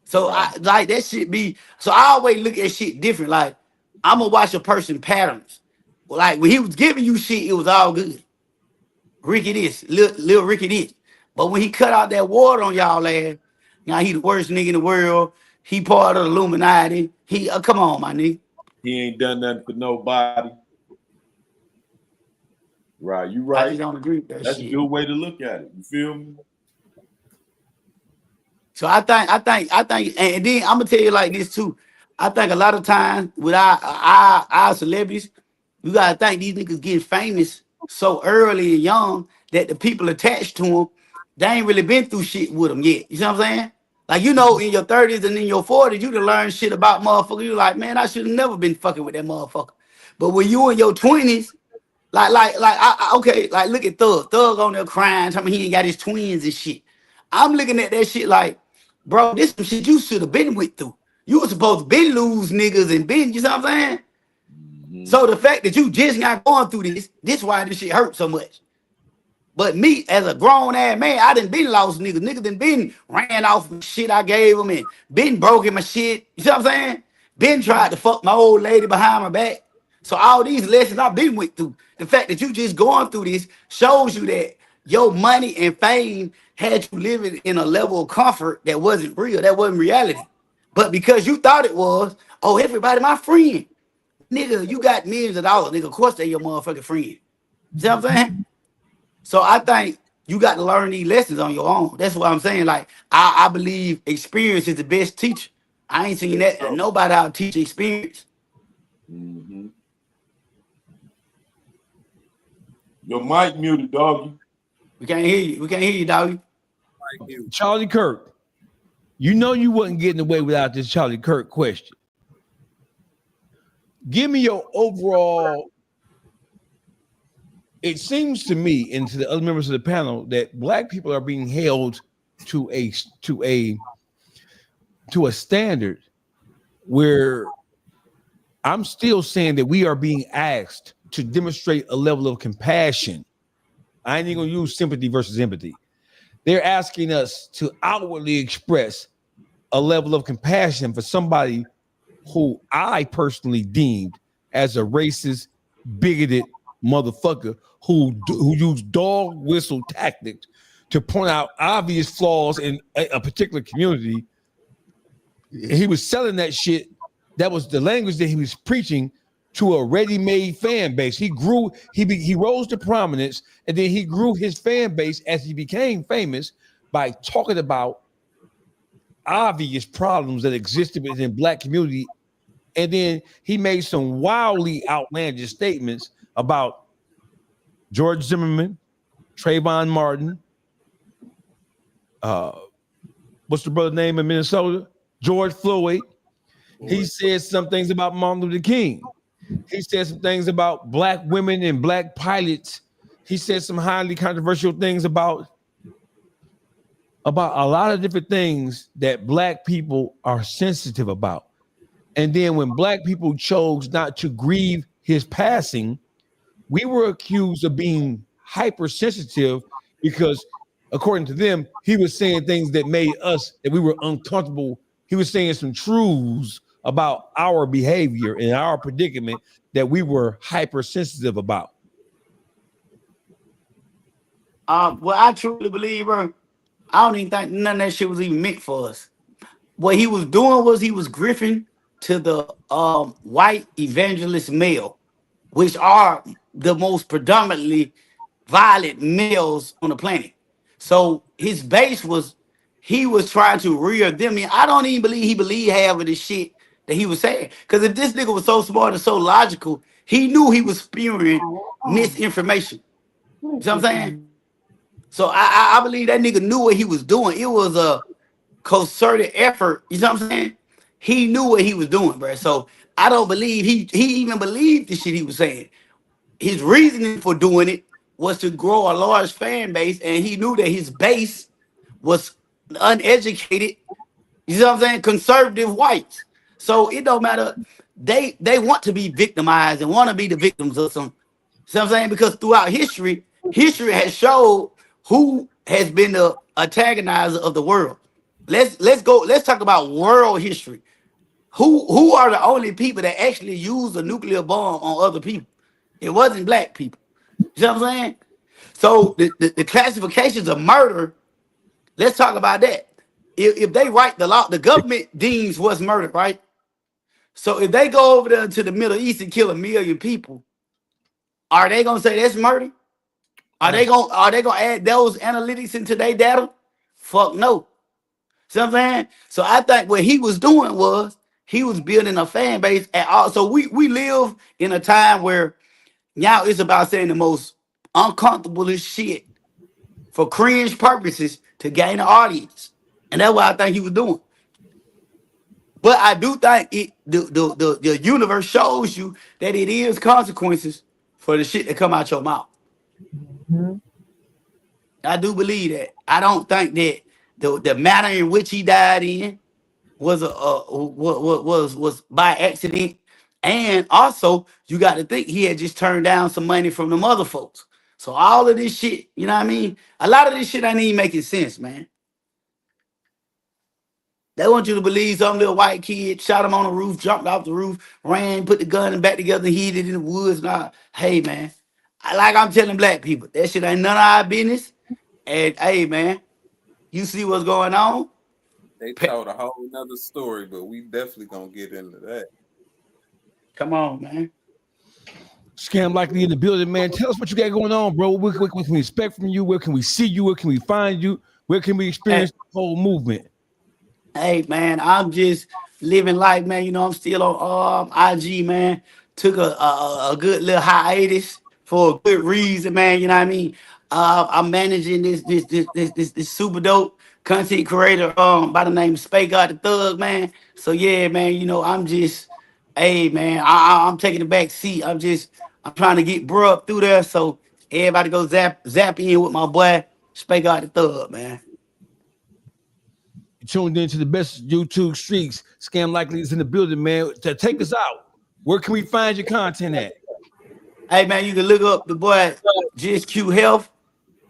So I like that shit be, so I always look at shit different. Like, I'm gonna watch a person patterns. Like when he was giving you shit, it was all good. Ricky this, little Ricky this. But when he cut out that water on y'all ass, now he the worst nigga in the world. He part of the Illuminati. He come on, my nigga. He ain't done nothing for nobody. Right, you I right. just don't agree with that That's shit. a good way to look at it. You feel me? So I think, and then I'm gonna tell you like this too. I think a lot of times with our celebrities, you gotta think these niggas getting famous so early and young that the people attached to them, they ain't really been through shit with them yet. You see what I'm saying? Like, you know, in your 30s and in your 40s, you done learn shit about motherfuckers. You like, man, I should have never been fucking with that motherfucker. But when you in your 20s, okay, like look at Thug. Thug on there crying, telling me he ain't got his twins and shit. I'm looking at that shit like, bro, this some shit you should have been with through. You were supposed to been lose niggas and been, you know what I'm saying? So the fact that you just not going through this why this shit hurt so much. But me, as a grown ass man, I done been lost niggas. Niggas done been ran off with shit I gave them and been broken my shit. You see what I'm saying? Been tried to fuck my old lady behind my back. So all these lessons I've been went through. The fact that you just going through this shows you that your money and fame had you living in a level of comfort that wasn't real. That wasn't reality. But because you thought it was, oh, everybody my friend. Nigga, you got millions of dollars. Nigga, of course they your motherfucking friend. See what I'm saying? So I think you got to learn these lessons on your own. That's what I'm saying. Like, I believe experience is the best teacher. I ain't seen that nobody out teach experience. Mm-hmm. Your mic muted, doggy. We can't hear you. We can't hear you, doggy. Charlie Kirk, you know you wasn't getting away without this Charlie Kirk question. Give me your overall. It seems to me and to the other members of the panel that black people are being held to a standard where I'm still saying that we are being asked to demonstrate a level of compassion. I ain't even gonna use sympathy versus empathy. They're asking us to outwardly express a level of compassion for somebody who I personally deemed as a racist, bigoted motherfucker who used dog whistle tactics to point out obvious flaws in a particular community. He was selling that shit. That was the language that he was preaching to a ready-made fan base. He grew, he rose to prominence, and then he grew his fan base as he became famous by talking about obvious problems that existed within black community. And then he made some wildly outlandish statements about George Zimmerman, Trayvon Martin, what's the brother's name in Minnesota? George Floyd. He said some things about Martin Luther King. He said some things about black women and black pilots. He said some highly controversial things about a lot of different things that black people are sensitive about. And then when black people chose not to grieve his passing, we were accused of being hypersensitive because, according to them, he was saying things that made us, that we were uncomfortable. He was saying some truths about our behavior and our predicament that we were hypersensitive about. Well, I truly believe, bro, I don't even think none of that shit was even meant for us. What he was doing was he was griffing to the white evangelist male, which are the most predominantly violent males on the planet. So his base was, he was trying to rear them in. I don't even believe he believed half of the shit that he was saying. Because if this nigga was so smart and so logical, he knew he was spewing misinformation. You know what I'm saying? So I believe that nigga knew what he was doing. It was a concerted effort. You know what I'm saying? He knew what he was doing, bro. So I don't believe he even believed the shit he was saying. his reasoning for doing it was to grow a large fan base, and he knew that his base was uneducated. You know what I'm saying? Conservative whites. So it don't matter. They want to be victimized and want to be the victims of some. See what I'm saying? Because throughout history has showed who has been the antagonizer of the world. Let's talk about world history. Who are the only people that actually use a nuclear bomb on other people? It wasn't black people. You know what I'm saying? So the classifications of murder, let's talk about that. If they write the law, the government deems what's murder, right? So if they go over there to the Middle East and kill 1 million people, are they gonna say that's murder? Are they gonna add those analytics into their data? Fuck no. See what I'm saying? So I think what he was doing was he was building a fan base at all. So we live in a time where now it's about saying the most uncomfortable shit for cringe purposes to gain an audience. And that's what I think he was doing. But I do think the universe shows you that it is consequences for the shit that come out your mouth. Mhm. I do believe that. I don't think that the manner in which he died in was was by accident. And also, you got to think he had just turned down some money from the mother folks. So all of this shit, you know what I mean? A lot of this shit ain't even making sense, man. They want you to believe some little white kid shot him on the roof, jumped off the roof, ran, put the gun and back together, and hid it in the woods. Nah, hey man, like I'm telling black people, that shit ain't none of our business. And hey man, you see what's going on? They told a whole nother story, but we definitely gonna get into that. Come on, man. Scam Likely in the building, man. Tell us what you got going on, bro. What can we expect from you? Where can we see you? Where can we find you? Where can we experience the whole movement? Hey man, I'm just living life, man. You know, I'm still on IG, man. Took a good little hiatus for a good reason, man. You know what I mean? I'm managing this super dope content creator by the name of Spake God the Thug, man. So yeah, man, you know, I'm just, hey man, I'm taking the back seat. I'm trying to get bro up through there. So everybody go zap in with my boy Spake God the Thug, man. Tuned into the best YouTube streaks. Scam Likely is in the building, man. To take us out, where can we find your content at? Hey man, you can look up the boy GSQ Health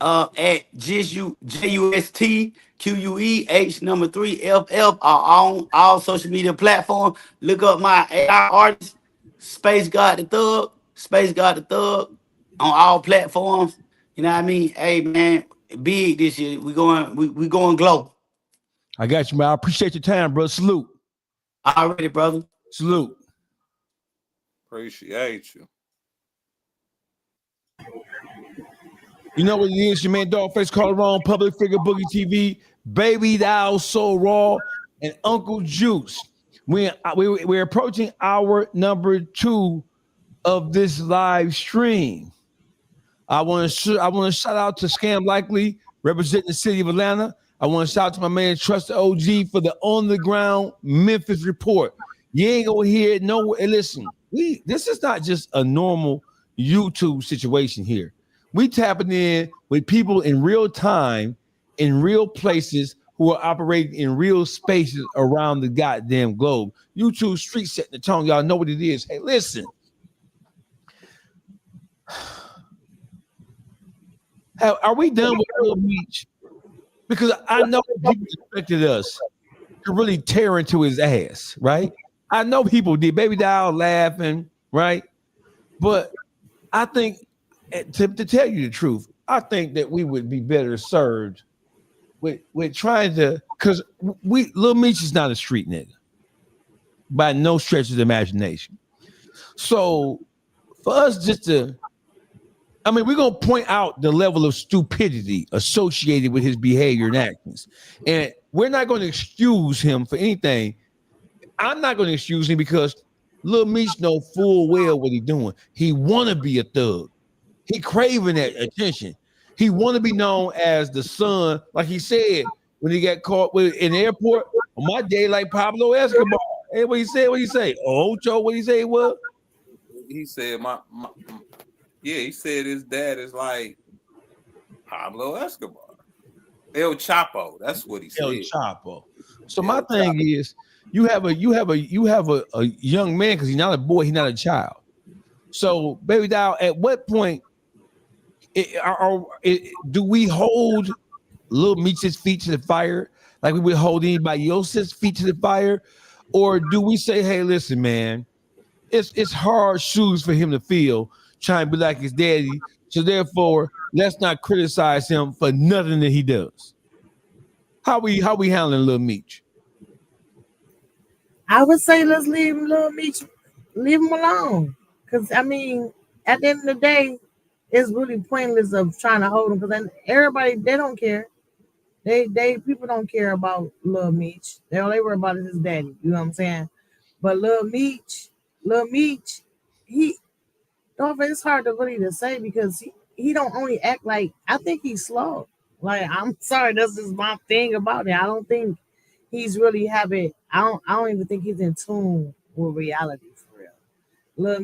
at JUSTQUEH3FF on all social media platforms. Look up my AI artist, Space God the Thug, Space God the Thug on all platforms. You know what I mean? Hey man, big this year. We going global. I got you, man. I appreciate your time, bro. Salute. Already, brother. Salute. Appreciate you. You know what it is? Your man Dogface Calderon, Public Figure Boogie TV, Baby Thou So Raw, and Uncle Juice. We're approaching hour number 2 of this live stream. I want to shout out to Scam Likely, representing the city of Atlanta. I want to shout out to my man Trusted OG for the on the ground Memphis report. You ain't gonna hear it nowhere. Listen, this is not just a normal YouTube situation here. We tapping in with people in real time, in real places, who are operating in real spaces around the goddamn globe. YouTube street setting the tone. Y'all know what it is. Hey, listen. Are we done with Real Meech? Because I know people expected us to really tear into his ass, right? I know people did. Baby Doll laughing, right? But I think, to tell you the truth, I think that we would be better served with trying to, because Lil Meech is not a street nigga by no stretch of the imagination. So for us just to, I mean, we're going to point out the level of stupidity associated with his behavior and actions. And we're not going to excuse him for anything. I'm not going to excuse him because Lil Meech know full well what he's doing. He want to be a thug. He craving that attention. He want to be known as the son, like he said when he got caught in the airport. On my day, like Pablo Escobar. Hey, what he said? What he say? Oh, Joe, what he say? What? He said Yeah, he said his dad is like Pablo Escobar. El Chapo. That's what he said. El Chapo. So El my thing is, you have a young man, because he's not a boy, he's not a child. So, baby doll, at what point do we hold Lil Meech's feet to the fire like we would hold anybody else's feet to the fire? Or do we say, hey, listen, man, it's hard shoes for him to fill trying to be like his daddy, so therefore let's not criticize him for nothing that he does? How we handling Lil Meech? I would say let's leave Lil Meech, leave him alone. Because I mean, at the end of the day, it's really pointless of trying to hold him, because then everybody, they don't care. They people don't care about Lil Meech. They worry about his daddy. You know what I'm saying? But Lil Meech, it's hard to really to say, because he don't only act like, I think he's slow. Like, I'm sorry, that's just my thing about it. I don't think he's really I don't even think he's in tune with reality for real. Lil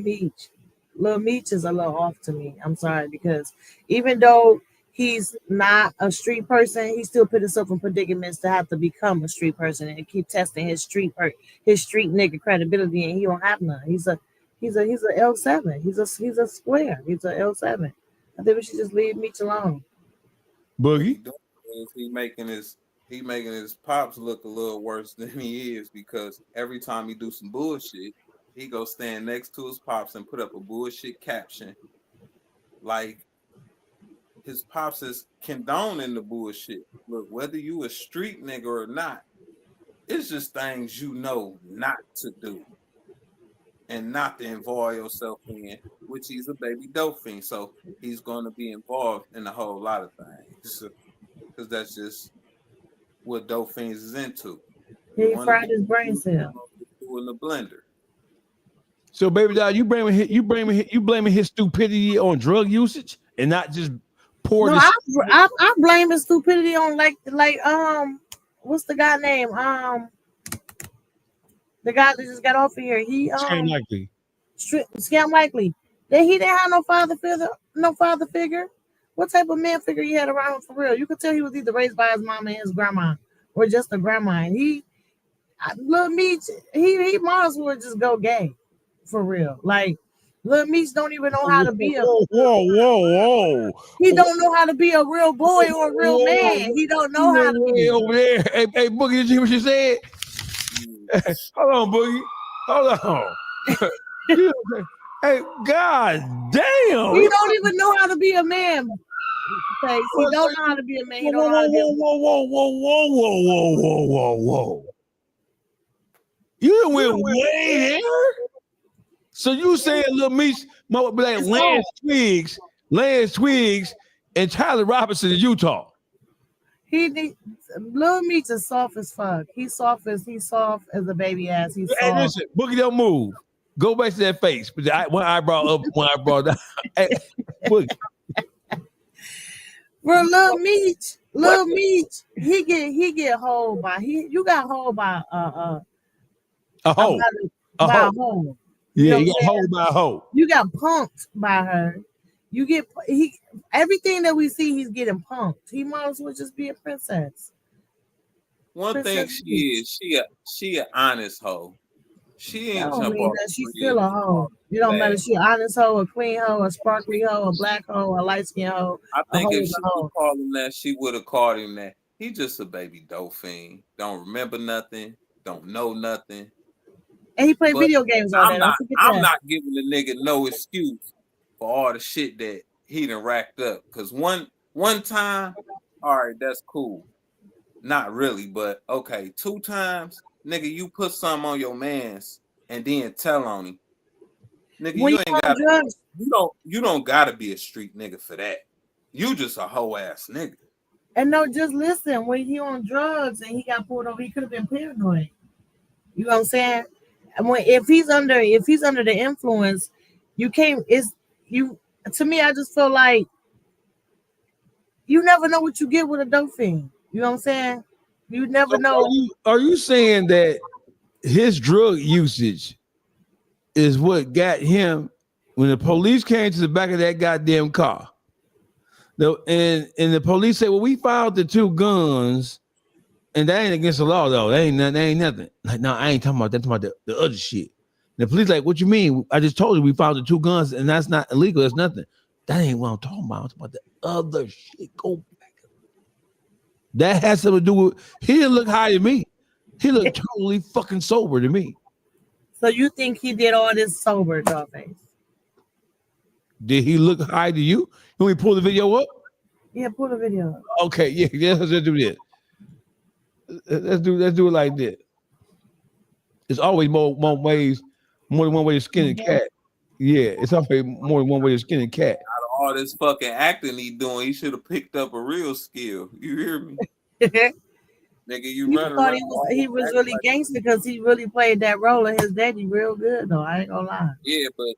Meech is a little off to me. I'm sorry, because even though he's not a street person, he still put himself in predicaments to have to become a street person and keep testing his street nigga credibility, and he don't have none. He's a L7. He's a square. He's a L7. I think we should just leave Meech alone. Boogie? He making his pops look a little worse than he is, because every time he do some bullshit, he go stand next to his pops and put up a bullshit caption. Like, his pops is condoning the bullshit. Look, whether you a street nigga or not, it's just things you know not to do and not to involve yourself in, which he's a baby dope fiend. So he's going to be involved in a whole lot of things, because that's just what dope fiends is into. He fried his brain cell in the blender. So, baby doll, you blaming his stupidity on drug usage and not just poor. No, I blame his stupidity on like what's the guy name? The guy that just got off of here. He Scam Likely. Scam Likely. That he didn't have no father figure. What type of man figure he had around him for real? You could tell he was either raised by his mom and his grandma, or just a grandma. And Lil Meech, he might as well just go gay, for real. Like, Lil Meech don't even know how to be whoa. He don't know how to be a real boy or a real man. He don't know how to be over there. Hey, Boogie, did you hear what she said? Hold on, Boogie. Hold on. Hey, god damn. He don't even know how to be a man. He don't know how to be a man. He don't know how to be a Whoa. You went way there? So you saying Lil Meech might be like Lance Twiggs, and Tyler Robinson in Utah? Lil Meech is soft as fuck. He's soft as a baby ass. He's soft. Hey, listen, Boogie, don't move. Go back to that face. One eyebrow up, one eyebrow down. Hey, Boogie. Bro, Lil Meech, he get hold by you got hold by a hoe. By a hoe. Yeah, you got hold by a hoe. You got punked by her. You get everything that we see, he's getting punked. He might as well just be a princess. One thing she an honest hoe. She ain't jump off. She's still a hoe. You don't matter. She an honest hoe, a clean hoe, a sparkly hoe, a black hoe, a light skin hoe. I think if she would call him that, she would have called him that. He just a baby dope fiend. Don't remember nothing. Don't know nothing. And he played video games all day. I'm not giving the nigga no excuse for all the shit that he done racked up. Cause one time, all right, that's cool. Not really, but okay. 2 times, nigga, you put something on your mans and then tell on him. Nigga, you don't gotta be a street nigga for that. You just a hoe ass nigga. And no, just listen, when he on drugs and he got pulled over, he could have been paranoid. You know what I'm saying? And if he's under the influence, to me, I just feel like you never know what you get with a dope fiend. You know what I'm saying? You never know. Are you saying that his drug usage is what got him when the police came to the back of that goddamn car, and the police said, well, we found the 2 guns, and that ain't against the law, though. That ain't nothing. Like, no, I ain't talking about that. I'm talking about the other shit. And the police like, what you mean? I just told you we found the 2 guns, and that's not illegal. That's nothing. That ain't what I'm talking about. I'm talking about the other shit. Go back. That has something to do with, he didn't look high to me. He looked totally fucking sober to me. So you think he did all this sober, Dogface? Did he look high to you? Can we pull the video up? Yeah, pull the video up. Okay, yeah, let's do this. Let's do it like this. It's always more than one way to skin a cat. Yeah, it's always more than one way to skin a cat. Out of all this fucking acting he doing, he should have picked up a real skill. You hear me? Nigga, you running thought around. he was really gangster because he really played that role of his daddy real good, though. I ain't gonna lie. Yeah, but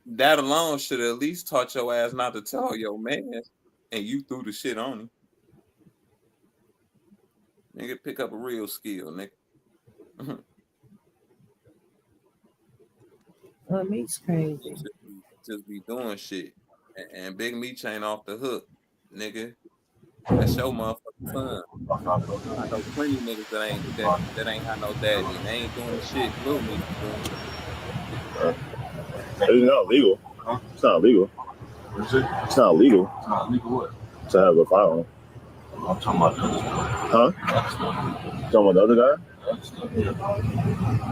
that alone should have at least taught your ass not to tell your man, and you threw the shit on him. Nigga, pick up a real skill, nigga. Meat's crazy. Just be doing shit, and Big Meech ain't off the hook, nigga. That's your motherfucking son. I know plenty of niggas that ain't got no daddy, and they ain't doing the shit Lil Meech doing. It's not legal. Huh? It's not legal. What is it? It's not legal. It's not legal what? To have a firearm. I'm talking about the other guy. Huh? Talking about the other guy?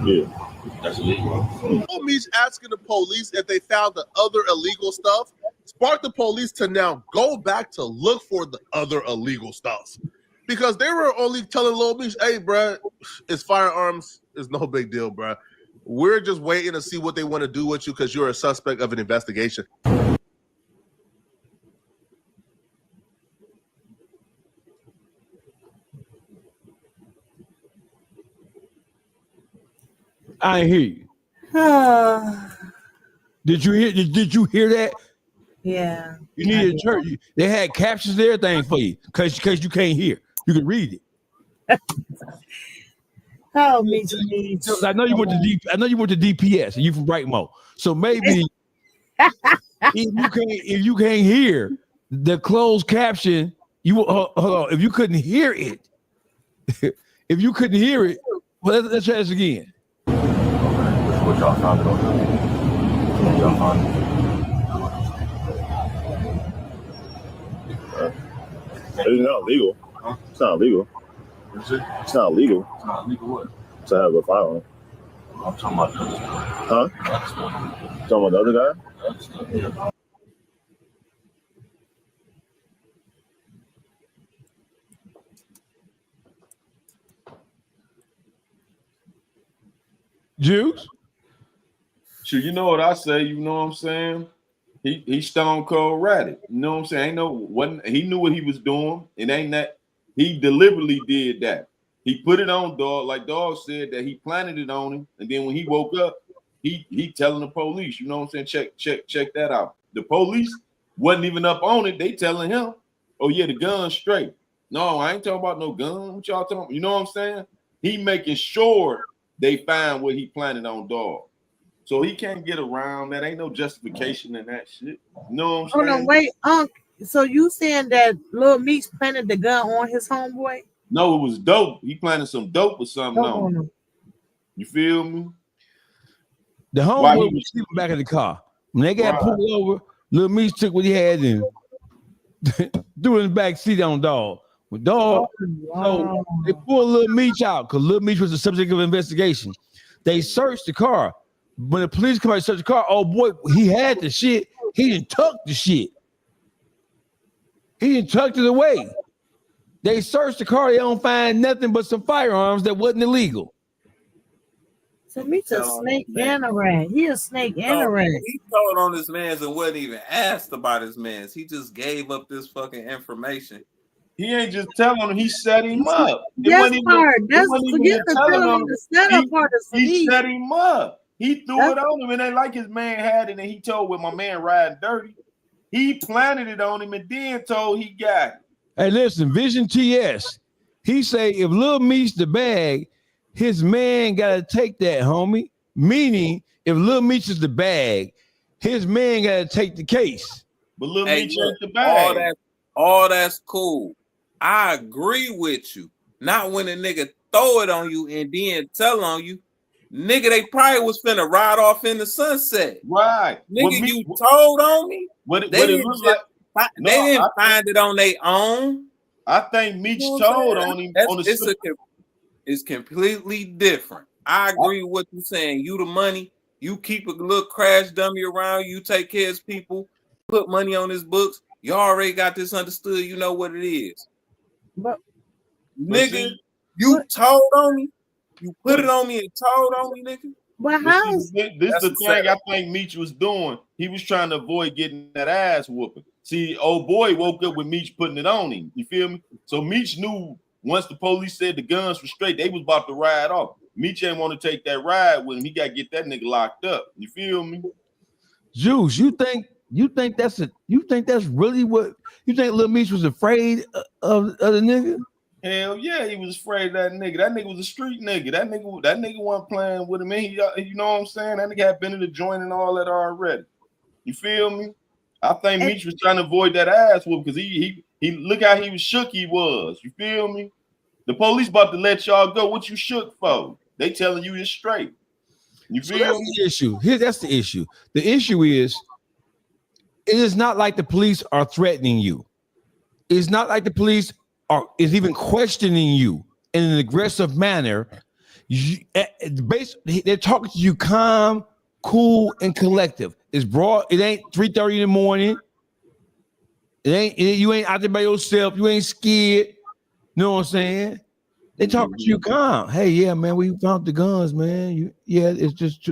Yeah. That's illegal. Lil Meech asking the police if they found the other illegal stuff sparked the police to now go back to look for the other illegal stuff. Because they were only telling Lil Meech, hey, bro, it's firearms. It's no big deal, bro. We're just waiting to see what they want to do with you because you're a suspect of an investigation. I ain't hear you. Did you hear that? Yeah. You needed a church. They had captions and everything for you because you can't hear. You can read it. Oh, Meech. I know you went to DPS and you from Brightmo. So maybe if you can't hear the closed caption, hold on. If you couldn't hear it, well, let's try this again. What y'all found it on? What y'all found it? It's not legal. Huh? It's not legal. What is it? It's not legal. It's not legal what? To have a firearm. I'm talking about the other guy. Huh? Talking about the other guy? Yeah. Juice? Sure, you know what I say, you know what I'm saying? He stone cold ratted. You know what I'm saying? He knew what he was doing. It ain't that he deliberately did that. He put it on Dog, like Dog said that he planted it on him, and then when he woke up, he telling the police, you know what I'm saying? Check that out. The police wasn't even up on it. They telling him, oh yeah, the gun's straight. No, I ain't talking about no gun. What y'all talking about? You know what I'm saying? He making sure they find what he planted on Dog. So he can't get around that. Ain't no justification in that shit. You know what I'm saying? Hold on, wait, so you saying that Lil Meech planted the gun on his homeboy? No, it was dope. He planted some dope or something on him. You feel me? The homeboy was sleeping back in the car. When they got pulled over, Lil Meech took what he had and threw it in the back seat on Dog. With Dog, so they pulled Lil Meech out because Lil Meech was the subject of investigation. They searched the car. When the police come out and search the car, oh boy, he had the shit. He didn't tuck the shit. He didn't tuck it away. They searched the car. They don't find nothing but some firearms that wasn't illegal. So Meech a snake and a rat. He a snake and a rat. He told on his mans and wasn't even asked about his mans. He just gave up this fucking information. He ain't just telling him, he set him up. Yes, part. That's forget the telling the setup part is he set him up. He threw it on him, and ain't like his man had it, and he told with my man riding dirty. He planted it on him and then told he got it. Hey, listen, Vision TS. He say if Lil Meech the bag, his man gotta take that, homie. Meaning, if Lil Meech is the bag, his man got to take the case. But Lil Hey, Meech look, ain't the bag. all that's cool. I agree with you. Not when a nigga throw it on you and then tell on you. Nigga, they probably was finna ride off in the sunset. Right. Nigga, you told on me. What it They look like? didn't find it on their own. I think Meech You know what I'm told saying? on him That's- on the it's completely different. I agree with what you're saying. You the money, you keep a little crash dummy around, you take care of his people, put money on his books. You already got this understood. You know what it is. But nigga, you told on me. You put it on me and told on me, nigga. But This is the That's thing I setup. think Meech was doing. He was trying to avoid getting that ass whooping. See, old boy woke up with Meech putting it on him. You feel me? So Meech knew once the police said the guns were straight, they was about to ride off. Meech ain't want to take that ride with him. He got to get that nigga locked up. You feel me? Juice, you think that's really what you think Lil Meech was afraid of the nigga? Hell yeah, he was afraid of that nigga. That nigga was a street nigga. That nigga wasn't playing with him. You know what I'm saying? That nigga had been in the joint and all that already. You feel me? I think Meech was trying to avoid that ass whoop because he look how he was shook he was. You feel me? The police about to let y'all go. What you shook for? They telling you it's straight. You So feel that's me? the issue. That's the issue. The issue is it is not like the police are threatening you. It's not like the police is even questioning you in an aggressive manner. They're talking to you calm, cool, and collective. It's broad. It ain't 3:30 in the morning. You ain't out there by yourself. You ain't scared. You know what I'm saying? They talking to you calm. Hey, yeah, man, we found the guns, man. It's just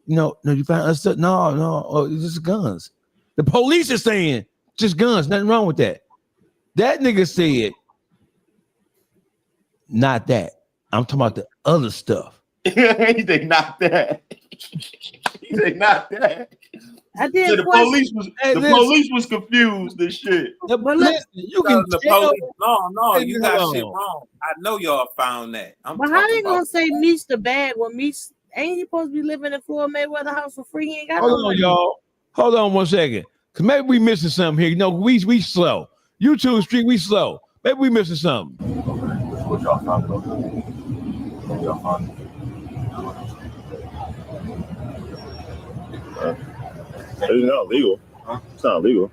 no, you found us. No, it's just guns. The police are saying just guns. Nothing wrong with that. That nigga said, not that. I'm talking about the other stuff. He said not that. He said not that. I did. So the police was confused and shit. But look, you can the tell. police. No, Hey, you got hold shit on. wrong. I know y'all found that. But how they gonna say Meech the bag when Meech ain't he supposed to be living in Floyd Mayweather house for free? He ain't got no Hold on, money. y'all. Hold on 1 second. Cause maybe we missing something here. You know, we slow. YouTube Street, we slow. Maybe we missing something. What y'all found though? What y'all found? It's not legal. Huh? It's not legal.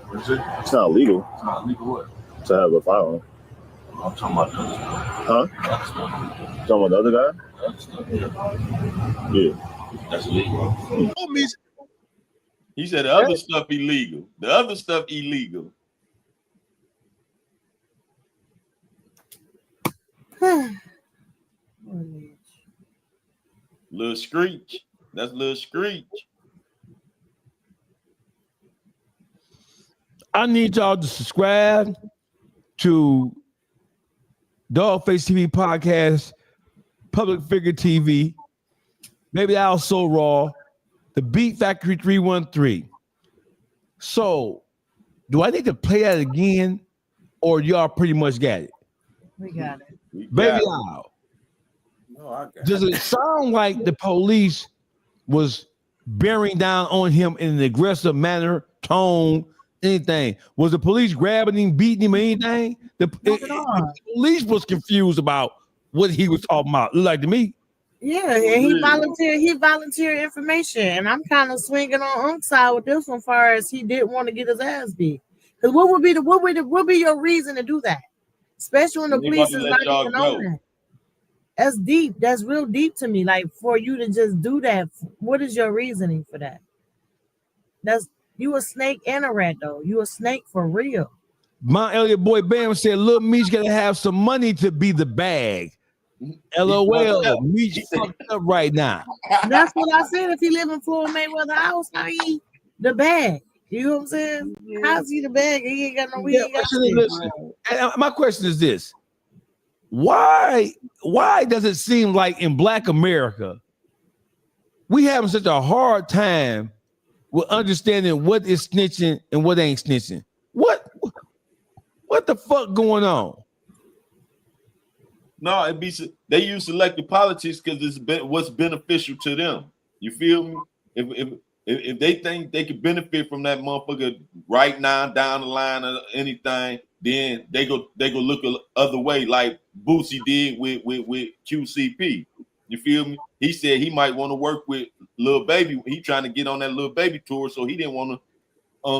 What is it? It's not legal. It's not legal what? To have a firearm. I'm talking about the other stuff. Huh? Talking about the other guy? Yeah. That's illegal. He said the other stuff illegal. The other stuff illegal. Little Screech. That's Little Screech. I need y'all to subscribe to Dogface TV Podcast, Public Figure TV, Baby Al So Raw, The Beat Factory 313. So, do I need to play that again, or y'all pretty much got it? We got it. Baby Al. Does it sound like the police was bearing down on him in an aggressive manner, tone, anything? Was the police grabbing him, beating him, anything? The police was confused about what he was talking about. Look like to me. Yeah, and he volunteered information, and I'm kind of swinging on Unc's side with this one, far as he didn't want to get his ass beat. Because what would be your reason to do that? Especially when the police is not even on that. That's deep. That's real deep to me. Like, for you to just do that, what is your reasoning for that? You a snake and a rat, though. You a snake for real. My Elliott Boy Bam said, Lil Meech gotta have some money to be the bag. LOL. Meech fucked up right now. That's what I said. If he live in Floyd Mayweather house, how he the bag? You know what I'm saying? How's he the bag? He ain't got no. Listen, my question is this: Why does it seem like in Black America we having such a hard time with understanding what is snitching and what ain't snitching? What the fuck going on? No, they use selective politics because it's what's beneficial to them. You feel me? if they think they could benefit from that motherfucker right now down the line or anything, then they go look the other way, like Boosie did with QCP. You feel me? He said he might want to work with Lil Baby. He trying to get on that Lil Baby tour, so he didn't want to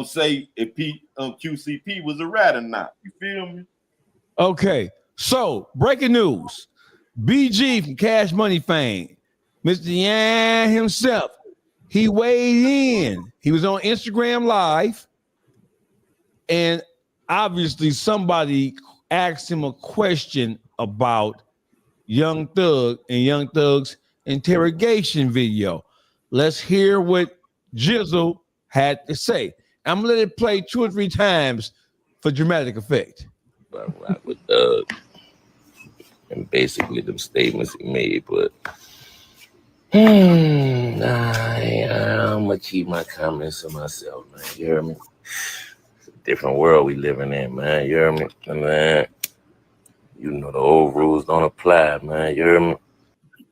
say if QCP was a rat or not. You feel me? Okay, so breaking news: BG from Cash Money fame, Mr. Yan himself, he weighed in. He was on Instagram Live, and obviously somebody asked him a question about Young Thug and Young Thug's interrogation video. Let's hear what Jizzle had to say. I'm gonna let it play 2 or 3 times for dramatic effect. I rock with Thug and basically them statements he made, but I'm gonna keep my comments to myself, man. You hear me? It's a different world we living in, man. You hear me? Man, you know the old rules don't apply, man. You hear me?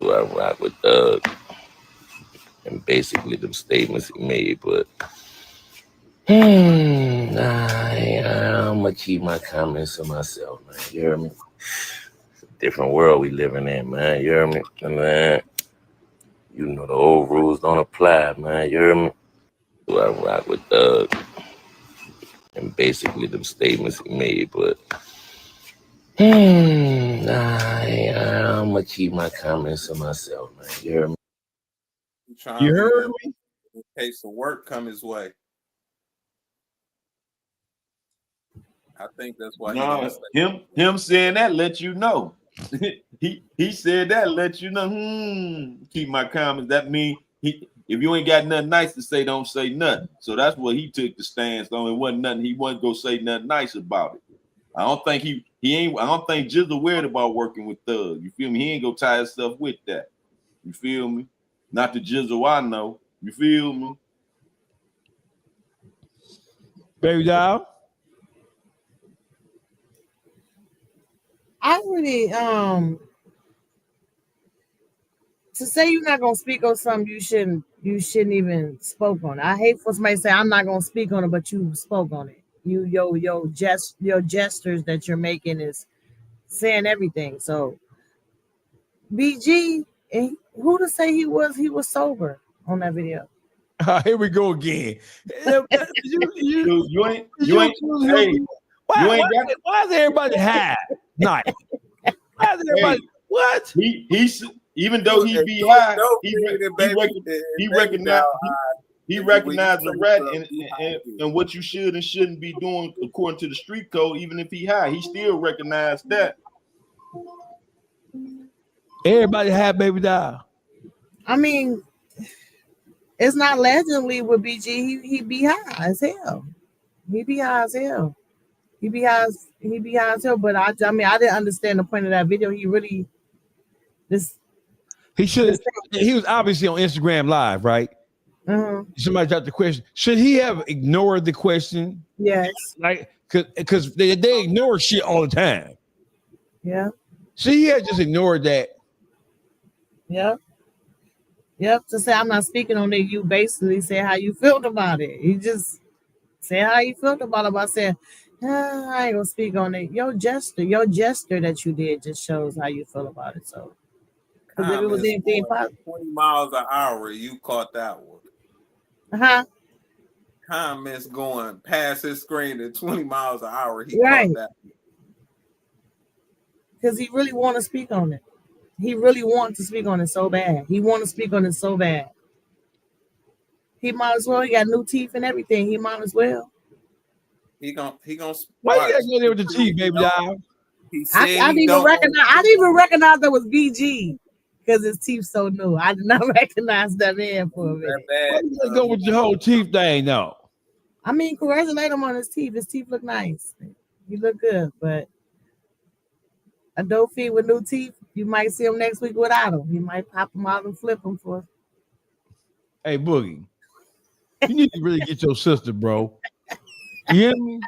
I rock with Thug and basically them statements he made, but I'm gonna keep my comments to myself, man. You hear me? It's a different world we living in, man. You hear me? Man, you know the old rules don't apply, man. You hear me? I rock with Thug and basically them statements he made, but I'm gonna keep my comments to myself, man. You hear me? You heard me? In case of work come his way. I think that's why. No, him saying that let you know. he said that let you know. Keep my comments. That mean if you ain't got nothing nice to say, don't say nothing. So that's what he took the stance on. It wasn't nothing. He wasn't gonna say nothing nice about it. I don't think he ain't. I don't think Jizzle weird about working with Thug. You feel me? He ain't gonna tie himself with that. You feel me? Not the Jizzle I know. You feel me? Baby doll. I really to say you're not gonna speak on something you shouldn't even spoke on it. I hate for somebody to say I'm not gonna speak on it, but you spoke on it. Your gestures that you're making is saying everything. So BG, who to say he was sober on that video? Here we go again. You ain't. Why is everybody high? Nice. Why is everybody? What? He's even though he be high, he recognized the rat and what you should and shouldn't be doing according to the street code. Even if he high, he still recognized that. Everybody high, baby doll. I mean, it's not legendly with BG. He be high as hell. He be high as hell. He be high as hell. But I mean, I didn't understand the point of that video. He really He was obviously on Instagram Live, right? Somebody dropped the question. Should he have ignored the question? Yes. Like, because they ignore shit all the time. Yeah. So he had just ignored that. Yep. To say I'm not speaking on it, you basically say how you felt about it. You just say how you felt about it by saying, I ain't gonna speak on it. Your gesture that you did just shows how you feel about it. So, because if it was anything positive, 20 miles an hour, you caught that one. Comments going past his screen at 20 miles an hour. He caught that. Because he really want to speak on it. He really wants to speak on it so bad. He want to speak on it so bad. He might as well. He got new teeth and everything. He might as well. He gonna. Why you gotta go there with the teeth, baby doll? I didn't even recognize that was BG because his teeth so new. I did not recognize that man for a minute. Why you gotta go with your whole teeth thing, though? I mean, congratulate him on his teeth. His teeth look nice. He look good, but a dope feed with new teeth, you might see him next week without them. You might pop them out and flip them for. Hey, Boogie, you need to really get your sister, bro. You hear me?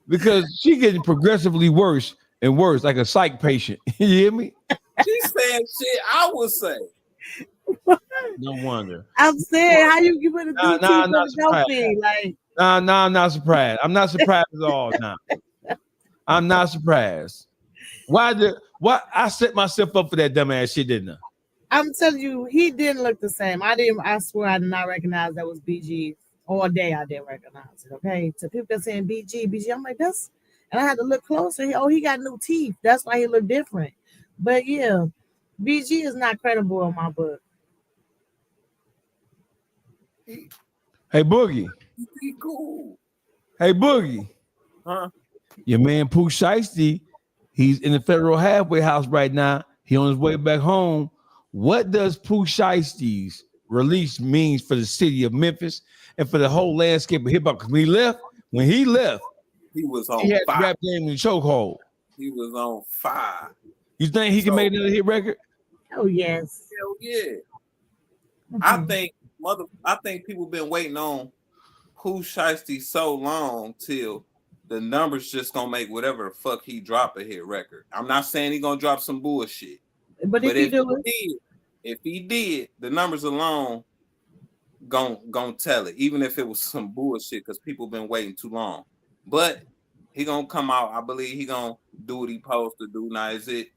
Because she getting progressively worse and worse, like a psych patient. You hear me? She's saying shit I would say. No wonder. I'm saying, how you gonna do Nah, two I'm for not the dope surprised. thing? Like, I'm not surprised. I'm not surprised at all now. I'm not surprised. Why I set myself up for that dumbass shit, didn't I? I'm telling you, he didn't look the same. I swear I did not recognize that was BG. All day I didn't recognize it. Okay. So people kept saying BG. I'm like, that's, and I had to look closer. He got new teeth. That's why he looked different. But yeah, BG is not credible in my book. Hey Boogie. He cool. Hey Boogie. Huh? Your man Pooh Shiesty, he's in the federal halfway house right now. He on his way back home. What does Pooh Shiesty's release means for the city of Memphis and for the whole landscape of hip hop? When he left, he was on he had fire. the rap game in the chokehold. He was on fire. You think he can make another hit record? Oh yes. Hell yeah. I think people been waiting on Pooh Shiesty so long till the numbers just gonna make whatever the fuck he drop a hit record. I'm not saying he gonna drop some bullshit. But if he did, the numbers alone gon' tell it, even if it was some bullshit, because people been waiting too long. But he gonna come out. I believe he gonna do what he supposed to do. Now, is it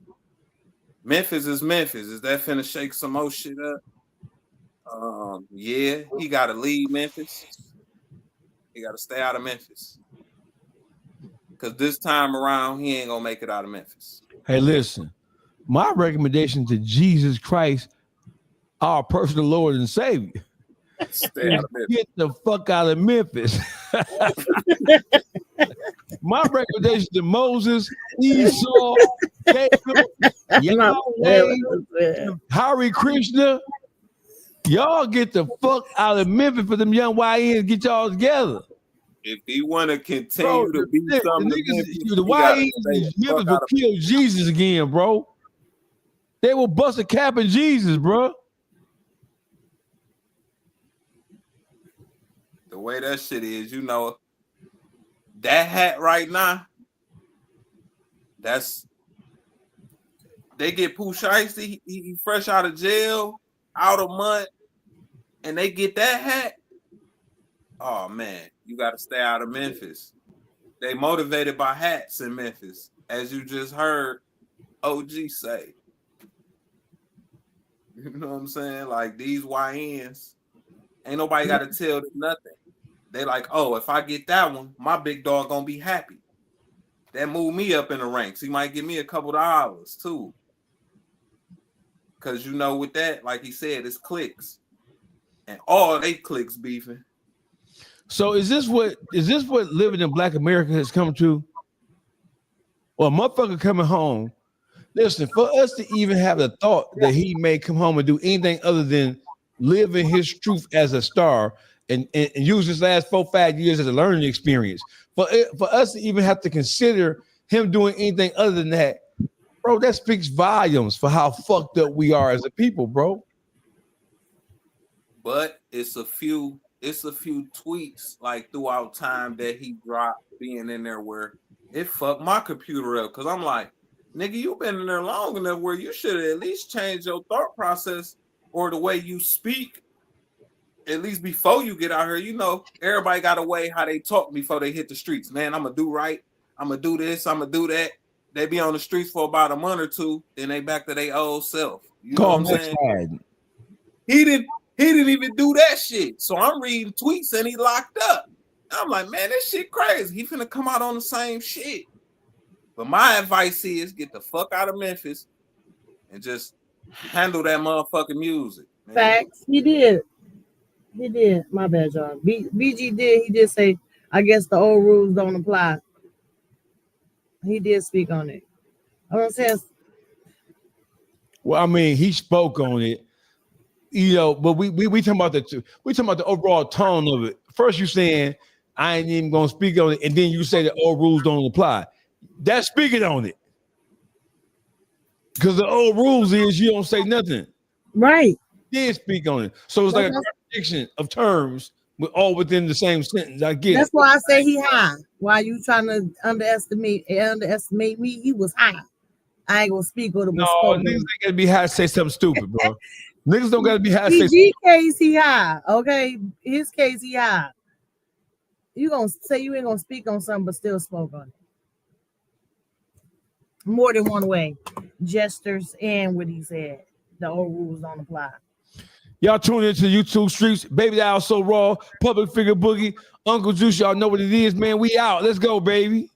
Memphis is Memphis? Is that finna shake some more shit up? Yeah, he gotta leave Memphis. He gotta stay out of Memphis. Because this time around, he ain't gonna make it out of Memphis. Hey, listen, my recommendation to Jesus Christ, our personal Lord and Savior, stay out of Memphis. Get the fuck out of Memphis. My recommendation to Moses, Esau, Jacob, Yahweh, Hare Krishna, y'all get the fuck out of Memphis for them young YNs. Get y'all together. If he want to continue to be something, the YNs in Memphis will kill Jesus again, bro. They will bust a cap in Jesus, bro. The way that shit is, you know, that hat right now, they get Pooh Shiesty, he fresh out of jail, out of month, and they get that hat. Oh man, you got to stay out of Memphis. They motivated by hats in Memphis, as you just heard OG say. You know what I'm saying? Like these YNs, ain't nobody got to tell them nothing. They like, oh, if I get that one, my big dog gonna be happy. That move me up in the ranks. He might give me a couple dollars too. Cause you know, with that, like he said, it's clicks. And all they clicks beefing. So is this what living in Black America has come to? Well, motherfucker coming home. Listen, for us to even have the thought that he may come home and do anything other than live in his truth as a star and use his last 4-5 years as a learning experience. For us to even have to consider him doing anything other than that, bro, that speaks volumes for how fucked up we are as a people, bro. But it's a few tweets like throughout time that he dropped being in there where it fucked my computer up. Cause I'm like, nigga, you been in there long enough where you should at least change your thought process or the way you speak. At least before you get out here, you know, everybody got a way how they talk before they hit the streets. Man, I'm gonna do right. I'm gonna do this. I'm gonna do that. They be on the streets for about a month or two, then they back to their old self. You know what I'm saying? He didn't even do that shit. So I'm reading tweets and he locked up. I'm like, man, this shit crazy. He finna come out on the same shit. But my advice is get the fuck out of Memphis and just handle that motherfucking music. Man. Facts. He did. My bad, y'all. BG did. He did say, I guess the old rules don't apply. He did speak on it. I'm saying. Well, I mean, he spoke on it, you know, but we talking about the overall tone of it. First, you saying I ain't even gonna speak on it, and then you say the old rules don't apply. That's speaking on it. Because the old rules is you don't say nothing. Right. Then speak on it. So it's like a contradiction of terms, but all within the same sentence. I get That's it. why I say he high. Why you trying to underestimate me? He was high. I ain't gonna speak on him. No, niggas ain't gonna be high to say something stupid, bro. Niggas don't gotta be high. Say PG case he high. Okay, his case he high. You gonna say you ain't gonna speak on something, but still spoke on it. More than one way. Gestures and what he said. The old rules don't apply. y'all tune into the YouTube streets. Baby Doll So Raw, Public Figure Boogie, Uncle Juice. Y'all know what it is, man. We out. Let's go, baby.